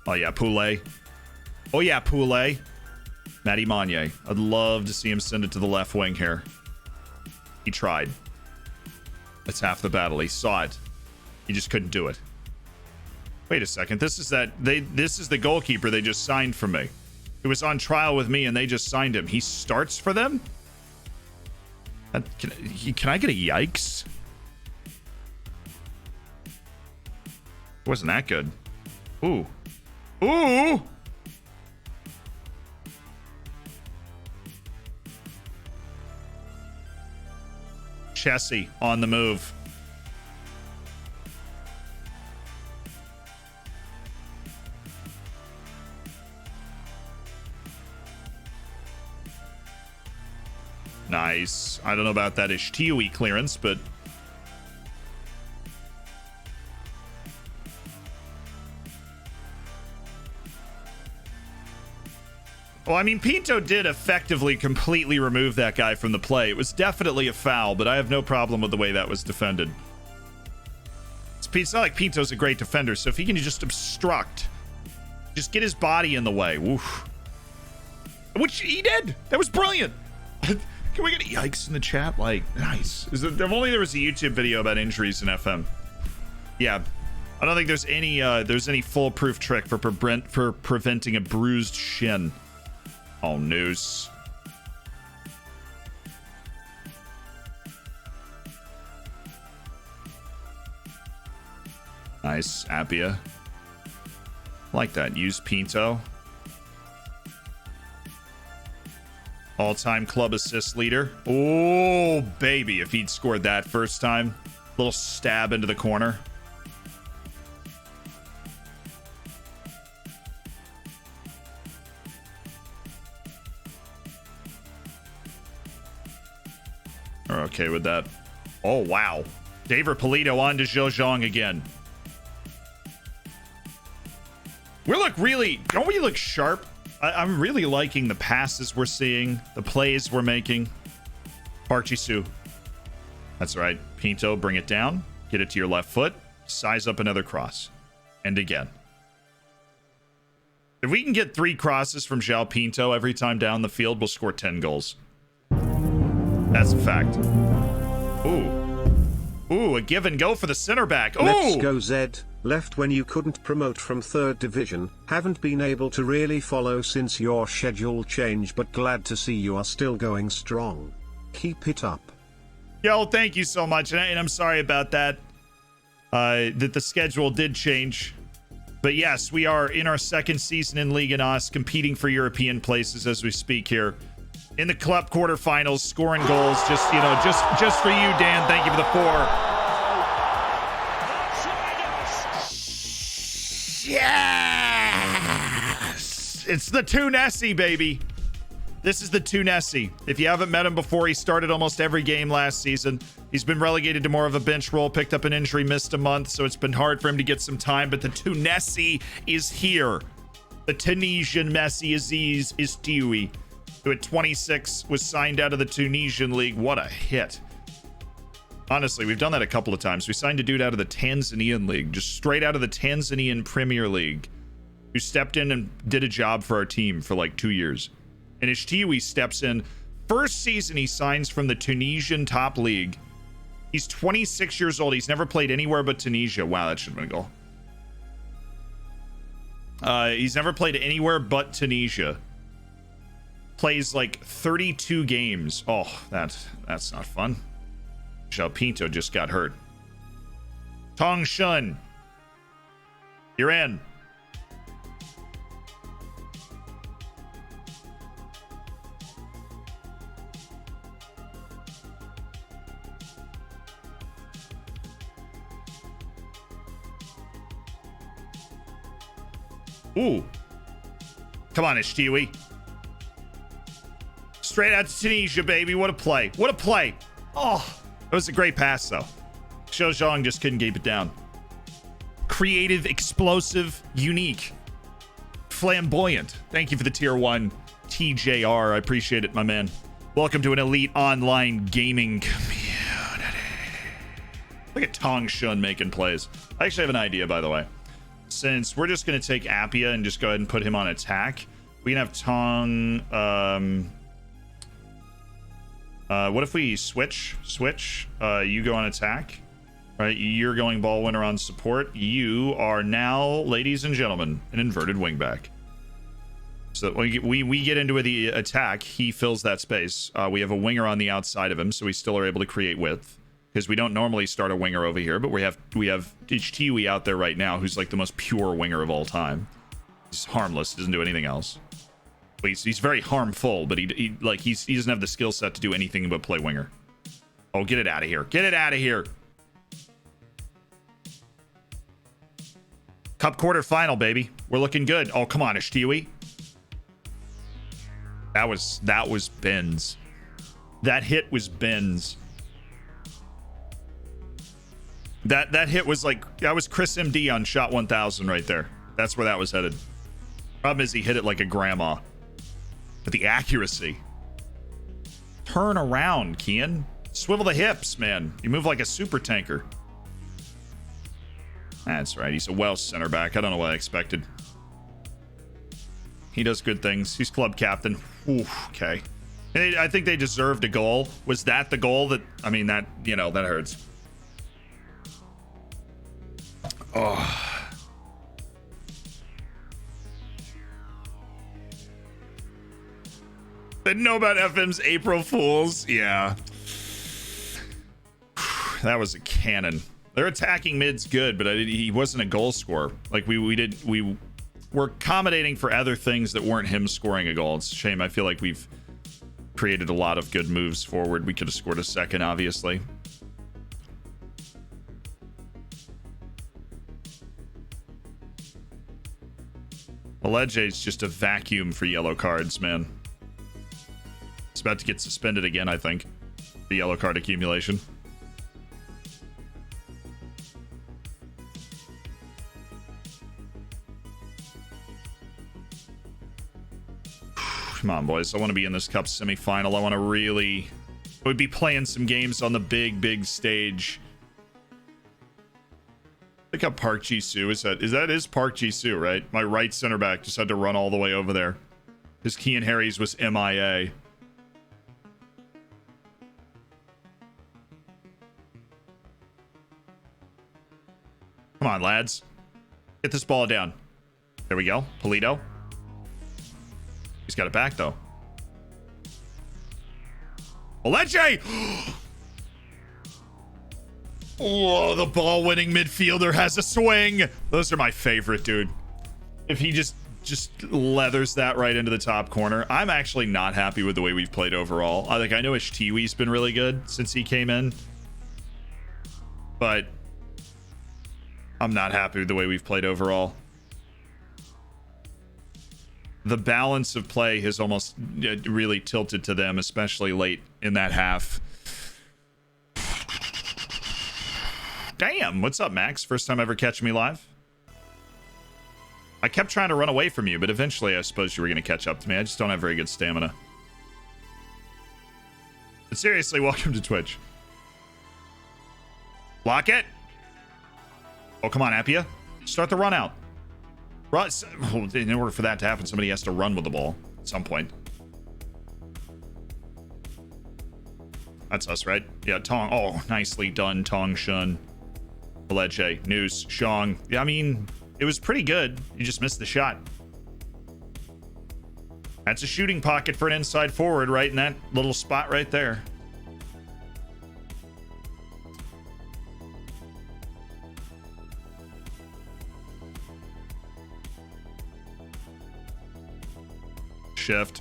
Oh, yeah, Poulet. Oh, yeah, Poulet. Matty Manye. I'd love to see him send it to the left wing here. He tried. That's half the battle. He saw it. He just couldn't do it. Wait a second. This is the goalkeeper they just signed for me. He was on trial with me and they just signed him. He starts for them? Can I get a yikes? It wasn't that good. Ooh. Ooh! Chessie on the move. Nice. I don't know about that Ashtioui clearance, but well, I mean, Pinto did effectively completely remove that guy from the play. It was definitely a foul, but I have no problem with the way that was defended. It's not like Pinto's a great defender, so if he can just obstruct, just get his body in the way. Woof. Which he did. That was brilliant. Can we get a yikes in the chat? Like, nice. If only there was a YouTube video about injuries in FM. Yeah. I don't think there's any foolproof trick for preventing a bruised shin. Oh, news. Nice, Appia. Like that. Use Pinto. All-time club assist leader. Oh, baby, if he'd scored that first time. Little stab into the corner. We're okay with that. Oh, wow. David Polito on to Zhejiang again. We look really... Don't we look sharp? I'm really liking the passes we're seeing, the plays we're making. Park Ji-soo. That's right. Pinto, bring it down. Get it to your left foot. Size up another cross. And again. If we can get 3 crosses from João Pinto every time down the field, we'll score 10 goals. That's a fact. Ooh, a give and go for the center back. Ooh! Let's go Zed. Left when you couldn't promote from 3rd division. Haven't been able to really follow since your schedule change, but glad to see you are still going strong. Keep it up. Yo, thank you so much. And I'm sorry about that. That the schedule did change. But yes, we are in our 2nd season in Liga NOS, competing for European places as we speak here. In the club quarterfinals, scoring goals. Just for you, Dan. Thank you for the 4. Yes! It's the Tunesi, baby. This is the Tunesi. If you haven't met him before, he started almost every game last season. He's been relegated to more of a bench role, picked up an injury, missed a month, so it's been hard for him to get some time, but the Tunesi is here. The Tunisian Messi Aziz Istiwi, who at 26 was signed out of the Tunisian league. What a hit. Honestly, we've done that a couple of times. We signed a dude out of the Tanzanian league, just straight out of the Tanzanian Premier League, who stepped in and did a job for our team for like 2 years. And Ishtiwi steps in. First season he signs from the Tunisian top league. He's 26 years old. He's never played anywhere but Tunisia. Wow, that should have been a goal. He's never played anywhere but Tunisia. Plays like 32 games. Oh, that's not fun. João Pinto just got hurt. Tong Shun, you're in. Ooh. Come on, Ishtiwi. Straight out to Tunisia, baby. What a play. What a play. Oh, that was a great pass, though. Zhejiang just couldn't keep it down. Creative, explosive, unique, flamboyant. Thank you for the tier 1 TJR. I appreciate it, my man. Welcome to an elite online gaming community. Look at Tong Shun making plays. I actually have an idea, by the way. Since we're just going to take Appia and just go ahead and put him on attack, we can have Tong... what if we switch? You go on attack. Right, you're going ball winner on support. You are now, ladies and gentlemen, an inverted wingback. So when we get into the attack, he fills that space. We have a winger on the outside of him, so we still are able to create width. Because we don't normally start a winger over here, but we have Tiwi out there right now, who's like the most pure winger of all time. He's harmless, doesn't do anything else. But he's very harmful, but he doesn't have the skill set to do anything but play winger. Oh, get it out of here! Get it out of here! Cup quarterfinal, baby. We're looking good. Oh, come on, Ishtiwi. That was Ben's. That hit was Ben's. That hit was like, that was Chris MD on shot 1000 right there. That's where that was headed. Problem is he hit it like a grandma. But the accuracy. Turn around, Kian. Swivel the hips, man. You move like a super tanker. That's right. He's a Welsh center back. I don't know what I expected. He does good things. He's club captain. Ooh, okay. I think they deserved a goal. Was that the goal that... I mean, that, you know, that hurts. Oh. Didn't know about FM's April Fools. Yeah. That was a cannon. Their attacking mid's good, but he wasn't a goal scorer. Like we were accommodating for other things that weren't him scoring a goal. It's a shame. I feel like we've created a lot of good moves forward. We could have scored a second, obviously. Aleje's just a vacuum for yellow cards, man. It's about to get suspended again, I think. The yellow card accumulation. Come on, boys. I want to be in this cup semifinal. I want to really... I would be playing some games on the big stage. Look how Park Ji-soo is that is Park Ji-soo, right? My right center back just had to run all the way over there. His Kean Harry's was MIA. Come on, lads. Get this ball down. There we go. Polito. He's got it back, though. Aleje! Oh, the ball-winning midfielder has a swing. Those are my favorite, dude. If he just leathers that right into the top corner. I'm actually not happy with the way we've played overall. I know Ishtiwi's been really good since he came in, but I'm not happy with the way we've played overall. The balance of play has almost really tilted to them, especially late in that half. Damn, what's up, Max? First time ever catching me live? I kept trying to run away from you, but eventually I suppose you were going to catch up to me. I just don't have very good stamina. But seriously, welcome to Twitch. Lock it. Oh, come on, Appia. Start the run out. In order for that to happen, somebody has to run with the ball at some point. That's us, right? Yeah, Tong. Oh, nicely done, Tong Shun. Aleje, Noose, Shong. Yeah, I mean, it was pretty good. You just missed the shot. That's a shooting pocket for an inside forward right in that little spot right there.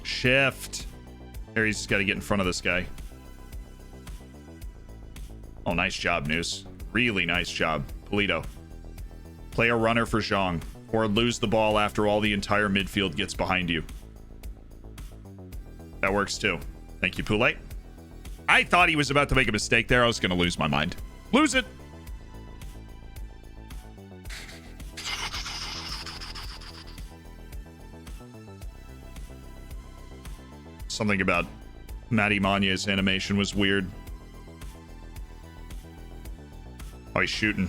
Shift. Harry's just got to get in front of this guy. Oh, nice job, Noose. Really nice job. Polito. Play a runner for Zhang, or lose the ball after all the entire midfield gets behind you. That works too. Thank you, Poulet. I thought he was about to make a mistake there. I was going to lose my mind. Lose it. Something about Matty Manya's animation was weird. Oh, he's shooting.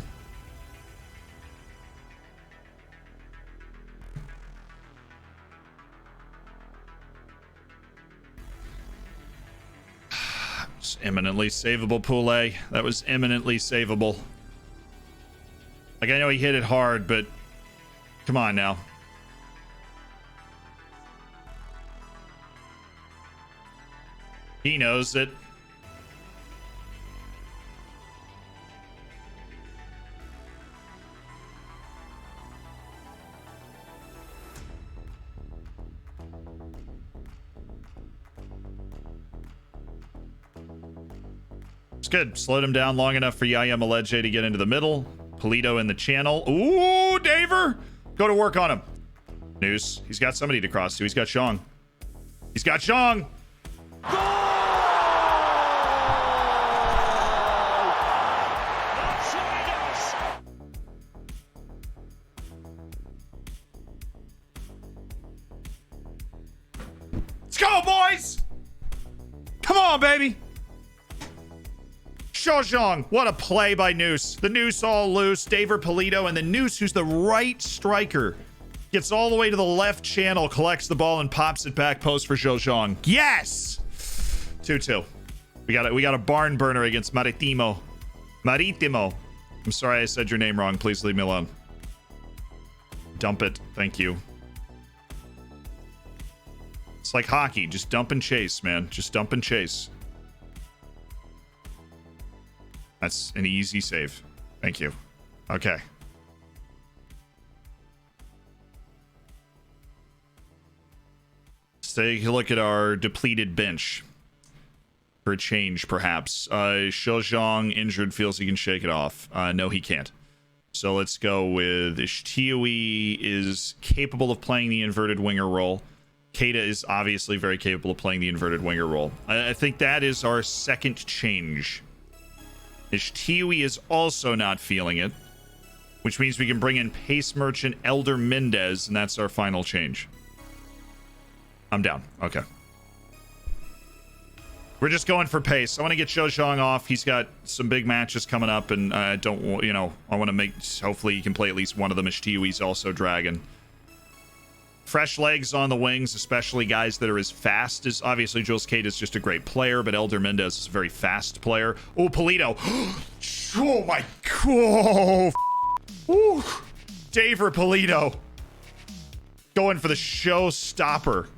It's eminently savable, Poulet. That was eminently savable. Like, I know he hit it hard, but come on now. He knows it. It's good. Slowed him down long enough for Yaya Maleje to get into the middle. Polito in the channel. Ooh, Daver! Go to work on him. Noose. He's got somebody to cross to. He's got Shong. He's got Shong! Let's go, boys! Come on, baby! Shojong, what a play by Noose. The Noose all loose, Daver Polito, and the Noose, who's the right striker, gets all the way to the left channel, collects the ball, and pops it back post for Shojong. Yes! 2-2. We got a barn burner against Maritimo. I'm sorry I said your name wrong. Please leave me alone. Dump it. Thank you. It's like hockey. Just dump and chase, man. Just dump and chase. That's an easy save. Thank you. Okay. Let's take a look at our depleted bench. For a change, perhaps. Shojong injured, feels he can shake it off. No, he can't. So let's go with Ishtiui is capable of playing the inverted winger role. Keita is obviously very capable of playing the inverted winger role. I think that is our second change. Ishtiui is also not feeling it, which means we can bring in Pace Merchant Elder Mendez, and that's our final change. I'm down. Okay. We're just going for pace. I want to get Shojong off. He's got some big matches coming up, and I don't, you know, I want to make, hopefully he can play at least one of them. Ishtiui's also dragon. Fresh legs on the wings, especially guys that are as fast as, obviously Jules Keita is just a great player, but Elder Mendez is a very fast player. Oh, Polito. Oh my god. Ooh. Daver Polito. Going for the showstopper.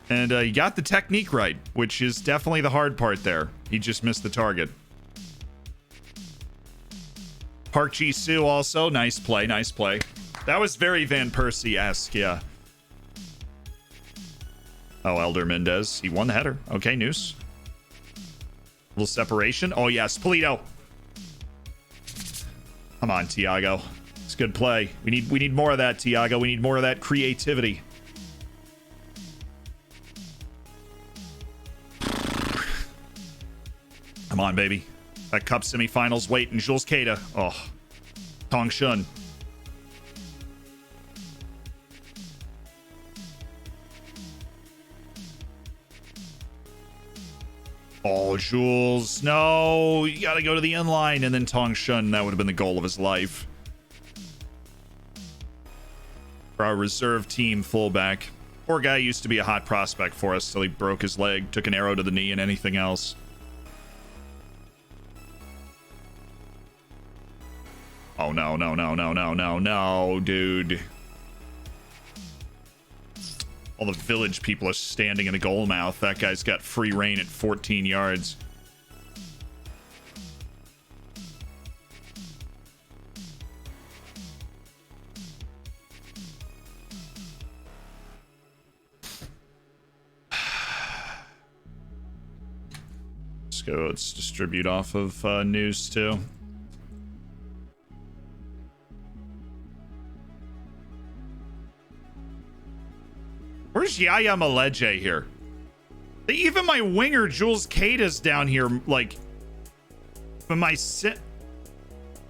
And he got the technique right, which is definitely the hard part there. He just missed the target. Park Ji-soo also. Nice play, nice play. That was very Van Persie-esque, yeah. Oh, Elder Mendez. He won the header. Okay, Noose. Little separation. Oh, yes, Polito. Come on, Tiago. It's good play. We need more of that, Tiago. We need more of that creativity. Come on, baby. That cup semifinals waiting. Jules Keita. Oh. Tong Shun. Oh, Jules. No. You gotta go to the inline and then Tong Shun. That would have been the goal of his life. For our reserve team fullback. Poor guy used to be a hot prospect for us till he broke his leg, took an arrow to the knee, and anything else. Oh, no, no, no, no, no, no, no, dude. All the village people are standing in the goal mouth. That guy's got free reign at 14 yards. Let's go. Let's distribute off of news, too. Where's Yaya Maleje here? Even my winger, Jules Keita's down here, like... But my...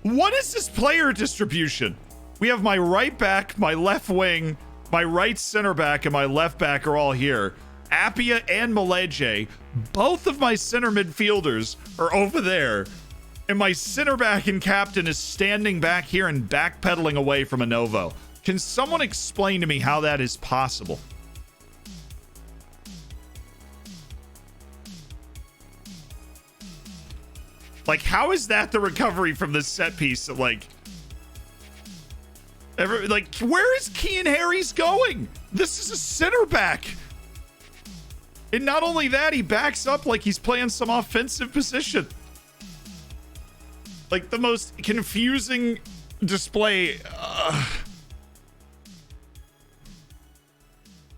What is this player distribution? We have my right back, my left wing, my right center back, and my left back are all here. Appia and Maleje, both of my center midfielders are over there. And my center back and captain is standing back here and backpedaling away from a Novo. Can someone explain to me how that is possible? Like, how is that the recovery from this set piece? Like, where is Kean Harry's going? This is a center back. And not only that, he backs up like he's playing some offensive position. Like, the most confusing display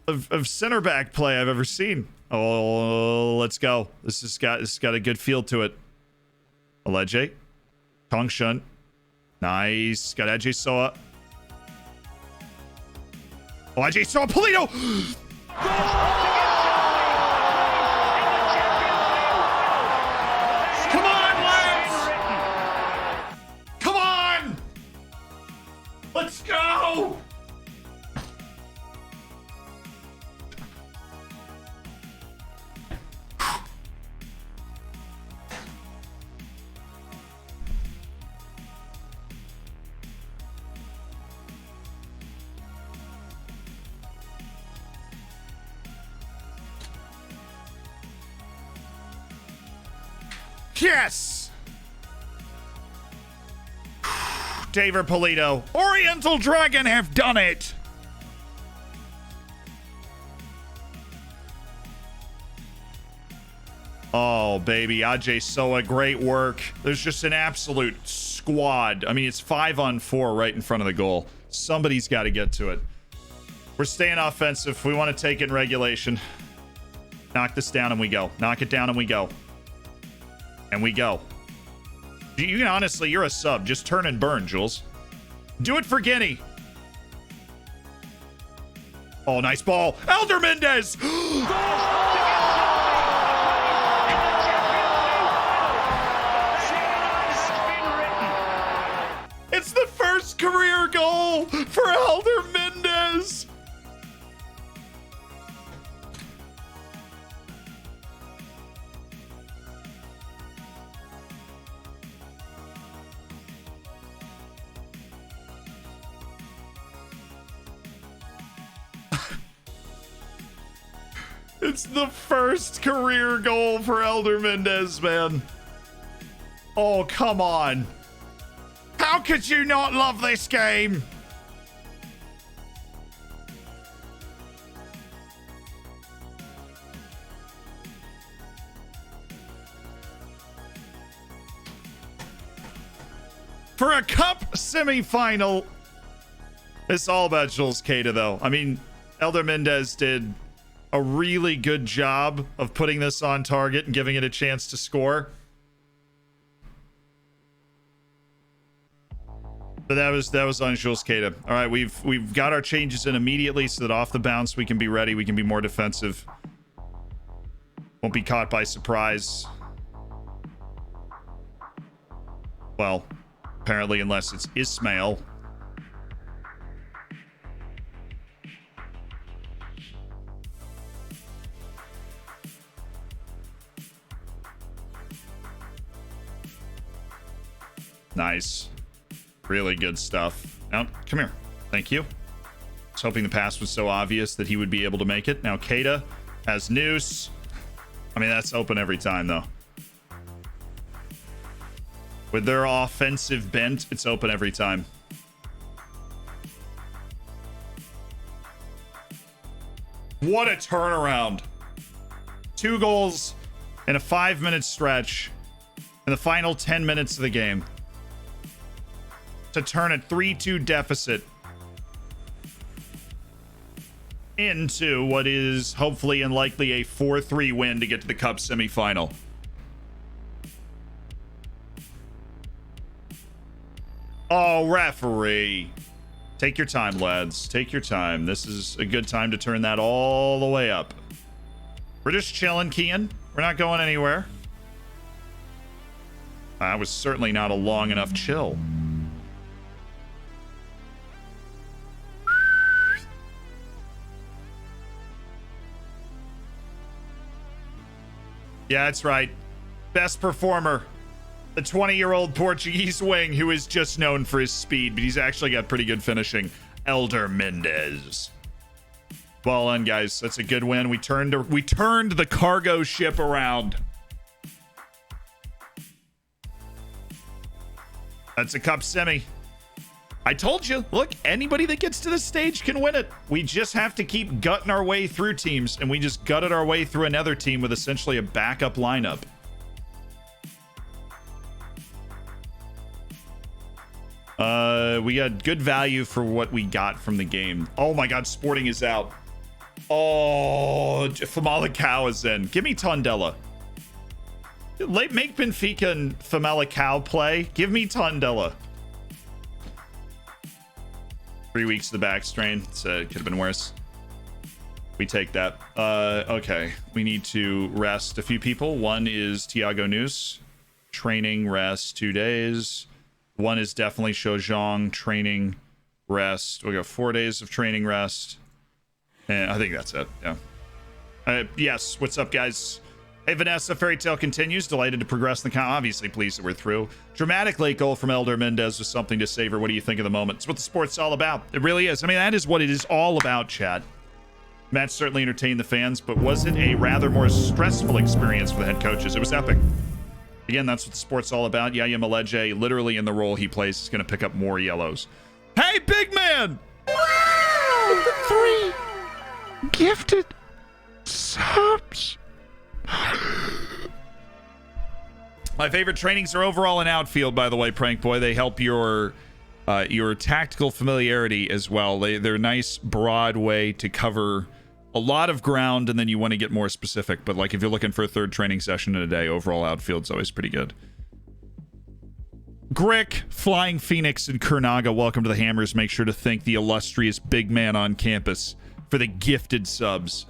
of center back play I've ever seen. Oh, let's go. This has got a good feel to it. Alege. Tong Shun. Nice. Got Ajay Soa. Oh, Ajay Soa. Polito! Come on, lads! Come on! Let's go! Yes! David Polito. Oriental Dragon have done it! Oh, baby. Ajay Soa, great work. There's just an absolute squad. I mean, it's 5-on-4 right in front of the goal. Somebody's got to get to it. We're staying offensive. We want to take it in regulation. Knock this down and we go. Knock it down and we go. And we go. You can honestly, you're a sub. Just turn and burn, Jules. Do it for Guinea. Oh, nice ball. Elder Mendez. It's the first career goal for Elder Mendez. It's the first career goal for Elder Mendez, man. Oh, come on. How could you not love this game? For a cup semi-final. It's all about Jules Queta, though. I mean, Elder Mendez did a really good job of putting this on target and giving it a chance to score. But that was on Jules Queta. All right, we've got our changes in immediately so that off the bounce we can be ready. We can be more defensive. Won't be caught by surprise. Well, apparently, unless it's Ismail. Nice. Really good stuff. Now, come here. Thank you. I was hoping the pass was so obvious that he would be able to make it. Now, Queta has Noose. I mean, that's open every time, though. With their offensive bent, it's open every time. What a turnaround. 2 goals in a 5-minute stretch in the final 10 minutes of the game. To turn a 3-2 deficit into what is hopefully and likely a 4-3 win to get to the Cup semifinal. Oh, referee. Take your time, lads. Take your time. This is a good time to turn that all the way up. We're just chilling, Kian. We're not going anywhere. That was certainly not a long enough chill. Yeah, that's right. Best performer. The 20-year-old Portuguese wing who is just known for his speed, but he's actually got pretty good finishing. Elder Mendez. Well done, guys. That's a good win. We turned the cargo ship around. That's a cup semi. I told you, look, anybody that gets to this stage can win it. We just have to keep gutting our way through teams, and we just gutted our way through another team with essentially a backup lineup. We got good value for what we got from the game. Oh my god, Sporting is out. Oh, Famalicão is in. Give me Tondela. Make Benfica and Famalicão play. Give me Tondela. 3 weeks of the back strain. It could have been worse. We take that. Okay. We need to rest a few people. One is Thiago Noose. Training, rest, 2 days. One is definitely Shojong. Training, rest. We got 4 days of training, rest. And I think that's it. Yeah. Yes. What's up, guys? Hey, Vanessa, Fairy Tale continues. Delighted to progress in the count. Obviously pleased that we're through. Dramatic late goal from Elder Mendez was something to savor. What do you think of the moment? It's what the sport's all about. It really is. I mean, that is what it is all about, chat. Match certainly entertained the fans, but was it a rather more stressful experience for the head coaches? It was epic. Again, that's what the sport's all about. Yaya Maleje, literally in the role he plays, is going to pick up more yellows. Hey, big man! Wow! 3 gifted subs. My favorite trainings are overall and outfield, by the way, Prank Boy. They help your tactical familiarity as well. They're a nice, broad way to cover a lot of ground, and then you want to get more specific. But like if you're looking for a third training session in a day, overall outfield's always pretty good. Grick, Flying Phoenix, and Kurnaga, welcome to the Hammers. Make sure to thank the illustrious big man on campus for the gifted subs.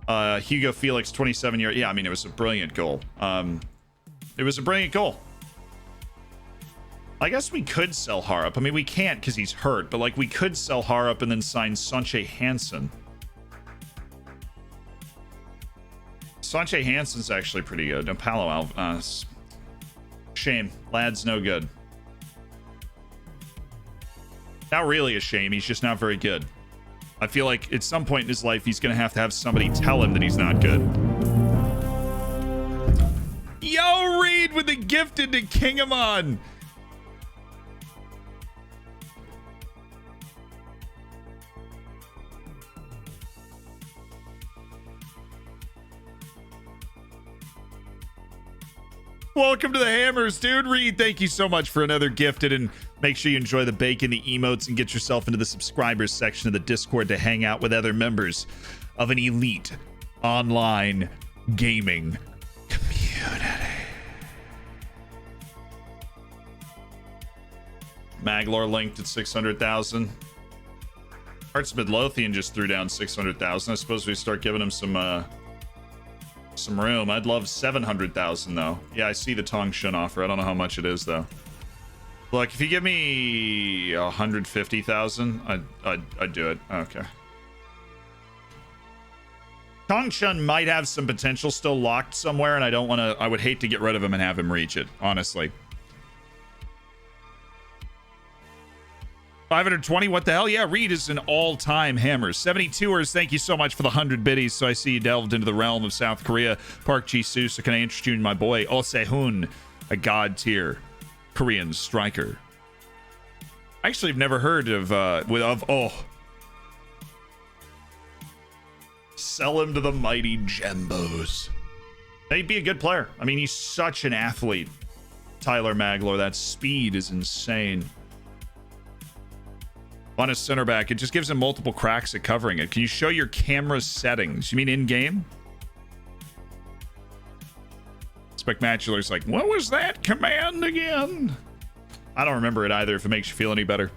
Hugo Felix, 27 year. Yeah, I mean, it was a brilliant goal. It was a brilliant goal. I guess we could sell Harp. I mean, we can't because he's hurt, but like we could sell Harp and then sign Sanche Hansen. Sanche Hansen's actually pretty good. No, Palo Alto. Shame. Lad's no good. Not really a shame. He's just not very good. I feel like at some point in his life, he's going to have somebody tell him that he's not good. Yo, Reed with the gifted to Kingamon. Welcome to the Hammers, dude. Reed, thank you so much for another gifted, and make sure you enjoy the bacon, the emotes, and get yourself into the subscribers section of the Discord to hang out with other members of an elite online gaming community. Maglor linked at 600,000. Hearts Midlothian just threw down 600,000. I suppose we start giving him some room. I'd love 700,000 though. Yeah, I see the Tongshan offer. I don't know how much it is though. Look, if you give me 150,000, I'd do it. Okay. Tongshan might have some potential still locked somewhere, and I don't want to. I would hate to get rid of him and have him reach it, honestly. 520, what the hell? Yeah, Reed is an all-time Hammer. 72ers, thank you so much for the 100 biddies. So I see you delved into the realm of South Korea. Park Ji-soo, so can I introduce you to my boy, Oh Se-hoon, a god-tier Korean striker. Actually, I've never heard of sell him to the mighty Jembos. He'd be a good player. I mean, he's such an athlete. Tyler Maglor, that speed is insane. On a center back, it just gives him multiple cracks at covering it. Can you show your camera settings? You mean in-game? Spectacular's like, what was that command again? I don't remember it either, if it makes you feel any better.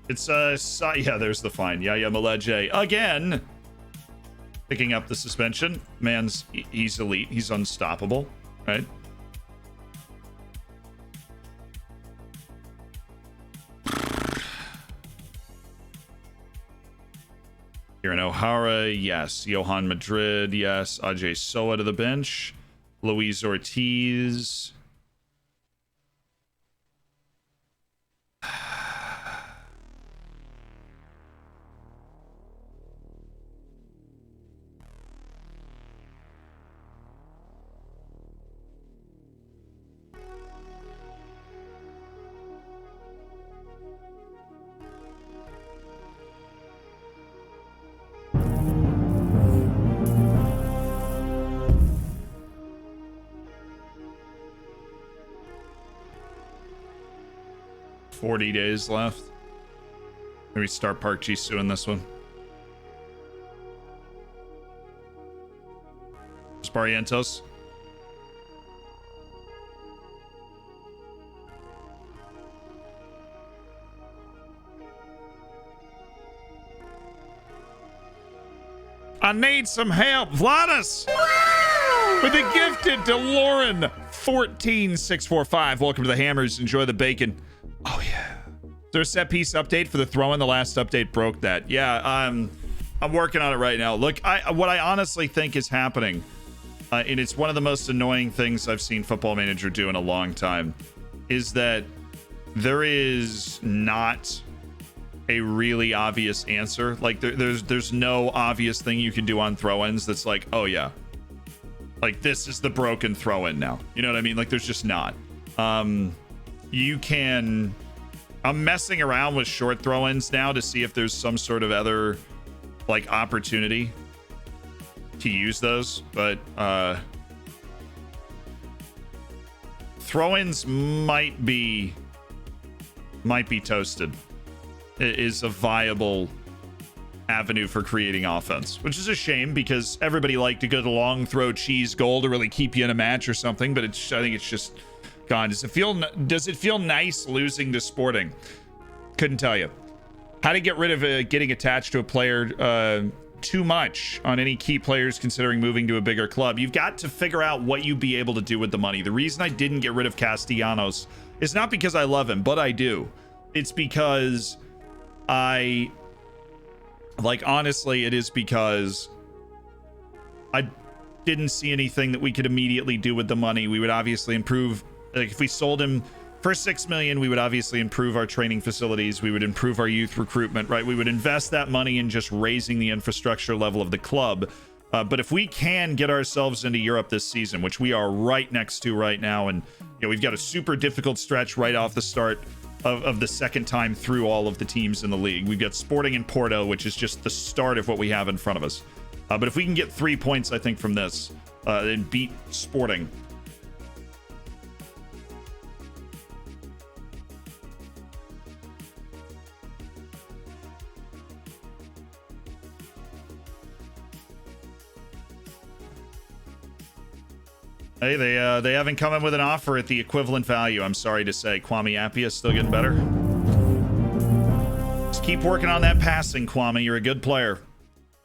It's yeah, there's the fine. Yaya Maleje again. Picking up the suspension. Man's, he's elite. He's unstoppable, right? Kieran O'Hara, yes. Johan Madrid, yes. Ajay Soa to the bench. Luis Ortiz. $40 days left. Maybe start Park Ji-soo in this one. Barrientos. I need some help. Vladis! With a gifted to Lauren 14645. Welcome to the Hammers. Enjoy the bacon. Oh yeah. Is there a set piece update for the throw-in? The last update broke that. Yeah, I'm working on it right now. Look, what I honestly think is happening, and it's one of the most annoying things I've seen Football Manager do in a long time, is that there is not a really obvious answer. Like there's no obvious thing you can do on throw-ins that's like, oh yeah, like this is the broken throw-in now. You know what I mean? Like there's just not. You can. I'm messing around with short throw-ins now to see if there's some sort of other like opportunity to use those, but throw-ins might be toasted. It is a viable avenue for creating offense, which is a shame because everybody liked a good long throw cheese goal to really keep you in a match or something, but I think it's just gone. Does it feel nice losing to Sporting? Couldn't tell you. How to get rid of getting attached to a player too much on any key players considering moving to a bigger club. You've got to figure out what you'd be able to do with the money. The reason I didn't get rid of Castellanos is not because I love him, but I do. It's because honestly, it is because I didn't see anything that we could immediately do with the money. We would obviously improve, like if we sold him for 6 million, we would obviously improve our training facilities. We would improve our youth recruitment, right? We would invest that money in just raising the infrastructure level of the club. But if we can get ourselves into Europe this season, which we are right next to right now, and we've got a super difficult stretch right off the start of the second time through all of the teams in the league. We've got Sporting and Porto, which is just the start of what we have in front of us. But if we can get 3 points, I think, from this, and beat Sporting, hey, they haven't come in with an offer at the equivalent value. I'm sorry to say. Kwame Appiah is still getting better. Just keep working on that passing, Kwame. You're a good player.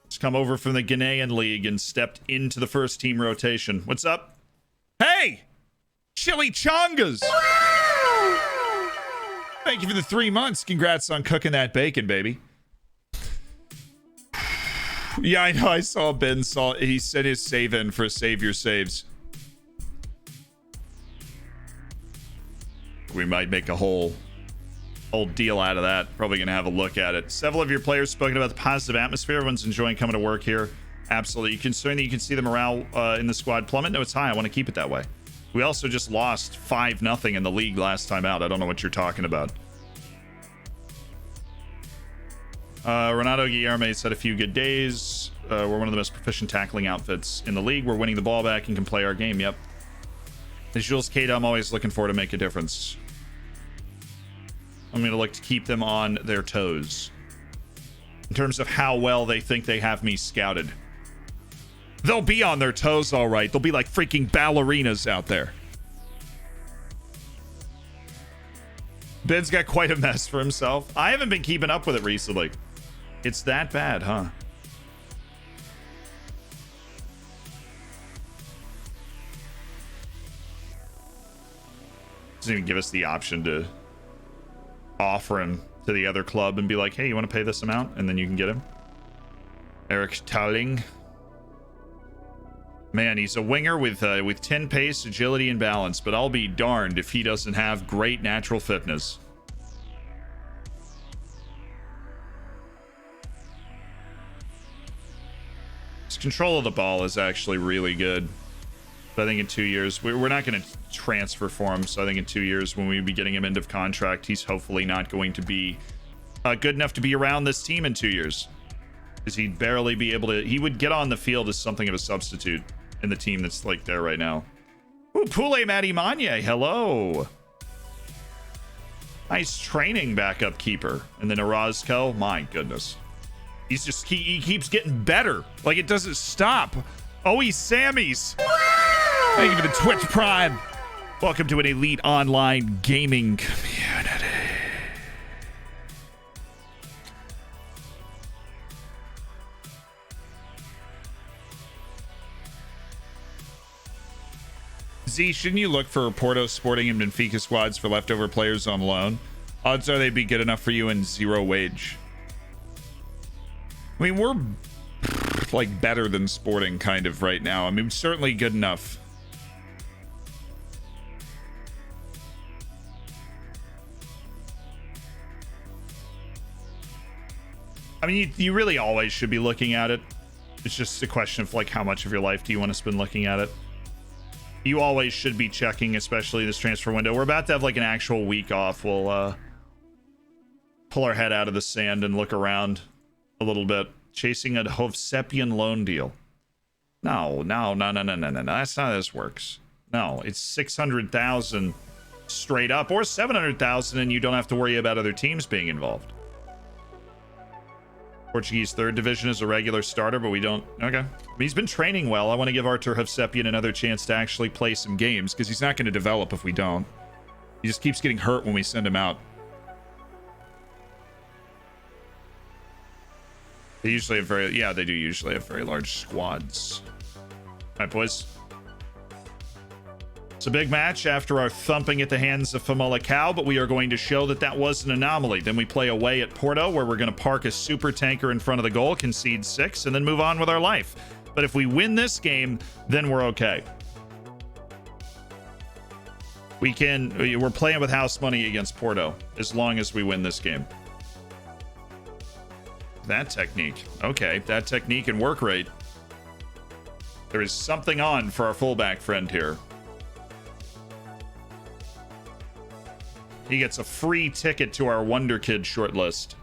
Just come over from the Ghanaian league and stepped into the first team rotation. What's up? Hey! Chili Chongas! Thank you for the 3 months. Congrats on cooking that bacon, baby. Yeah, I know. I saw Ben he sent his save in for Save Your Saves. We might make a whole deal out of that. Probably gonna have a look at it. Several of your players spoken about the positive atmosphere. Everyone's enjoying coming to work here. Absolutely. You concerned that you can see the morale in the squad plummet? No, it's high. I want to keep it that way. We also just lost 5-0 in the league last time out. I don't know what you're talking about. Renato Guillerme said a few good days. We're one of the most proficient tackling outfits in the league. We're winning the ball back and can play our game. Yep. As Jules Kate, I'm always looking forward to make a difference. I'm going to look to keep them on their toes in terms of how well they think they have me scouted. They'll be on their toes, all right. They'll be like freaking ballerinas out there. Ben's got quite a mess for himself. I haven't been keeping up with it recently. It's that bad, huh? Doesn't even give us the option to offer him to the other club and be like, hey, you want to pay this amount? And then you can get him. Eric Talling. Man, he's a winger with 10 pace, agility, and balance, but I'll be darned if he doesn't have great natural fitness. His control of the ball is actually really good. But I think in 2 years, we're not going to transfer for him. So I think in 2 years, when we be getting him end of contract, he's hopefully not going to be good enough to be around this team in 2 years. Because he'd barely be able to... He would get on the field as something of a substitute in the team that's like there right now. Ooh, Pule Matty Manye, hello. Nice training backup keeper. And then Orozco, my goodness. He's just... He keeps getting better. Like, it doesn't stop. Oh, he's Sammy's. Thank you for the Twitch Prime. Welcome to an elite online gaming community. Z, shouldn't you look for Porto, Sporting, and Benfica squads for leftover players on loan? Odds are they'd be good enough for you in zero wage. I mean, we're like better than Sporting kind of right now. I mean, certainly good enough. I mean, you really always should be looking at it. It's just a question of like how much of your life do you want to spend looking at it. You always should be checking, especially this transfer window. We're about to have like an actual week off. We'll pull our head out of the sand and look around a little bit. Chasing a Hovsepian loan deal. No. That's not how this works. No, it's 600,000 straight up, or 700,000, and you don't have to worry about other teams being involved. Portuguese third division is a regular starter, but we don't. Okay. He's been training well. I want to give Artur Hovsepian another chance to actually play some games, because he's not going to develop if we don't. He just keeps getting hurt when we send him out. They usually have they do usually have very large squads. All right, boys. It's a big match after our thumping at the hands of Famalicão, but we are going to show that that was an anomaly. Then we play away at Porto, where we're going to park a super tanker in front of the goal, concede 6, and then move on with our life. But if we win this game, then we're okay. We're playing with house money against Porto, as long as we win this game. That technique. Okay, that technique and work rate. There is something on for our fullback friend here. He gets a free ticket to our Wonder Kid shortlist.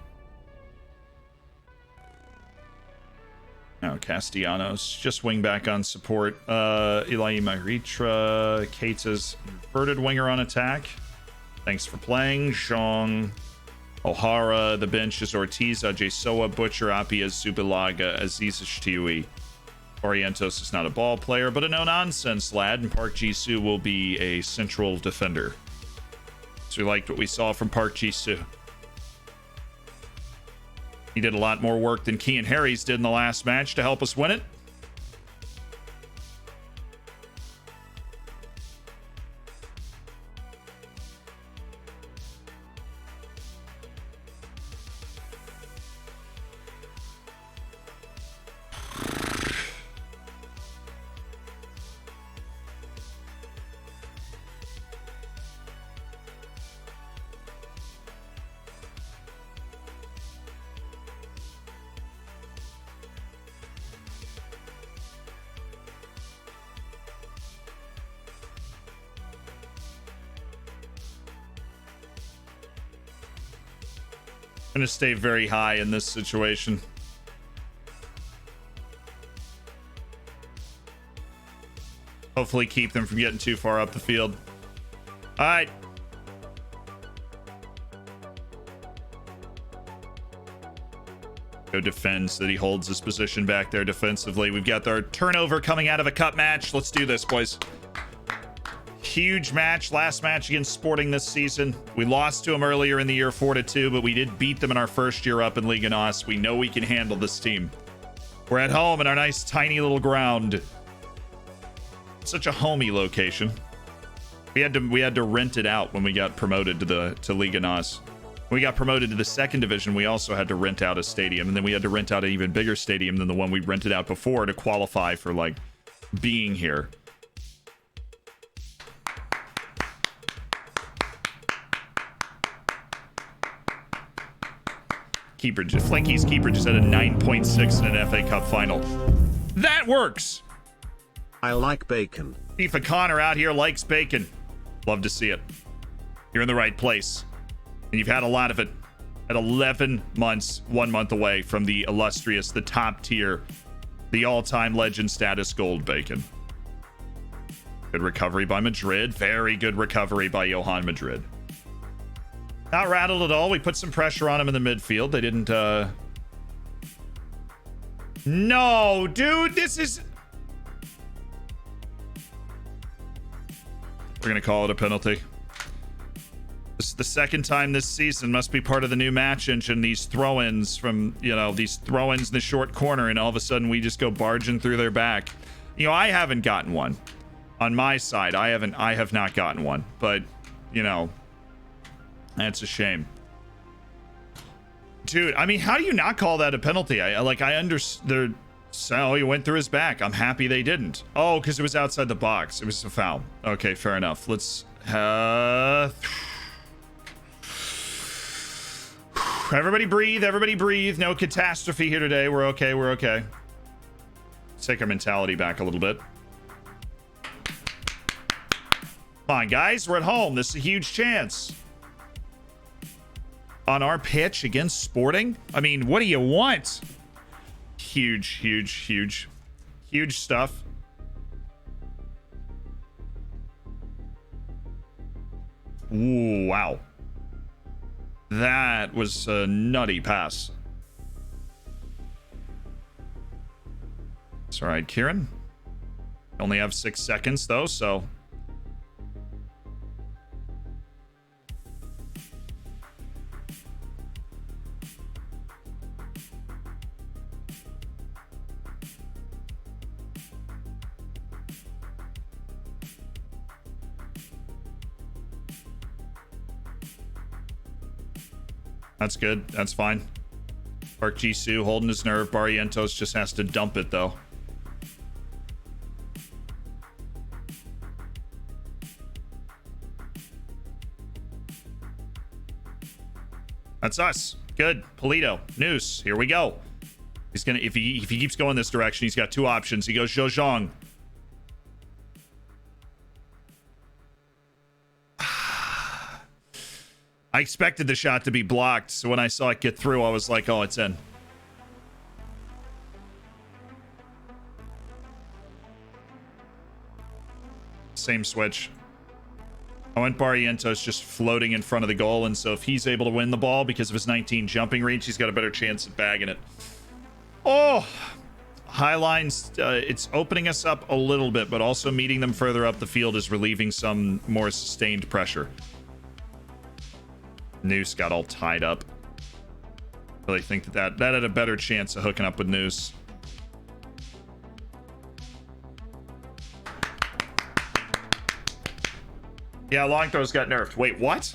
Oh, Castellanos. Just wing back on support. Eli Maritra. Keita's inverted winger on attack. Thanks for playing. Zhong. O'Hara. The bench is Ortiz, Ajesoa, Butcher, Apia, Zubilaga, Aziz Shtui. Orientos is not a ball player, but a no-nonsense lad, and Park Jisoo will be a central defender. So we liked what we saw from Park Jisoo. He did a lot more work than Kean Harris did in the last match to help us win it. I'm going to stay very high in this situation. Hopefully keep them from getting too far up the field. All right. Go defend so that he holds his position back there defensively. We've got our turnover coming out of a cup match. Let's do this, boys. Huge match, last match against Sporting this season. We lost to them earlier in the year 4-2, but we did beat them in our first year up in Liga NOS. We know we can handle this team. We're at home in our nice tiny little ground. Such a homey location. We had to rent it out when we got promoted to Liga NOS. When we got promoted to the second division, we also had to rent out a stadium, and then we had to rent out an even bigger stadium than the one we rented out before to qualify for like being here. Flanky's keeper just had a 9.6 in an FA Cup final. That works. I like bacon. Beef Connor out here likes bacon. Love to see it. You're in the right place. And you've had a lot of it at 11 months, 1 month away from the illustrious, the top tier, the all-time legend status gold bacon. Good recovery by Madrid. Very good recovery by Johan Madrid. Not rattled at all. We put some pressure on him in the midfield. They didn't, No, dude, this is... We're going to call it a penalty. This is the second time this season. Must be part of the new match engine. These throw-ins from, these throw-ins in the short corner, and all of a sudden we just go barging through their back. I haven't gotten one. On my side, I have not gotten one. But, that's a shame. Dude, I mean, how do you not call that a penalty? I understand. So he went through his back. I'm happy they didn't. Oh, because it was outside the box. It was a foul. Okay, fair enough. Let's... Everybody breathe. Everybody breathe. No catastrophe here today. We're okay. We're okay. Let's take our mentality back a little bit. Come on, guys. We're at home. This is a huge chance. On our pitch against Sporting? I mean, what do you want? Huge Huge stuff. Ooh, wow. That was a nutty pass. It's all right, Kieran. Only have 6 seconds, though, so... That's good. That's fine. Park Jisoo holding his nerve. Barrientos just has to dump it, though. That's us. Good. Polito. Noose. Here we go. He's gonna if he keeps going this direction, he's got 2 options. He goes Zhejiang. I expected the shot to be blocked, so when I saw it get through, I was like, oh, it's in. Same switch. I went Barrientos just floating in front of the goal, and so if he's able to win the ball because of his 19 jumping reach, he's got a better chance at bagging it. Oh! High lines, it's opening us up a little bit, but also meeting them further up the field is relieving some more sustained pressure. Noose got all tied up. Really think that had a better chance of hooking up with Noose. Yeah, long throws got nerfed. Wait, what?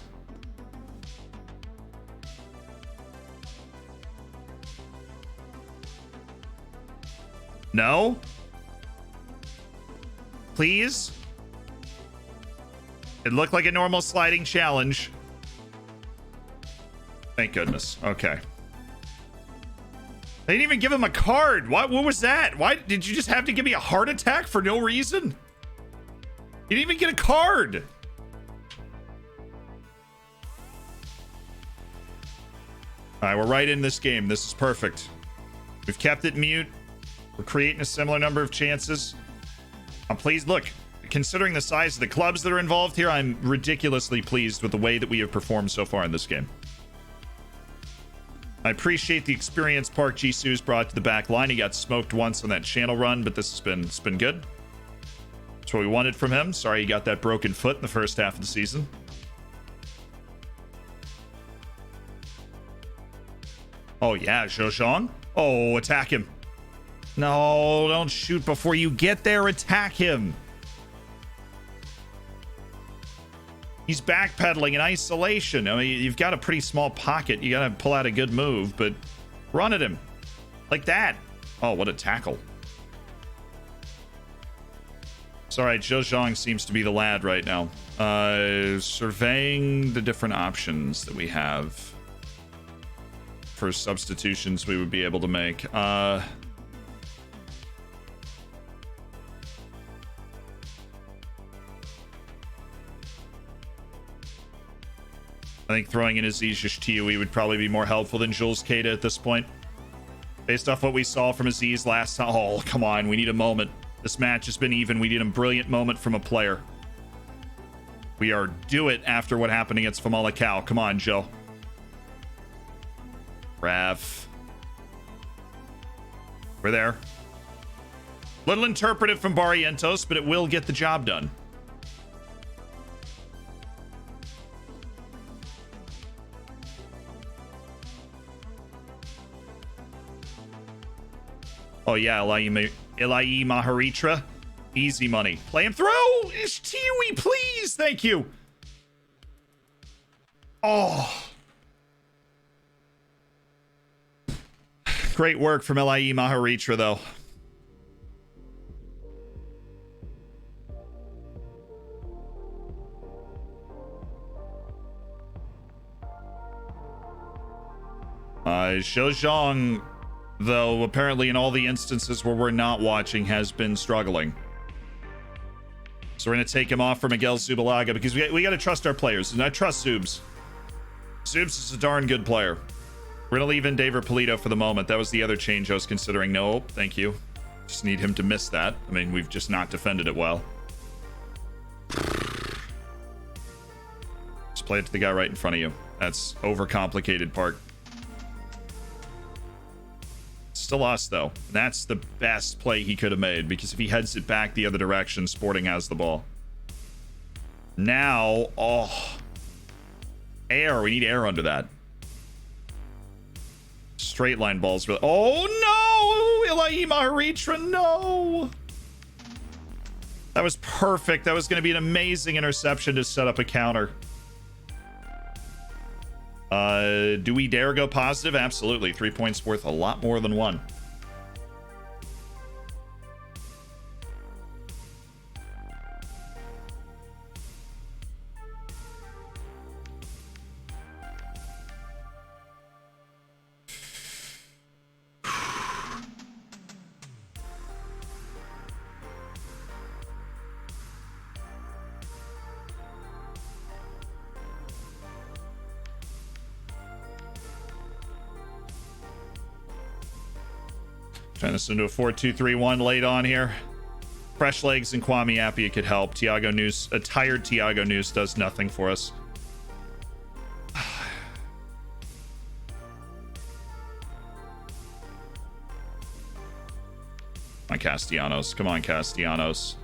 No? Please? It looked like a normal sliding challenge. Thank goodness. Okay. They didn't even give him a card. What was that? Why did you just have to give me a heart attack for no reason? You didn't even get a card. All right, we're right in this game. This is perfect. We've kept it mute. We're creating a similar number of chances. I'm pleased. Look, considering the size of the clubs that are involved here, I'm ridiculously pleased with the way that we have performed so far in this game. I appreciate the experience Park Jisoo's brought to the back line. He got smoked once on that channel run, but this has been good. That's what we wanted from him. Sorry he got that broken foot in the first half of the season. Oh, yeah, Zhejiang. Oh, attack him. No, don't shoot before you get there. Attack him. He's backpedaling in isolation. I mean, you've got a pretty small pocket. You got to pull out a good move, but run at him. Like that. Oh, what a tackle. It's all right. Zhejiang seems to be the lad right now. Surveying the different options that we have for substitutions we would be able to make. I think throwing in Aziz Tishtioui would probably be more helpful than Jules Keita at this point. Based off what we saw from Aziz last time. Oh, come on. We need a moment. This match has been even. We need a brilliant moment from a player. We are due it after what happened against Famalicão. Come on, Joe. Ref. We're there. Little interpretive from Barrientos, but it will get the job done. Oh, yeah, Ilayi Maharitra. Easy money. Play him through! Tishtioui, please! Thank you! Oh. Great work from Ilayi Maharitra, though. Zhejiang, though, apparently in all the instances where we're not watching, has been struggling. So we're going to take him off for Miguel Zubalaga because we got to trust our players. And I trust Zubs. Zubs is a darn good player. We're going to leave in David Polito for the moment. That was the other change I was considering. No, thank you. Just need him to miss that. I mean, we've just not defended it well. Just play it to the guy right in front of you. That's overcomplicated, Park. Still us, though. That's the best play he could have made, because if he heads it back the other direction, Sporting has the ball. Now, oh. Air. We need air under that. Straight line balls. Really. Oh, no! Ilaima Haritra, no! That was perfect. That was going to be an amazing interception to set up a counter. Do we dare go positive? Absolutely. 3 points worth a lot more than one. Trying this into a 4-2-3-1 late on here. Fresh legs and Kwame Appiah could help. Thiago News, a tired Thiago News does nothing for us. Come on, Castellanos. Come on, Castellanos.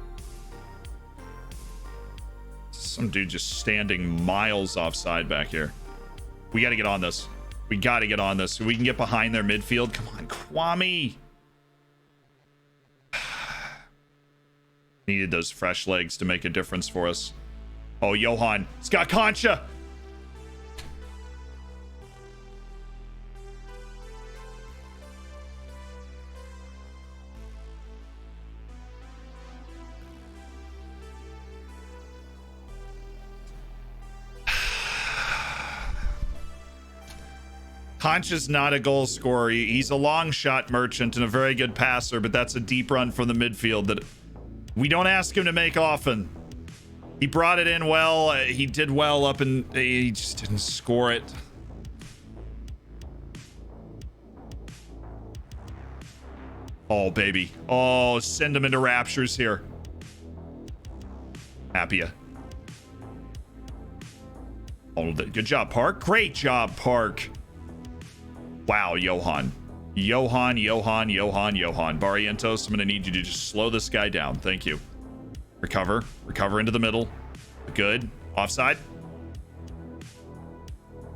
Some dude just standing miles offside back here. We got to get on this. We got to get on this. So we can get behind their midfield. Come on, Kwame. Needed those fresh legs to make a difference for us. Oh, Johan. It's got Concha. Concha's not a goal scorer. He's a long shot merchant and a very good passer, but that's a deep run from the midfield that we don't ask him to make often. He brought it in well. He did well up and he just didn't score it. Oh, baby. Oh, send him into raptures here. Appiah. Oh, good job, Park. Great job, Park. Wow, Johan. Johan. Barrientos, I'm going to need you to just slow this guy down. Thank you. Recover into the middle. Good. Offside.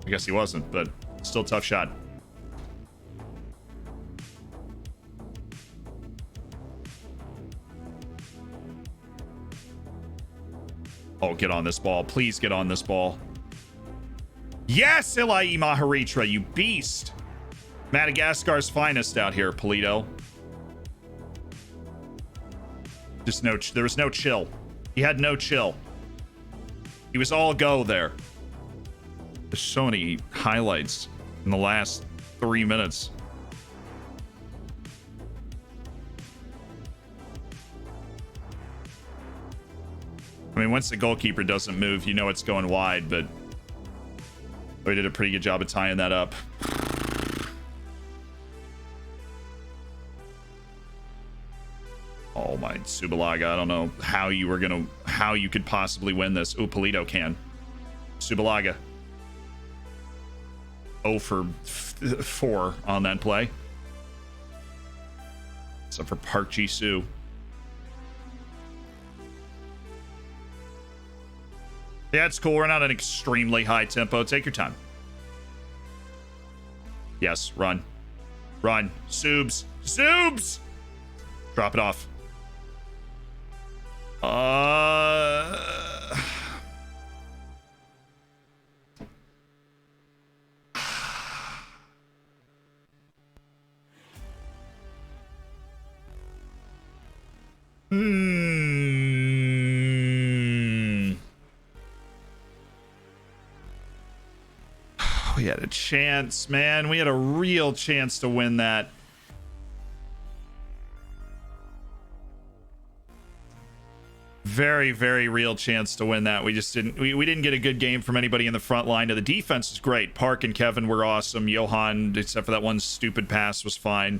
I guess he wasn't, but still tough shot. Oh, get on this ball. Please get on this ball. Yes, Ilaima Haritra, you beast. Madagascar's finest out here, Polito. Just there was no chill. He had no chill. He was all go there. There's so many highlights in the last 3 minutes. I mean, once the goalkeeper doesn't move, you know it's going wide, but we did a pretty good job of tying that up. Oh my, Subalaga, I don't know how you could possibly win this. Oh, Polito can. Subalaga. 0 for 4 on that play. Except for Park Ji-soo. Yeah, it's cool. We're not an extremely high tempo. Take your time. Yes, run. Run. Subs. Drop it off. We had a chance, man. We had a real chance to win that. Very, very real chance to win that. We just didn't. We didn't get a good game from anybody in the front line. The defense was great. Park and Kevin were awesome. Johan, except for that one stupid pass, was fine.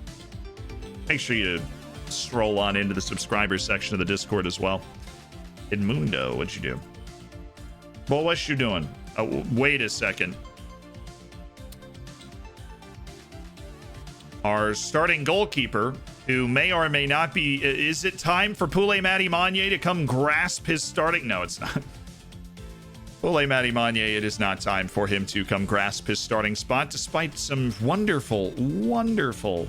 sure you stroll on into the subscribers section of the Discord as well. Edmundo, what'd you do? Well, what you doing? Oh, wait a second. Our starting goalkeeper, who may or may not be... Is it time for Poulet Matty Monier to come grasp his starting... No, it's not. Poulet Matty Monier, it is not time for him to come grasp his starting spot, despite some wonderful, wonderful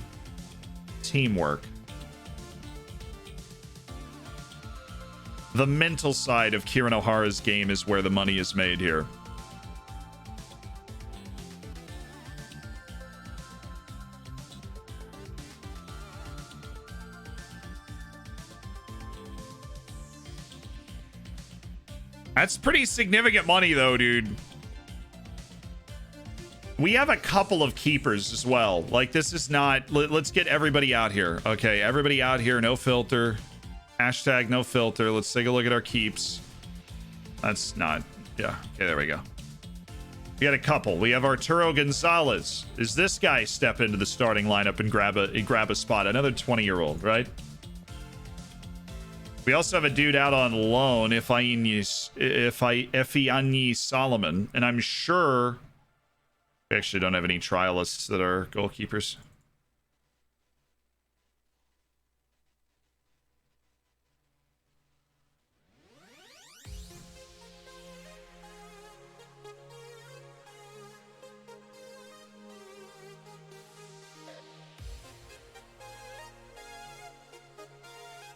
teamwork. The mental side of Kieran O'Hara's game is where the money is made here. That's pretty significant money, though, dude. We have a couple of keepers as well. Like, this is not... Let's get everybody out here. Okay, everybody out here. No filter. Hashtag no filter. Let's take a look at our keeps. That's not... Yeah. Okay, there we go. We got a couple. We have Arturo Gonzalez. Is this guy step into the starting lineup and grab a spot? Another 20-year-old, right? We also have a dude out on loan, Ifeanyi Solomon, and I'm sure we actually don't have any trialists that are goalkeepers.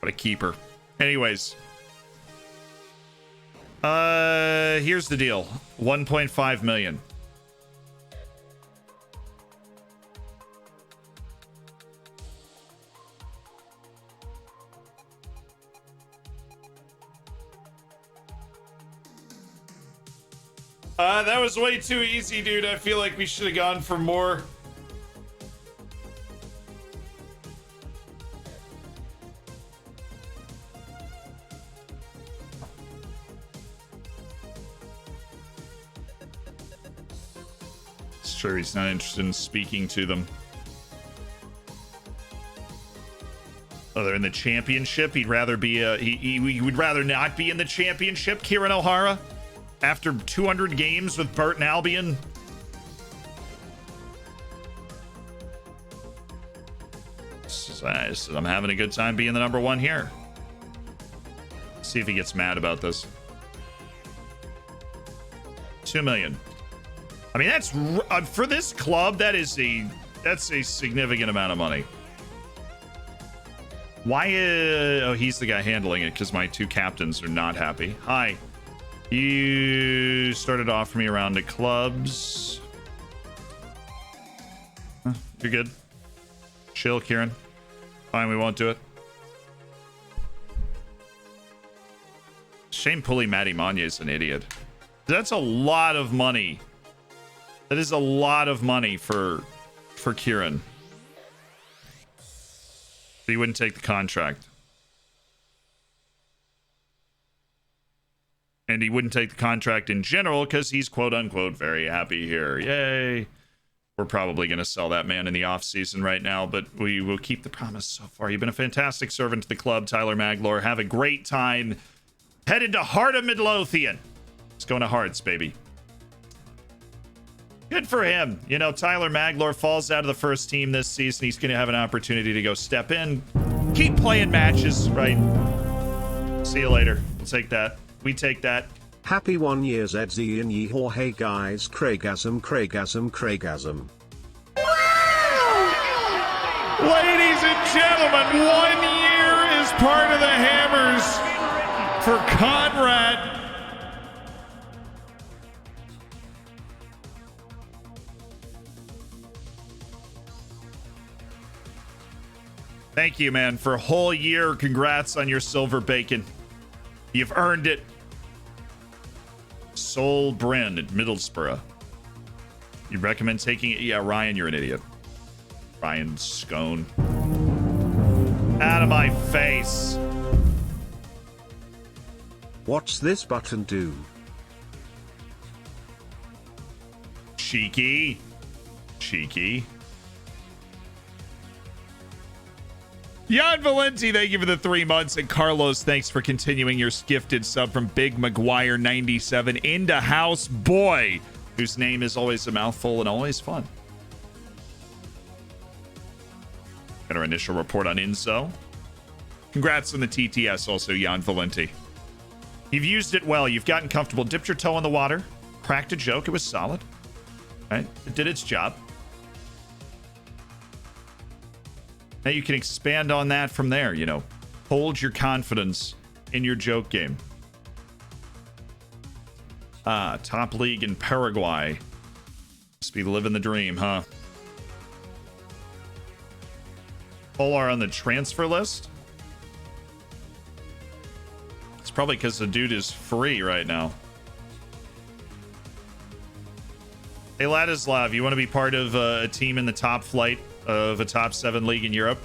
What a keeper. Anyways, here's the deal. 1.5 million. That was way too easy, dude. I feel like we should have gone for more. Sure, he's not interested in speaking to them. Oh, they're in the championship. He'd rather be he would rather not be in the championship, Kieran O'Hara, after 200 games with Burton Albion. I'm having a good time being the number one here. See if he gets mad about this. 2 million. I mean, that's for this club. That's a significant amount of money. Why? Oh, he's the guy handling it because my two captains are not happy. Hi, you started offering me around to clubs. Huh, you're good. Chill, Kieran. Fine, we won't do it. Shame Pulley Matty Monier's an idiot. That's a lot of money. That is a lot of money for Kieran. But he wouldn't take the contract. And he wouldn't take the contract in general because he's quote-unquote very happy here. Yay. We're probably going to sell that man in the off-season right now, but we will keep the promise so far. You've been a fantastic servant to the club, Tyler Maglor. Have a great time. Headed to Heart of Midlothian. It's going to Hearts, baby. Good for him. You know, Tyler Maglor falls out of the first team this season. He's going to have an opportunity to go step in. Keep playing matches, right? See you later. We'll take that. We take that. Happy 1 year ZZ and yeehaw. Hey guys, Craigasm. Ladies and gentlemen, 1 year is part of the Hammers for Conrad. Thank you, man, for a whole year. Congrats on your silver bacon. You've earned it. Sol Bryn at Middlesbrough. You recommend taking it? Yeah, Ryan, you're an idiot. Ryan Scone. Out of my face. What's this button do? Cheeky. Cheeky. Jan Valenti, thank you for the 3 months. And Carlos, thanks for continuing your gifted sub from Big McGuire 97 into House Boy, whose name is always a mouthful and always fun. Got our initial report on Inso. Congrats on the TTS also, Jan Valenti. You've used it well. You've gotten comfortable. Dipped your toe in the water. Cracked a joke. It was solid. Right? It did its job. Now you can expand on that from there, you know. Hold your confidence in your joke game. Top league in Paraguay. Must be living the dream, huh? Polar on the transfer list? It's probably because the dude is free right now. Hey, Ladislav, you want to be part of a team in the top flight of a top 7 league in Europe,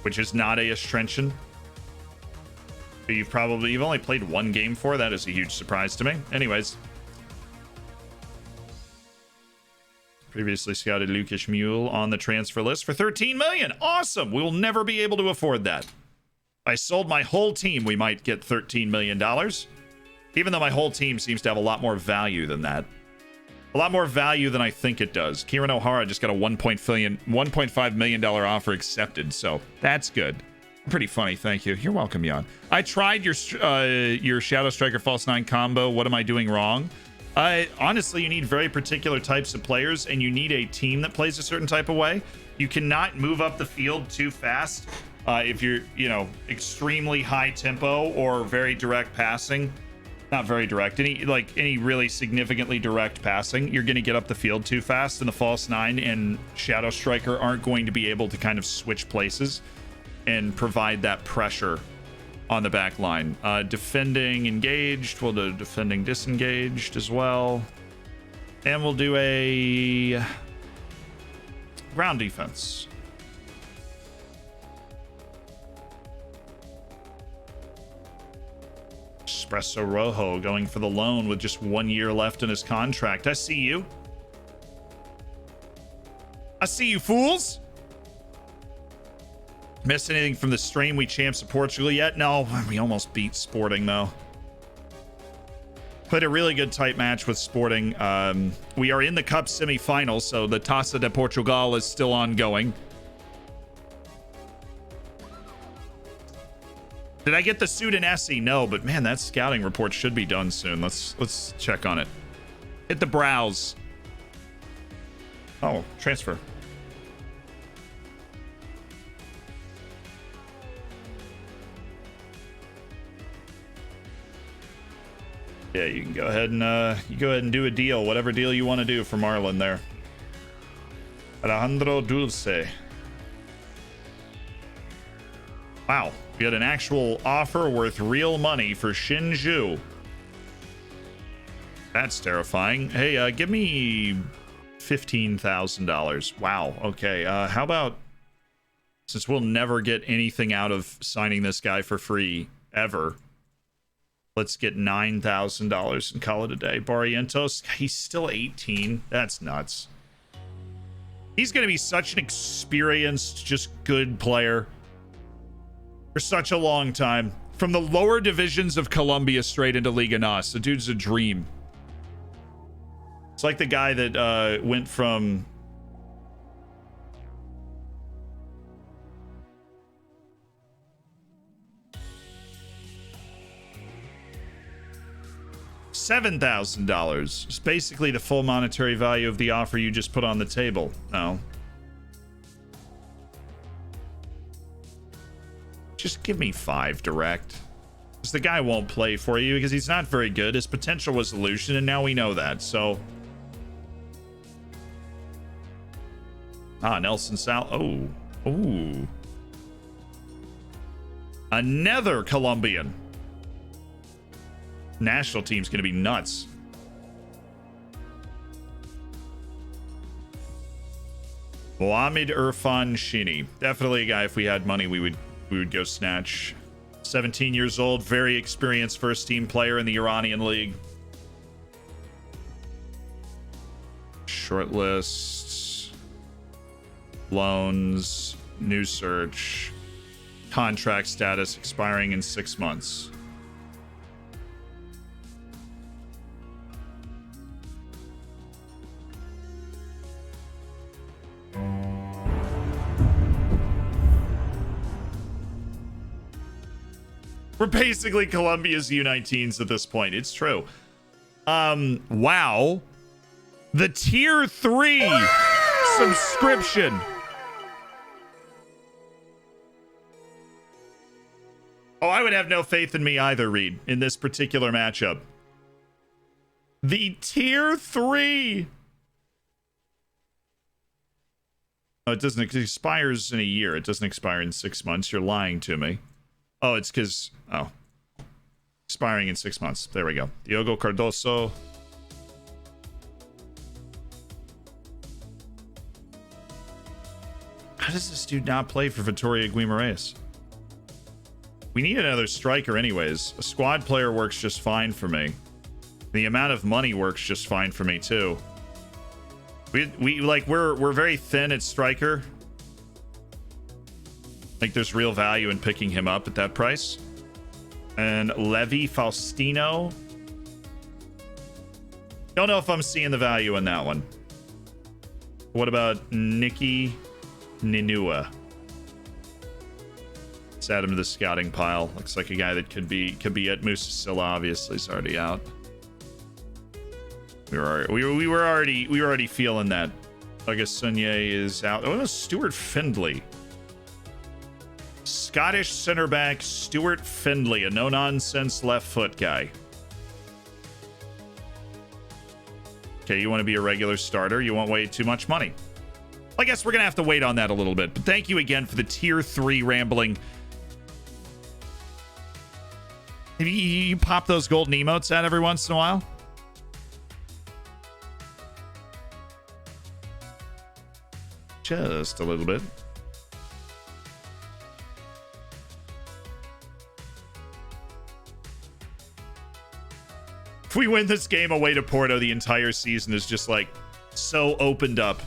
which is not AS Trenchen? You've only played 1 game for. That is a huge surprise to me. Anyways. Previously scouted Lucas Mule on the transfer list for 13 million. Awesome. We will never be able to afford that. If I sold my whole team, we might get $13 million. Even though my whole team seems to have a lot more value than that. A lot more value than I think it does. Kieran O'Hara just got a $1.5 million offer accepted, so that's good. Pretty funny, thank you. You're welcome, Jan. I tried your Shadow Striker False 9 combo. What am I doing wrong? Honestly, you need very particular types of players, and you need a team that plays a certain type of way. You cannot move up the field too fast if you're, you know, extremely high tempo or very direct passing. Not very direct. Any really significantly direct passing, you're going to get up the field too fast, and the False 9 and Shadow Striker aren't going to be able to kind of switch places and provide that pressure on the back line. Defending engaged, we'll do defending disengaged as well. And we'll do a ground defense. Espresso Rojo going for the loan with just 1 year left in his contract. I see you. I see you, fools. Missed anything from the stream? We champs of Portugal yet? No, we almost beat Sporting though. Played a really good tight match with Sporting. We are in the Cup semi-final, so the Taca de Portugal is still ongoing. Did I get the suit in Essie? No, but man, that scouting report should be done soon. Let's check on it. Hit the browse. Oh, transfer. Yeah, you can go ahead and do a deal, whatever deal you want to do for Marlon there. Alejandro Dulce. Wow, we had an actual offer worth real money for Shinju. That's terrifying. Hey, give me $15,000. Wow. Okay. How about, since we'll never get anything out of signing this guy for free ever, let's get $9,000 and call it a day. Barrientos, he's still 18. That's nuts. He's going to be such an experienced, just good player for such a long time. From the lower divisions of Colombia straight into Liga NOS. The dude's a dream. It's like the guy that went from $7,000. It's basically the full monetary value of the offer you just put on the table. No. Just give me 5 direct. Because the guy won't play for you because he's not very good. His potential was illusion, and now we know that. So. Nelson Sal. Oh. Ooh. Another Colombian. National team's going to be nuts. Mohamed Irfan Shini. Definitely a guy, if we had money, we would go snatch. 17 years old, very experienced first team player in the Iranian league. Short lists. Loans. New search. Contract status expiring in 6 months. We're basically Colombia's U19s at this point. It's true. Wow. The tier 3 subscription. Oh, I would have no faith in me either, Reed, in this particular matchup. The tier 3. Oh, it doesn't. It expires in a year. It doesn't expire in 6 months. You're lying to me. Oh, it's because... Oh. Expiring in 6 months. There we go. Diogo Cardoso. How does this dude not play for Vitória Guimarães? We need another striker anyways. A squad player works just fine for me. The amount of money works just fine for me too. We're very thin at striker. Like there's real value in picking him up at that price. And Levi Faustino. Don't know if I'm seeing the value in that one. What about Nikki Ninua? Let's add him to the scouting pile. Looks like a guy that could be at Musasilla. Obviously, is already out. We were already feeling that. August Sunye is out. Oh, no, Stuart Findlay. Scottish center back Stuart Findlay, a no-nonsense left foot guy. Okay, you want to be a regular starter. You won't wait too much money. I guess we're going to have to wait on that a little bit. But thank you again for the tier 3 rambling. You pop those golden emotes out every once in a while? Just a little bit. If we win this game away to Porto, the entire season is just like so opened up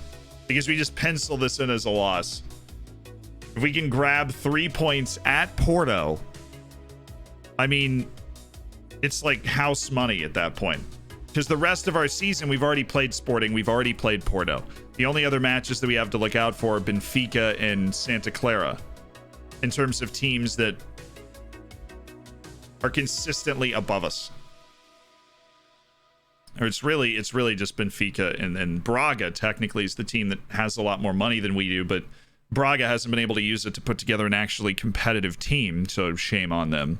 because we just pencil this in as a loss. If we can grab 3 points at Porto, I mean, it's like house money at that point. Because the rest of our season, we've already played Sporting, we've already played Porto. The only other matches that we have to look out for are Benfica and Santa Clara in terms of teams that are consistently above us. Or it's really just Benfica and Braga technically is the team that has a lot more money than we do, but Braga hasn't been able to use it to put together an actually competitive team, so shame on them.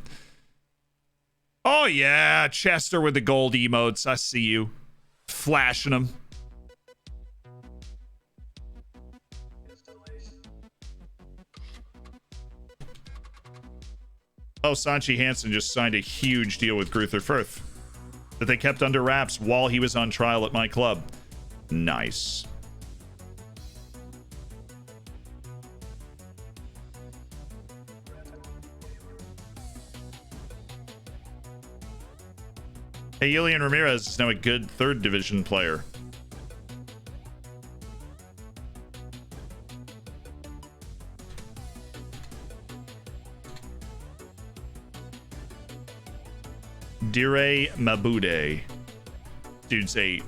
Oh yeah, Chester with the gold emotes. I see you flashing them. Oh, Sanchi Hansen just signed a huge deal with Gruther Firth that they kept under wraps while he was on trial at my club. Nice. Hey, Julian Ramirez is now a good 3rd division player. Dire Mabude. Dude's an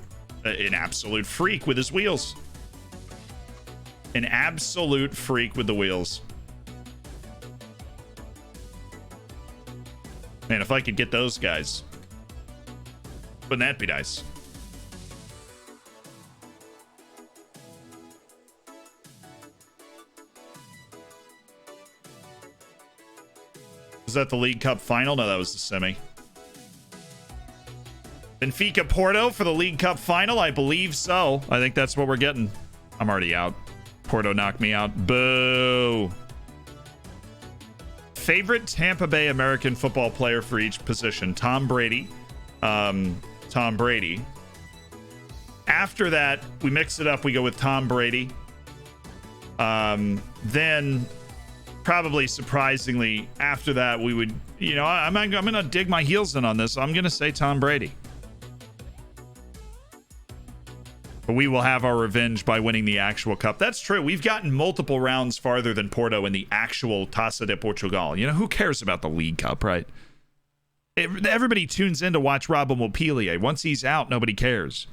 absolute freak with his wheels. An absolute freak with the wheels. Man, if I could get those guys, wouldn't that be nice? Was that the League Cup final? No, that was the semi. Benfica Porto for the League Cup final? I believe so. I think that's what we're getting. I'm already out. Porto knocked me out. Boo. Favorite Tampa Bay American football player for each position? Tom Brady. Tom Brady. After that, we mix it up. We go with Tom Brady. Then, probably surprisingly, after that, we would, you know, I'm going to dig my heels in on this. I'm going to say Tom Brady. But we will have our revenge by winning the actual cup. That's true. We've gotten multiple rounds farther than Porto in the actual Taça de Portugal. You know, who cares about the League Cup, right? Everybody tunes in to watch Robin Mopilia. Once he's out, nobody cares.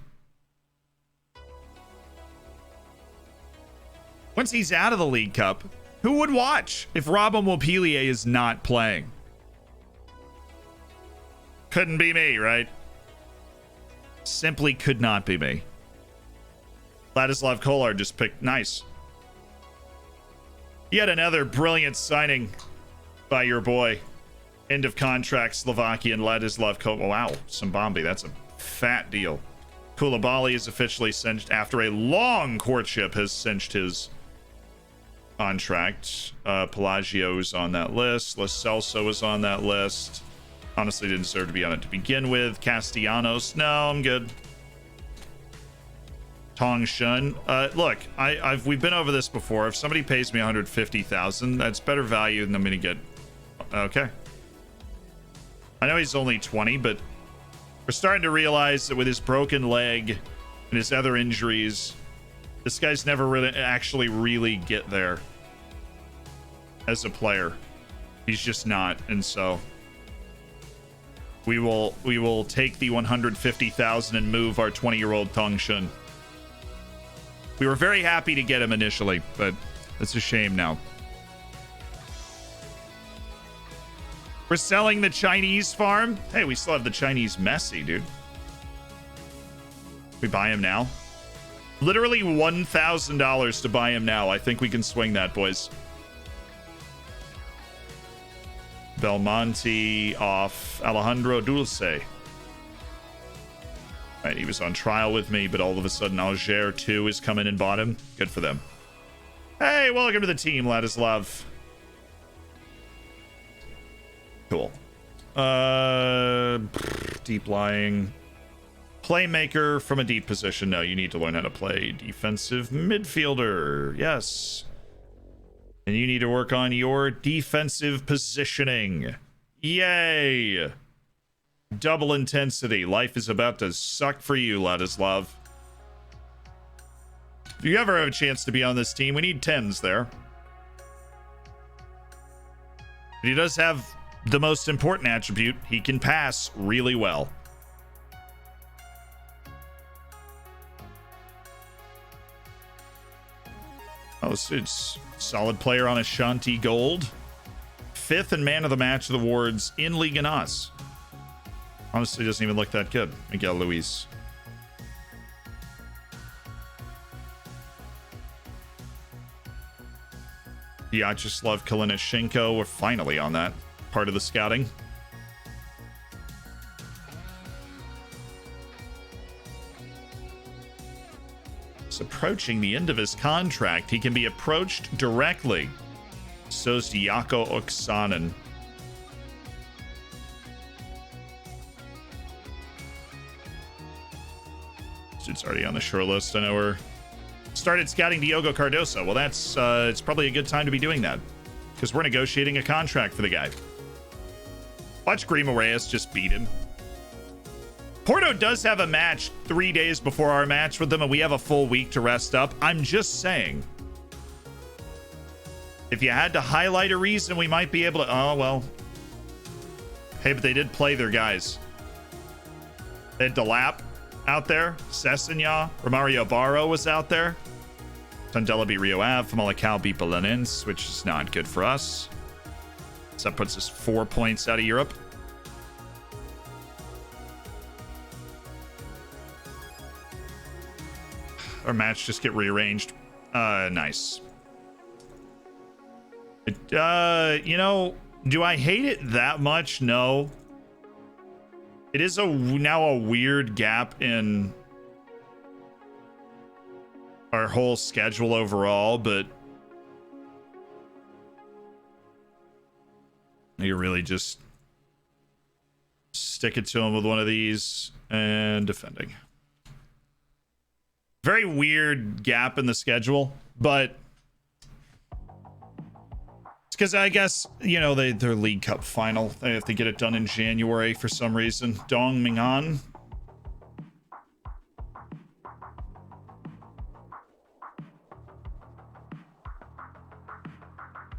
Once he's out of the League Cup, who would watch if Robin Mopilia is not playing? Couldn't be me, right? Simply could not be me. Ladislav Kolar just picked. Nice. Yet another brilliant signing by your boy. End of contract, Slovakian Ladislav Kolar. Wow, Zimbabwe. That's a fat deal. Koulibaly is officially cinched after a long courtship, has cinched his contract. Pelagio's on that list. Lo Celso is on that list. Honestly, didn't deserve to be on it to begin with. Castellanos. No, I'm good. Tong Shun. Look, we've been over this before. If somebody pays me 150,000, that's better value than I'm gonna get. Okay. I know he's only 20, but we're starting to realize that with his broken leg and his other injuries, this guy's never really get there as a player. He's just not, and so we will take the 150,000 and move our 20-year-old Tong Shun. We were very happy to get him initially, but it's a shame now. We're selling the Chinese farm. Hey, we still have the Chinese Messi, dude. We buy him now. Literally $1,000 to buy him now. I think we can swing that, boys. Belmonte off Alejandro Dulce. Right, he was on trial with me, but all of a sudden Alger 2 has come in and bought him. Good for them. Hey, welcome to the team, Ladislav. Cool. Deep lying. Playmaker from a deep position. No, you need to learn how to play defensive midfielder. Yes. And you need to work on your defensive positioning. Yay. Double intensity. Life is about to suck for you, Ladislav. If you ever have a chance to be on this team, we need 10s there. But he does have the most important attribute. He can pass really well. Oh, it's solid player on Ashanti Gold. 5th and man of the match awards in Liga NOS. Honestly, doesn't even look that good. Miguel Luis. Vyacheslav Kalinichenko. We're finally on that part of the scouting. He's approaching the end of his contract. He can be approached directly. So's Diako Oksanen. Dude's already on the short list. I know we're started scouting Diogo Cardoso. Well, that's it's probably a good time to be doing that because we're negotiating a contract for the guy. Watch Grimo Reyes just beat him. Porto does have a match 3 days before our match with them, and we have a full week to rest up. I'm just saying, if you had to highlight a reason, we might be able to. Oh well. Hey, but they did play their guys. They had Delap out there. Sessignon. Romario Barro was out there. Tondela beat Rio Ave. Famalicão beat Belenenses, which is not good for us. So that puts us 4 points out of Europe. Our match just get rearranged. Nice. You know, do I hate it that much? No. It is now a weird gap in our whole schedule overall, but you really just stick it to him with one of these and defending. Very weird gap in the schedule, but it's because I guess, you know, their League Cup final. They have to get it done in January for some reason. Dong Ming'an.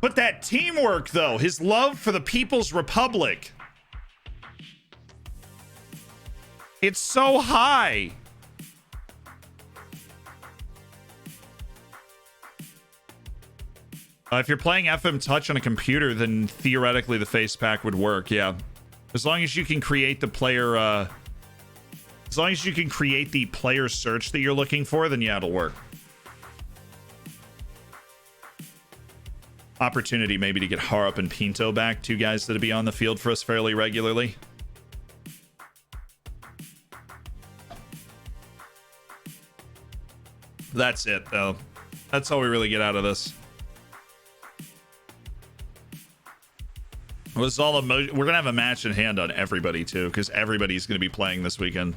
But that teamwork, though, his love for the People's Republic. It's so high. If you're playing FM Touch on a computer, then theoretically the face pack would work, yeah. As long as you can create the player, as long as you can create the player search that you're looking for, then yeah, it'll work. Opportunity maybe to get Harup and Pinto back, two guys that'll be on the field for us fairly regularly. That's it, though. That's all we really get out of this. It was all we're gonna have a match in hand on everybody too, because everybody's gonna be playing this weekend,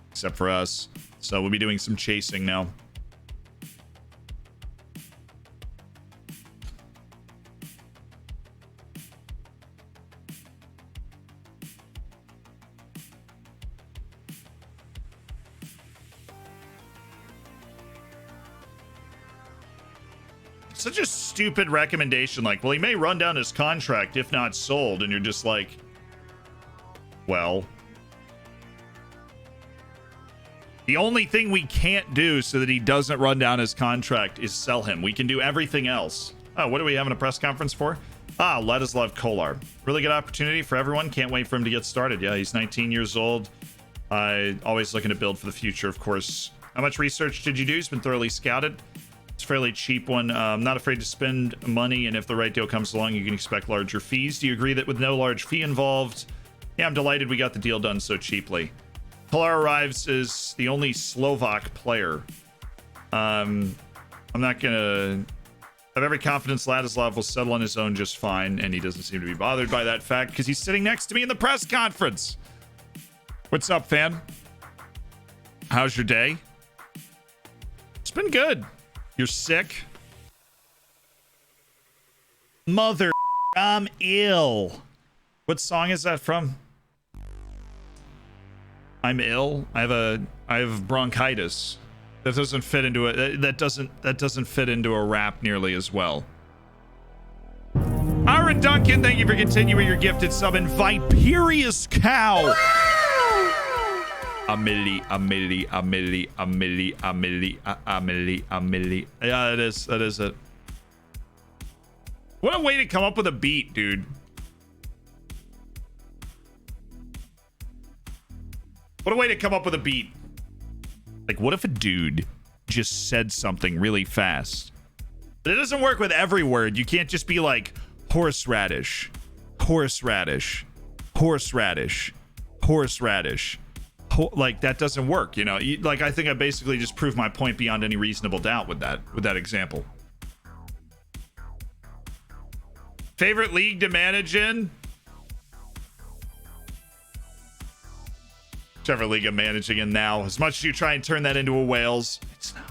except for us. So we'll be doing some chasing now. Such a stupid recommendation, like, well, he may run down his contract if not sold, and you're just like, well, the only thing we can't do so that he doesn't run down his contract is sell him. We can do everything else. Oh, what are we having a press conference for? Ladislav Kolar. Really good opportunity for everyone. Can't wait for him to get started. Yeah, he's 19 years old. Always looking to build for the future, of course. How much research did you do? He's been thoroughly scouted. It's a fairly cheap one. I'm not afraid to spend money, and if the right deal comes along, you can expect larger fees. Do you agree that with no large fee involved? Yeah, I'm delighted we got the deal done so cheaply. Kolar arrives as the only Slovak player. I'm not gonna have every confidence Ladislav will settle on his own just fine, and he doesn't seem to be bothered by that fact because he's sitting next to me in the press conference. What's up, fan? How's your day? It's been good. You're sick? Mother, I'm ill. What song is that from? I'm ill. I have bronchitis. That doesn't fit into it. That doesn't fit into a rap nearly as well. Aaron Duncan, thank you for continuing your gifted sub. And Viperius Cow. Amity. Yeah, that is it. What a way to come up with a beat, dude. What a way to come up with a beat. Like, what if a dude just said something really fast? But it doesn't work with every word. You can't just be like, horseradish, horseradish, horseradish, horseradish. Like, that doesn't work, you know? Like, I think I basically just proved my point beyond any reasonable doubt with that example. Favorite league to manage in? Whichever league I'm managing in now. As much as you try and turn that into a Wales, it's not.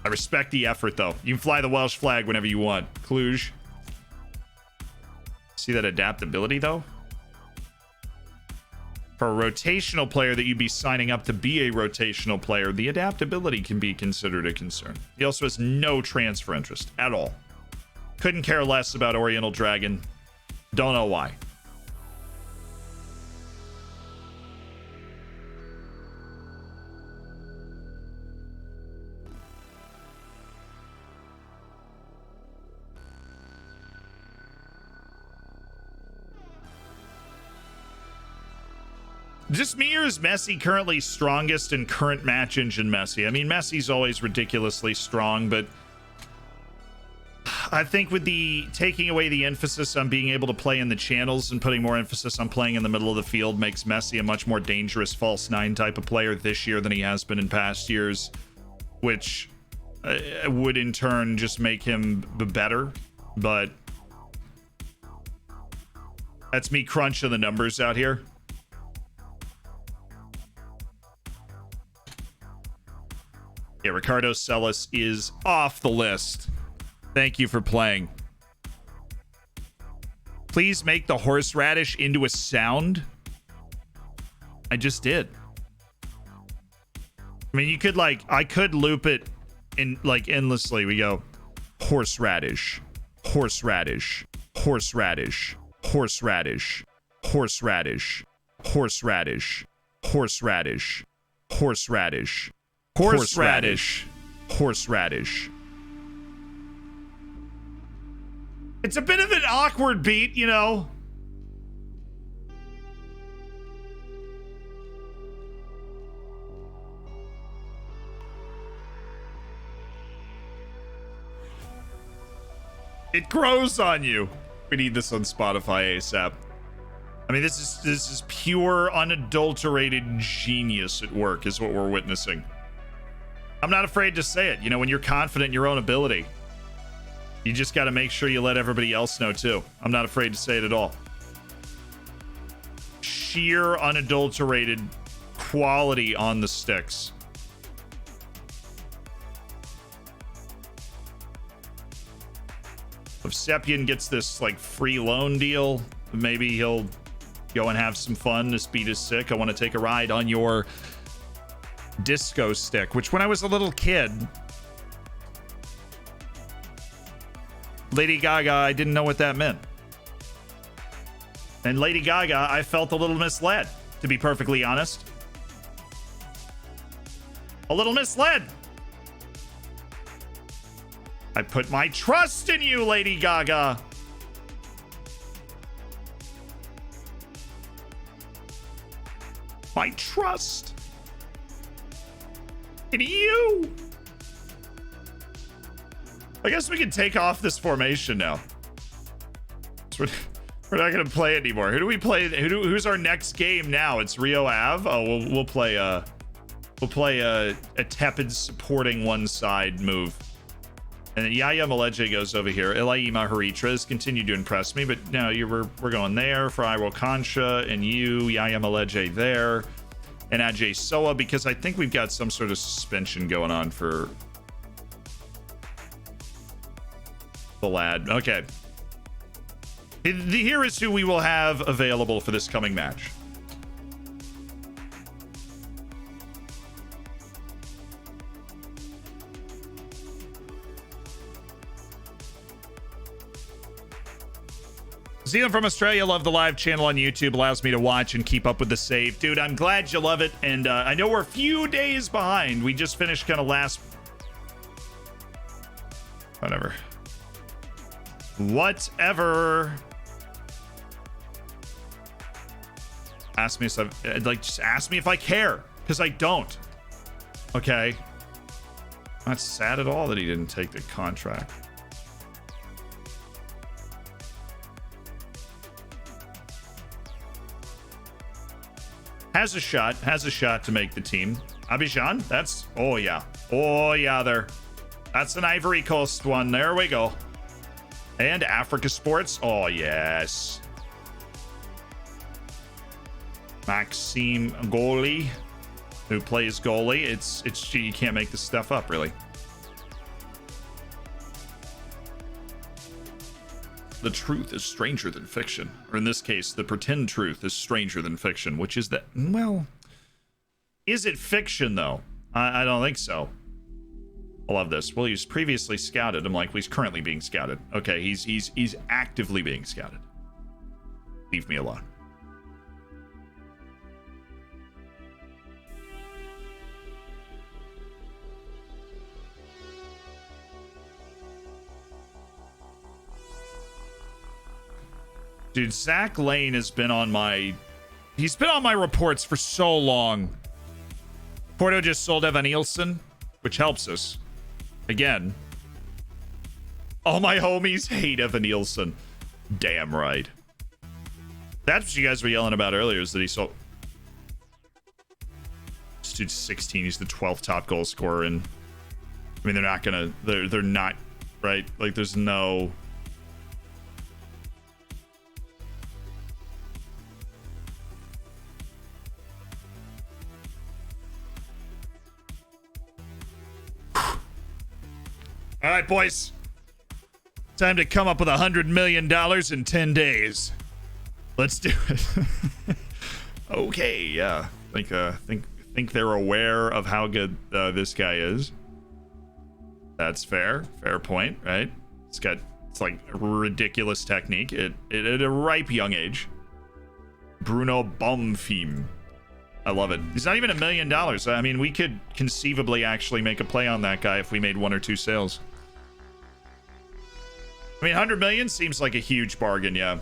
I respect the effort, though. You can fly the Welsh flag whenever you want. Cluj. See that adaptability, though? For a rotational player that you'd be signing up to be a rotational player, the adaptability can be considered a concern. He also has no transfer interest at all. Couldn't care less about Oriental Dragon. Don't know why. Just me, or is Messi currently strongest in current match engine Messi? I mean, Messi's always ridiculously strong, but I think with the taking away the emphasis on being able to play in the channels and putting more emphasis on playing in the middle of the field makes Messi a much more dangerous false nine type of player this year than he has been in past years, which would in turn just make him better. But that's me crunching the numbers out here. Yeah, Ricardo Celis is off the list. Thank you for playing. Please make the horseradish into a sound. I just did. I mean, you could like, I could loop it in like endlessly. We go horseradish, horseradish, horseradish, horseradish, horseradish, horseradish, horseradish, horseradish, horseradish, horseradish. It's a bit of an awkward beat, you know. It grows on you. We need this on Spotify ASAP. I mean, this is pure, unadulterated genius at work, is what we're witnessing. I'm not afraid to say it. You know, when you're confident in your own ability, you just got to make sure you let everybody else know too. I'm not afraid to say it at all. Sheer, unadulterated quality on the sticks. If Seppian gets this like free loan deal, maybe he'll go and have some fun. This beat is sick. I want to take a ride on your disco stick, which when I was a little kid, Lady Gaga, I didn't know what that meant. And Lady Gaga, I felt a little misled, to be perfectly honest. A little misled. I put my trust in you, Lady Gaga. My trust in you. I guess we can take off this formation now. We're not gonna play it anymore. Who do we play? Who's our next game now? It's Rio Ave. Oh, we'll play a tepid supporting one side move. And then Yaya Maleje goes over here. Ilai Maharitra has continued to impress me, but no, we're going there for Iwo Concha and you, Yaya Maleje there, and Ajay Soa, because I think we've got some sort of suspension going on for the lad. Okay. Here is who we will have available for this coming match. Zealand from Australia, love the live channel on YouTube. Allows me to watch and keep up with the save. Dude, I'm glad you love it. And I know we're a few days behind. We just finished kind of last... Whatever. Ask me if like, just ask me if I care, because I don't. Okay. Not sad at all that he didn't take the contract. Has a shot to make the team. Abidjan, that's, oh yeah there. That's an Ivory Coast one. There we go. And Africa Sports, oh yes. Maxime Goalie, who plays goalie. It's you can't make this stuff up, really. The truth is stranger than fiction, or in this case, the pretend truth is stranger than fiction, which is that, well, is it fiction though? I don't think so. I love this. Well, he was previously scouted. I'm like, well, he's currently being scouted. Okay, he's actively being scouted. Leave me alone. Dude, Zach Lane has been on my... He's been on my reports for so long. Porto just sold Evan Nielsen, which helps us. Again. All my homies hate Evan Nielsen. Damn right. That's what you guys were yelling about earlier, is that he sold... This dude's 16. He's the 12th top goal scorer, and... I mean, they're not gonna... They're not... Right? Like, there's no... All right, boys. Time to come up with $100 million in 10 days. Let's do it. Okay, yeah. Think they're aware of how good this guy is. That's fair. Fair point, right? It's got It's like a ridiculous technique at a ripe young age. Bruno Baumfim. I love it. He's not even $1 million. I mean, we could conceivably actually make a play on that guy if we made 1 or 2 sales. I mean, 100 million seems like a huge bargain, yeah.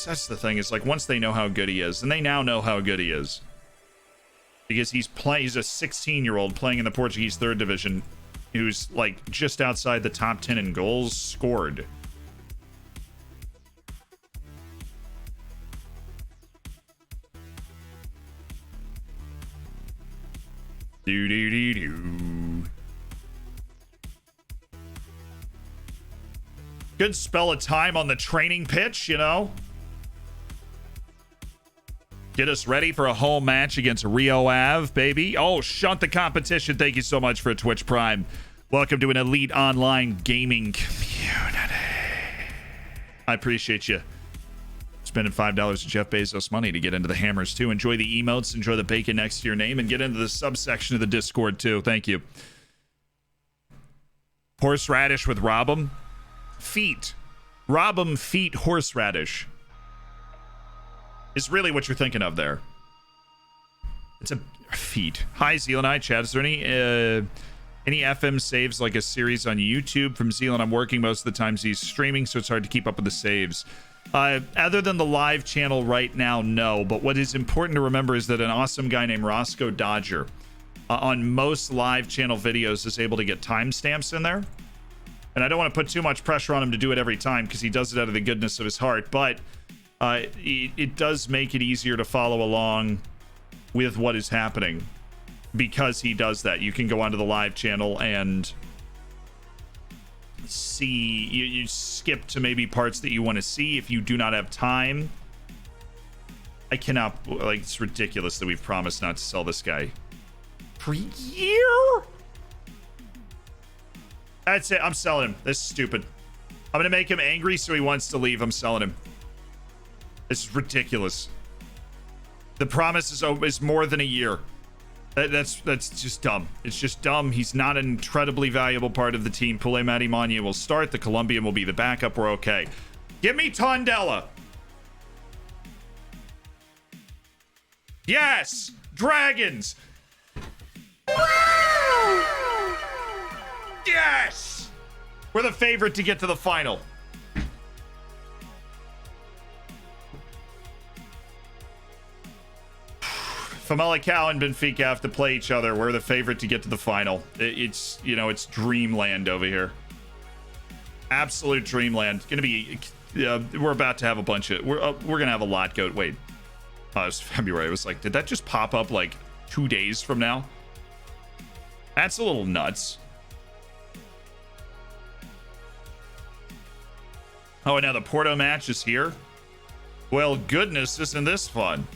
That's the thing. It's like once they know how good he is, and they now know how good he is. Because he's a 16-year-old playing in the Portuguese 3rd division who's like just outside the top 10 in goals scored. Do. Good spell of time on the training pitch, you know. Get us ready for a home match against Rio Ave, baby. Oh, shunt the competition. Thank you so much for Twitch Prime. Welcome to an elite online gaming community. I appreciate you spending $5 of Jeff Bezos money to get into the hammers, too. Enjoy the emotes. Enjoy the bacon next to your name. And get into the subsection of the Discord, too. Thank you. Horseradish with Rob'em. Feet. Rob'em feet horseradish. Is really what you're thinking of there. It's a feat. Hi, Zealandite chat. Is there any FM saves like a series on YouTube from Zealand? I'm working most of the times he's streaming, so it's hard to keep up with the saves. Other than the live channel right now, no. But what is important to remember is that an awesome guy named Roscoe Dodger on most live channel videos is able to get timestamps in there. And I don't want to put too much pressure on him to do it every time because he does it out of the goodness of his heart. But it does make it easier to follow along with what is happening because he does that. You can go onto the live channel and see, you skip to maybe parts that you want to see if you do not have time. I cannot, like, it's ridiculous that we've promised not to sell this guy for a year. That's it. I'm selling him. This is stupid. I'm going to make him angry so he wants to leave. I'm selling him. This is ridiculous. The promise is more than a year. That's just dumb. It's just dumb. He's not an incredibly valuable part of the team. Pule Matimania will start. The Colombian will be the backup. We're okay. Give me Tondela. Yes! Dragons! Wow! Yes! We're the favorite to get to the final. Famalicão and Benfica have to play each other. We're the favorite to get to the final. It's, you know, it's dreamland over here. Absolute dreamland. Gonna be, we're about to have a bunch of, we're gonna have a lot go. Wait, it was February. It was like, did that just pop up like 2 days from now? That's a little nuts. Oh, and now the Porto match is here. Well, goodness, isn't this fun?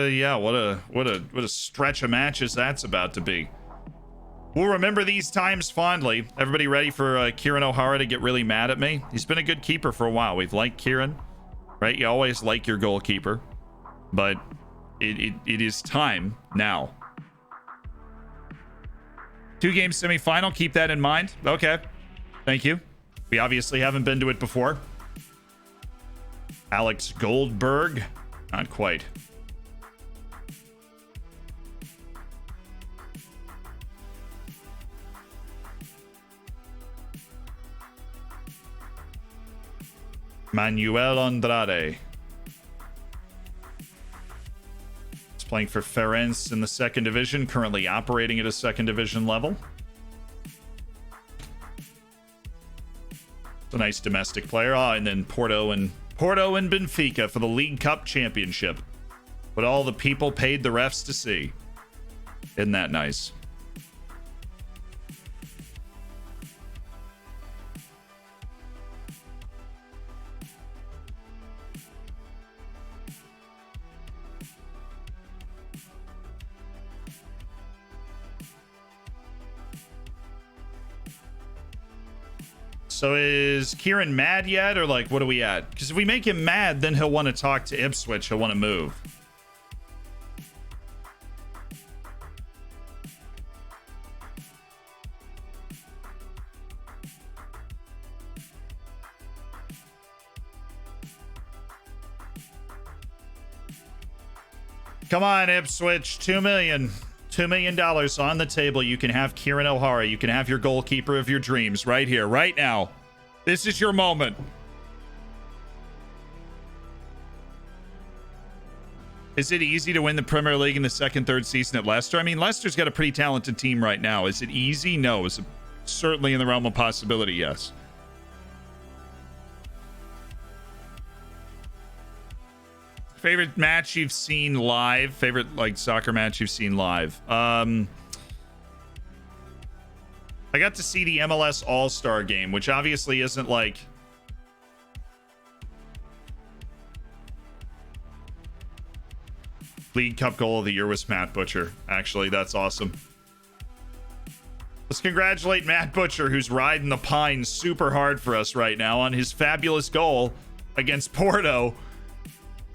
Yeah, what a stretch of matches that's about to be. We'll remember these times fondly. Everybody ready for Kieran O'Hara to get really mad at me? He's been a good keeper for a while. We've liked Kieran, right? You always like your goalkeeper, but it is time now. 2-game semifinal. Keep that in mind. Okay, thank you. We obviously haven't been to it before. Alex Goldberg. Not quite. Manuel Andrade. He's playing for Ferenc in the 2nd division, currently operating at a 2nd division level. It's a nice domestic player. And then Porto and Benfica for the League Cup Championship. What all the people paid the refs to see. Isn't that nice? So is Kieran mad yet, or like, what are we at? Because if we make him mad, then he'll want to talk to Ipswich. He'll want to move. Come on, Ipswich. $2 million. $2 million on the table. You can have Kieran O'Hara. You can have your goalkeeper of your dreams right here, right now. This is your moment. Is it easy to win the Premier League in the second, third season at Leicester? I mean, Leicester's got a pretty talented team right now. Is it easy? No. Is it certainly in the realm of possibility? Yes. Favorite match you've seen live? Favorite like soccer match you've seen live? I got to see the MLS All-Star game, which obviously isn't like League Cup goal of the year was Matt Butcher. Actually, that's awesome. Let's congratulate Matt Butcher, who's riding the pine super hard for us right now on his fabulous goal against Porto.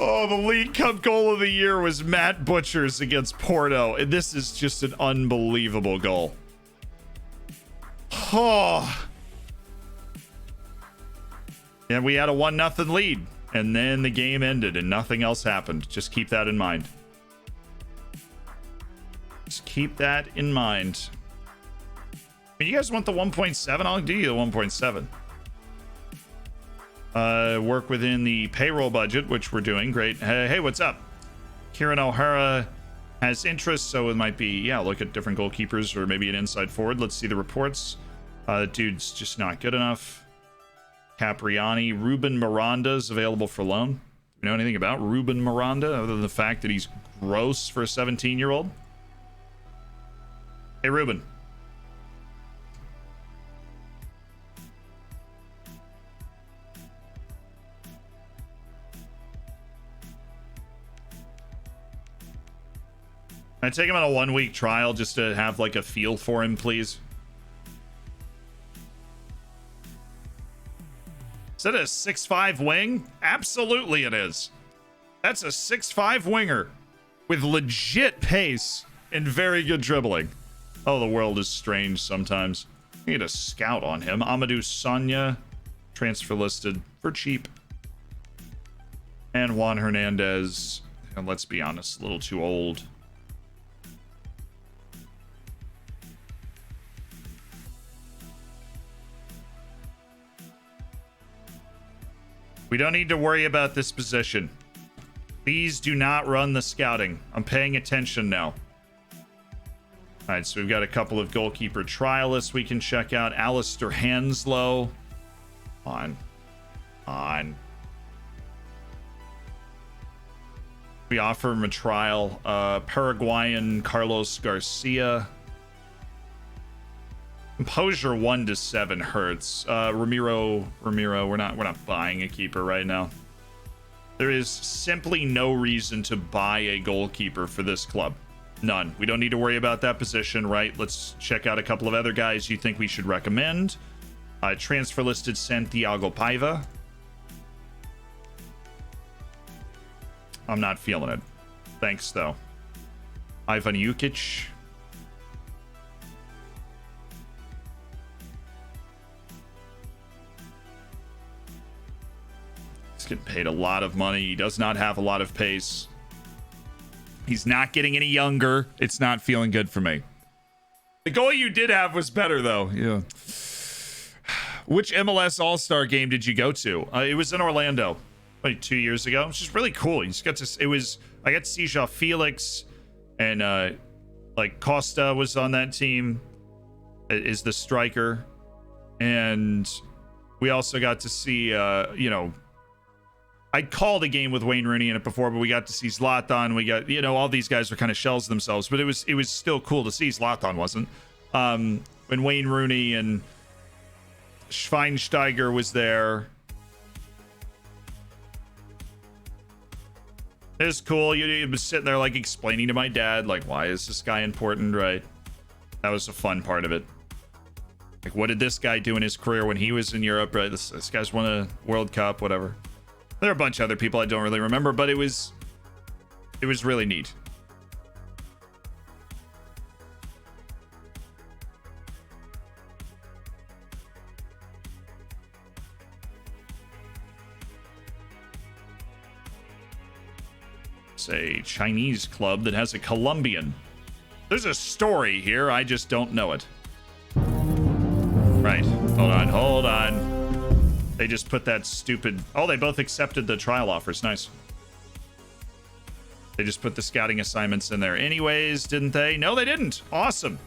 Oh, the League Cup goal of the year was Matt Butcher's against Porto. And this is just an unbelievable goal. Oh. And we had a 1-0 lead. And then the game ended and nothing else happened. Just keep that in mind. Just keep that in mind. If you guys want the 1.7, I'll do you the 1.7. Work within the payroll budget, which we're doing. Great. Hey, what's up? Kieran O'Hara has interest, so it might be, yeah, look at different goalkeepers or maybe an inside forward. Let's see the reports. Dude's just not good enough. Capriani. Ruben Miranda is available for loan. You know anything about Ruben Miranda other than the fact that he's gross for a 17-year-old? Hey, Ruben. Can I take him on a 1-week trial just to have like a feel for him, please? Is that a 6'5" wing? Absolutely it is. That's a 6'5" winger with legit pace and very good dribbling. Oh, the world is strange sometimes. I need a scout on him. Amadou Sonia, transfer listed for cheap. And Juan Hernandez, and let's be honest, a little too old. We don't need to worry about this position. Please do not run the scouting. I'm paying attention now. All right, so we've got a couple of goalkeeper trialists we can check out. Alistair Hanslow. On. We offer him a trial. Paraguayan Carlos Garcia. Composure 1-7 hurts. Ramiro, we're not buying a keeper right now. There is simply no reason to buy a goalkeeper for this club. None. We don't need to worry about that position, right? Let's check out a couple of other guys you think we should recommend. Transfer listed Santiago Paiva. I'm not feeling it. Thanks, though. Ivan Jukic. He's getting paid a lot of money. He does not have a lot of pace. He's not getting any younger. It's not feeling good for me. The goal you did have was better, though. Yeah. Which MLS All-Star game did you go to? It was in Orlando, like 2 years ago. It's just really cool. You just got to. I got to see João Felix, and like Costa was on that team. Is the striker, and we also got to see I called a game with Wayne Rooney in it before, but we got to see Zlatan. We got, all these guys were kind of shells themselves, but it was still cool to see. Zlatan wasn't. When Wayne Rooney and Schweinsteiger was there. It was cool. You was sitting there like explaining to my dad, like, why is this guy important, right? That was a fun part of it. Like, what did this guy do in his career when he was in Europe, right? This guy's won a World Cup, whatever. There are a bunch of other people I don't really remember, but it was really neat. It's a Chinese club that has a Colombian. There's a story here. I just don't know it. Right. Hold on. They just put that stupid... Oh, they both accepted the trial offers. Nice. They just put the scouting assignments in there anyways, didn't they? No, they didn't. Awesome.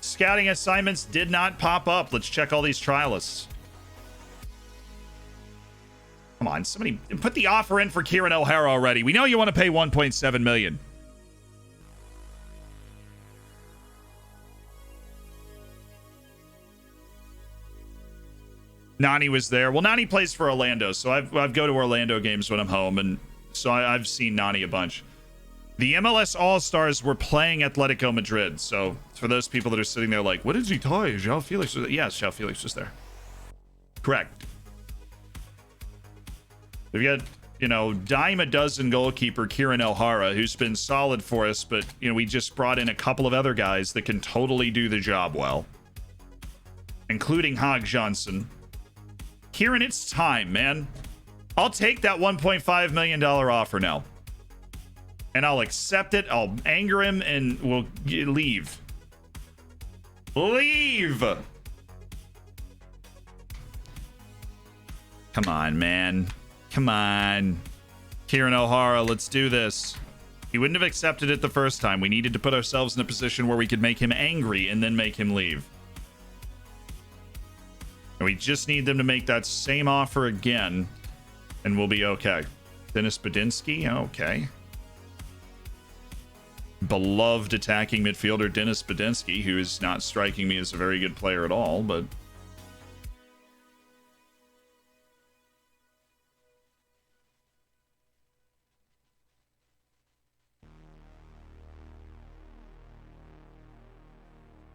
Scouting assignments did not pop up. Let's check all these trialists. Come on, somebody put the offer in for Kieran O'Hara already. We know you want to pay 1.7 million. Nani was there. Well, Nani plays for Orlando, so I go to Orlando games when I'm home, and so I've seen Nani a bunch. The MLS All-Stars were playing Atletico Madrid, so for those people that are sitting there like, what did he tell you? João Felix was there. Yes, João Felix was there. Correct. We've got, you know, dime a dozen goalkeeper Kieran O'Hara, who's been solid for us, but, you know, we just brought in a couple of other guys that can totally do the job well, including Hog Johnson. Kieran, it's time, man. I'll take that $1.5 million offer now. And I'll accept it. I'll anger him and we'll leave. Leave! Come on, man. Come on. Kieran O'Hara, let's do this. He wouldn't have accepted it the first time. We needed to put ourselves in a position where we could make him angry and then make him leave. And we just need them to make that same offer again, and we'll be okay. Dennis Badinsky, okay. Beloved attacking midfielder Dennis Badinsky, who is not striking me as a very good player at all, but...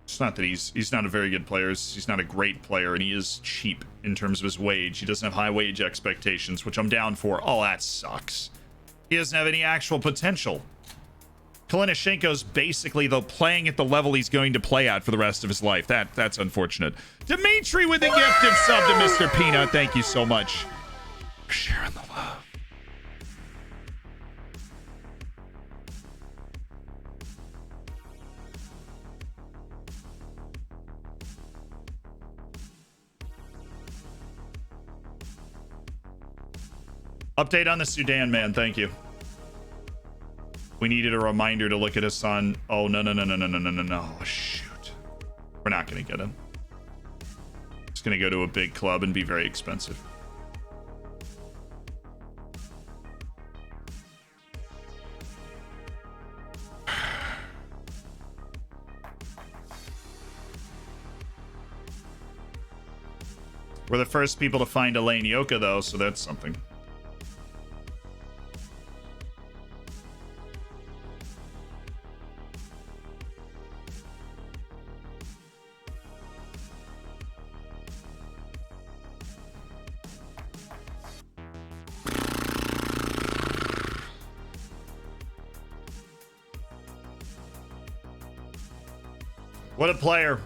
It's not that he's not a very good player. He's not a great player, and he is cheap in terms of his wage. He doesn't have high wage expectations, which I'm down for. Oh, that sucks. He doesn't have any actual potential. Kalinishenko's basically playing at the level he's going to play at for the rest of his life. That's unfortunate. Dimitri with the gifted sub to Mr. Peanut. Thank you so much for sharing the love. Update on the Sudan man. Thank you. We needed a reminder to look at Hassan. Oh, no. Oh, shoot. We're not going to get him. It's going to go to a big club and be very expensive. We're the first people to find Elaine Yoka, though, so that's something. What a player.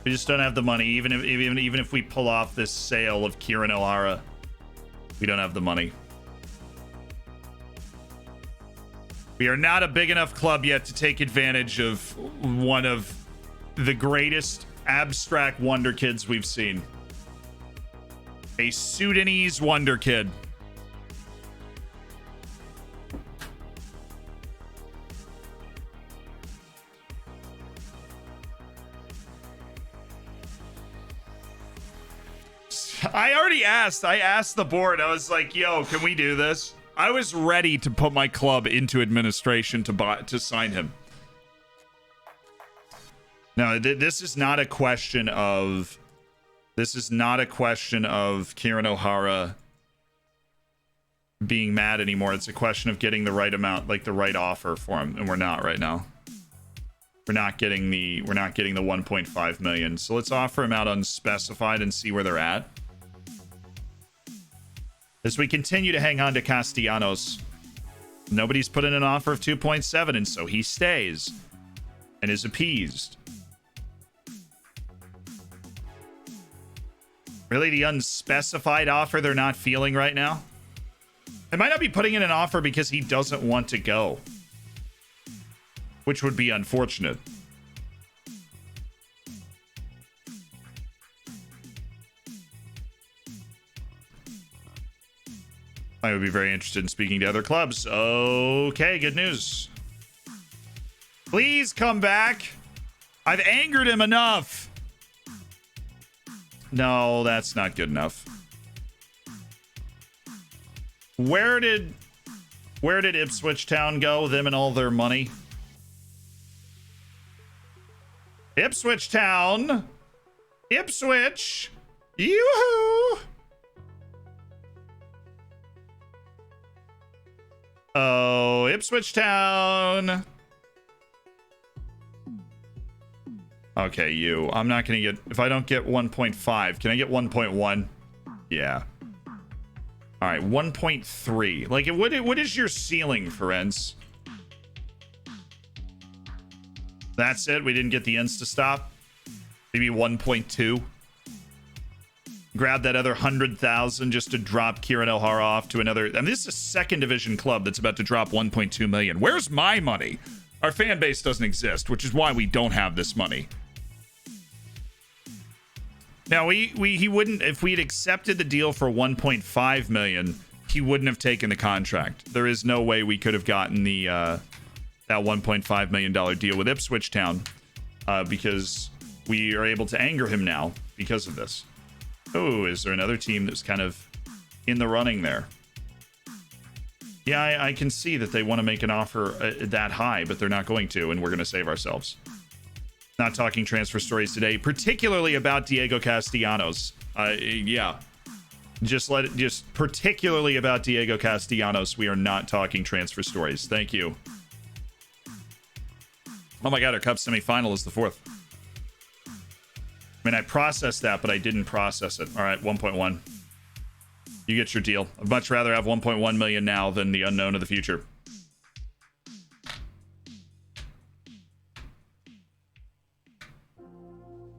We just don't have the money. Even if we pull off this sale of Kieran O'Hara, we don't have the money. We are not a big enough club yet to take advantage of one of the greatest abstract wonder kids we've seen. A Sudanese wonder kid. I asked the board. I was like, yo, can we do this? I was ready to put my club into administration to sign him. No, this is not a question of Kieran O'Hara being mad anymore. It's a question of getting the right amount, like the right offer for him, and we're not right now. We're not getting the 1.5 million. So let's offer him out unspecified and see where they're at. As we continue to hang on to Castellanos, nobody's put in an offer of 2.7, and so he stays and is appeased. Really, the unspecified offer they're not feeling right now? It might not be putting in an offer because he doesn't want to go, which would be unfortunate. I would be very interested in speaking to other clubs. Okay, good news. Please come back. I've angered him enough. No, that's not good enough. Where did Ipswich Town go? Them and all their money. Ipswich Town. Ipswich. Yoo-hoo. Oh, Ipswich Town. Okay, you. I'm not going to get... If I don't get 1.5, can I get 1.1? Yeah. All right, 1.3. Like, what is your ceiling, Ferenz? That's it? We didn't get the insta-stop? Maybe 1.2? Grab that other 100,000 just to drop Kieran O'Hara off to another... I mean, this is a second division club that's about to drop 1.2 million. Where's my money? Our fan base doesn't exist, which is why we don't have this money. Now, he wouldn't... If we'd accepted the deal for 1.5 million, he wouldn't have taken the contract. There is no way we could have gotten the that $1.5 million deal with Ipswich Town because we are able to anger him now because of this. Oh, is there another team that's kind of in the running there? Yeah, I can see that they want to make an offer that high, but they're not going to, and we're going to save ourselves. Not talking transfer stories today, particularly about Diego Castellanos. Yeah, just particularly about Diego Castellanos. We are not talking transfer stories. Thank you. Oh my God, our cup semifinal is the 4th. I mean, I processed that, but I didn't process it. All right, 1.1. You get your deal. I'd much rather have 1.1 million now than the unknown of the future.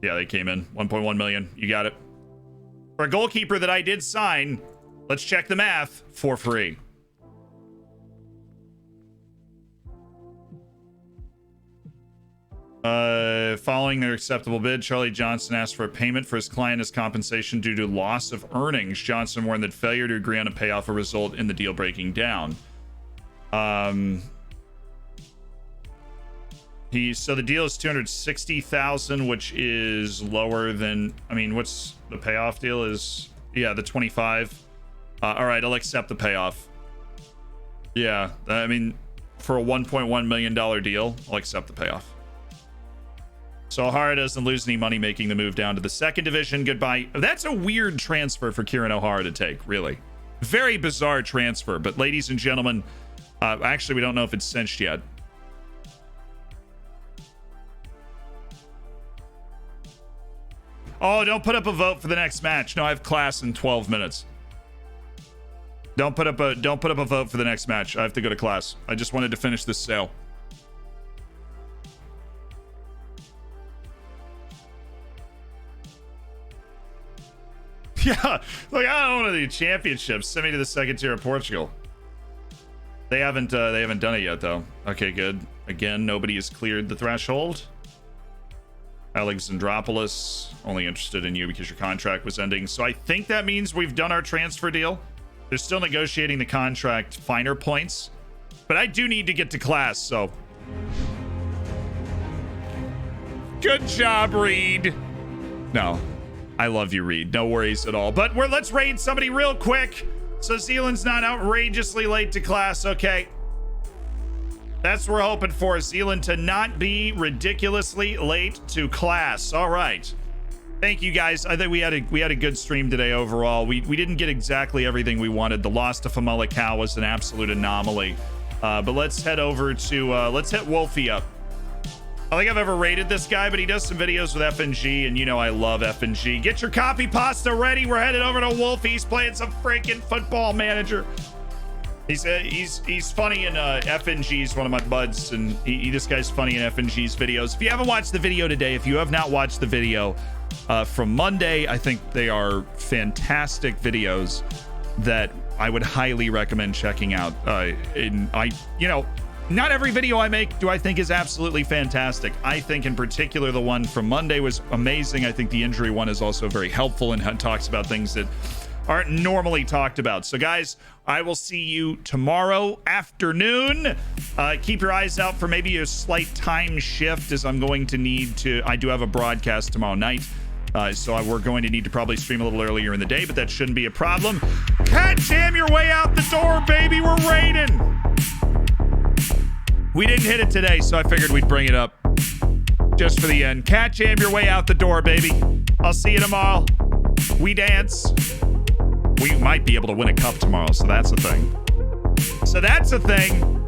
Yeah, they came in. 1.1 million. You got it. For a goalkeeper that I did sign, let's check the math, for free. Following their acceptable bid, Charlie Johnson asked for a payment for his client as compensation due to loss of earnings. Johnson warned that failure to agree on a payoff will result in the deal breaking down. So the deal is 260,000, which is lower than, I mean, what's the payoff deal is? Yeah, the 25. All right, I'll accept the payoff. Yeah, I mean, for a $1.1 million deal, I'll accept the payoff. So O'Hara doesn't lose any money making the move down to the second division. Goodbye. That's a weird transfer for Kieran O'Hara to take, really. Very bizarre transfer. But ladies and gentlemen, actually, we don't know if it's cinched yet. Oh, don't put up a vote for the next match. No, I have class in 12 minutes. Don't put up a vote for the next match. I have to go to class. I just wanted to finish this sale. Yeah, like I don't want to do championships. Send me to the second tier of Portugal. They haven't done it yet though. Okay, good. Again, nobody has cleared the threshold. Alexandropoulos, only interested in you because your contract was ending. So I think that means we've done our transfer deal. They're still negotiating the contract finer points, but I do need to get to class, so. Good job, Reed. No. I love you, Reed. No worries at all. But let's raid somebody real quick so Zealand's not outrageously late to class, okay? That's what we're hoping for, Zealand to not be ridiculously late to class. All right. Thank you, guys. I think we had a good stream today overall. We didn't get exactly everything we wanted. The loss to Famalicão was an absolute anomaly. But let's head over to, let's hit Wolfie up. I don't think I've ever rated this guy, but he does some videos with FNG, and you know I love FNG. Get your copy pasta ready. We're headed over to Wolfie. He's playing some freaking Football Manager. He's funny in FNG. He's one of my buds, and this guy's funny in FNG's videos. If you haven't watched the video today, if you have not watched the video from Monday, I think they are fantastic videos that I would highly recommend checking out. Not every video I make do I think is absolutely fantastic. I think in particular the one from Monday was amazing. I think the injury one is also very helpful and talks about things that aren't normally talked about. So guys, I will see you tomorrow afternoon. Keep your eyes out for maybe a slight time shift, as I'm going to need to, I do have a broadcast tomorrow night. So we're going to need to probably stream a little earlier in the day, but that shouldn't be a problem. Cat jam your way out the door, baby. We're raiding. We didn't hit it today, so I figured we'd bring it up just for the end. Cat jam your way out the door, baby. I'll see you tomorrow. We dance. We might be able to win a cup tomorrow, so that's a thing.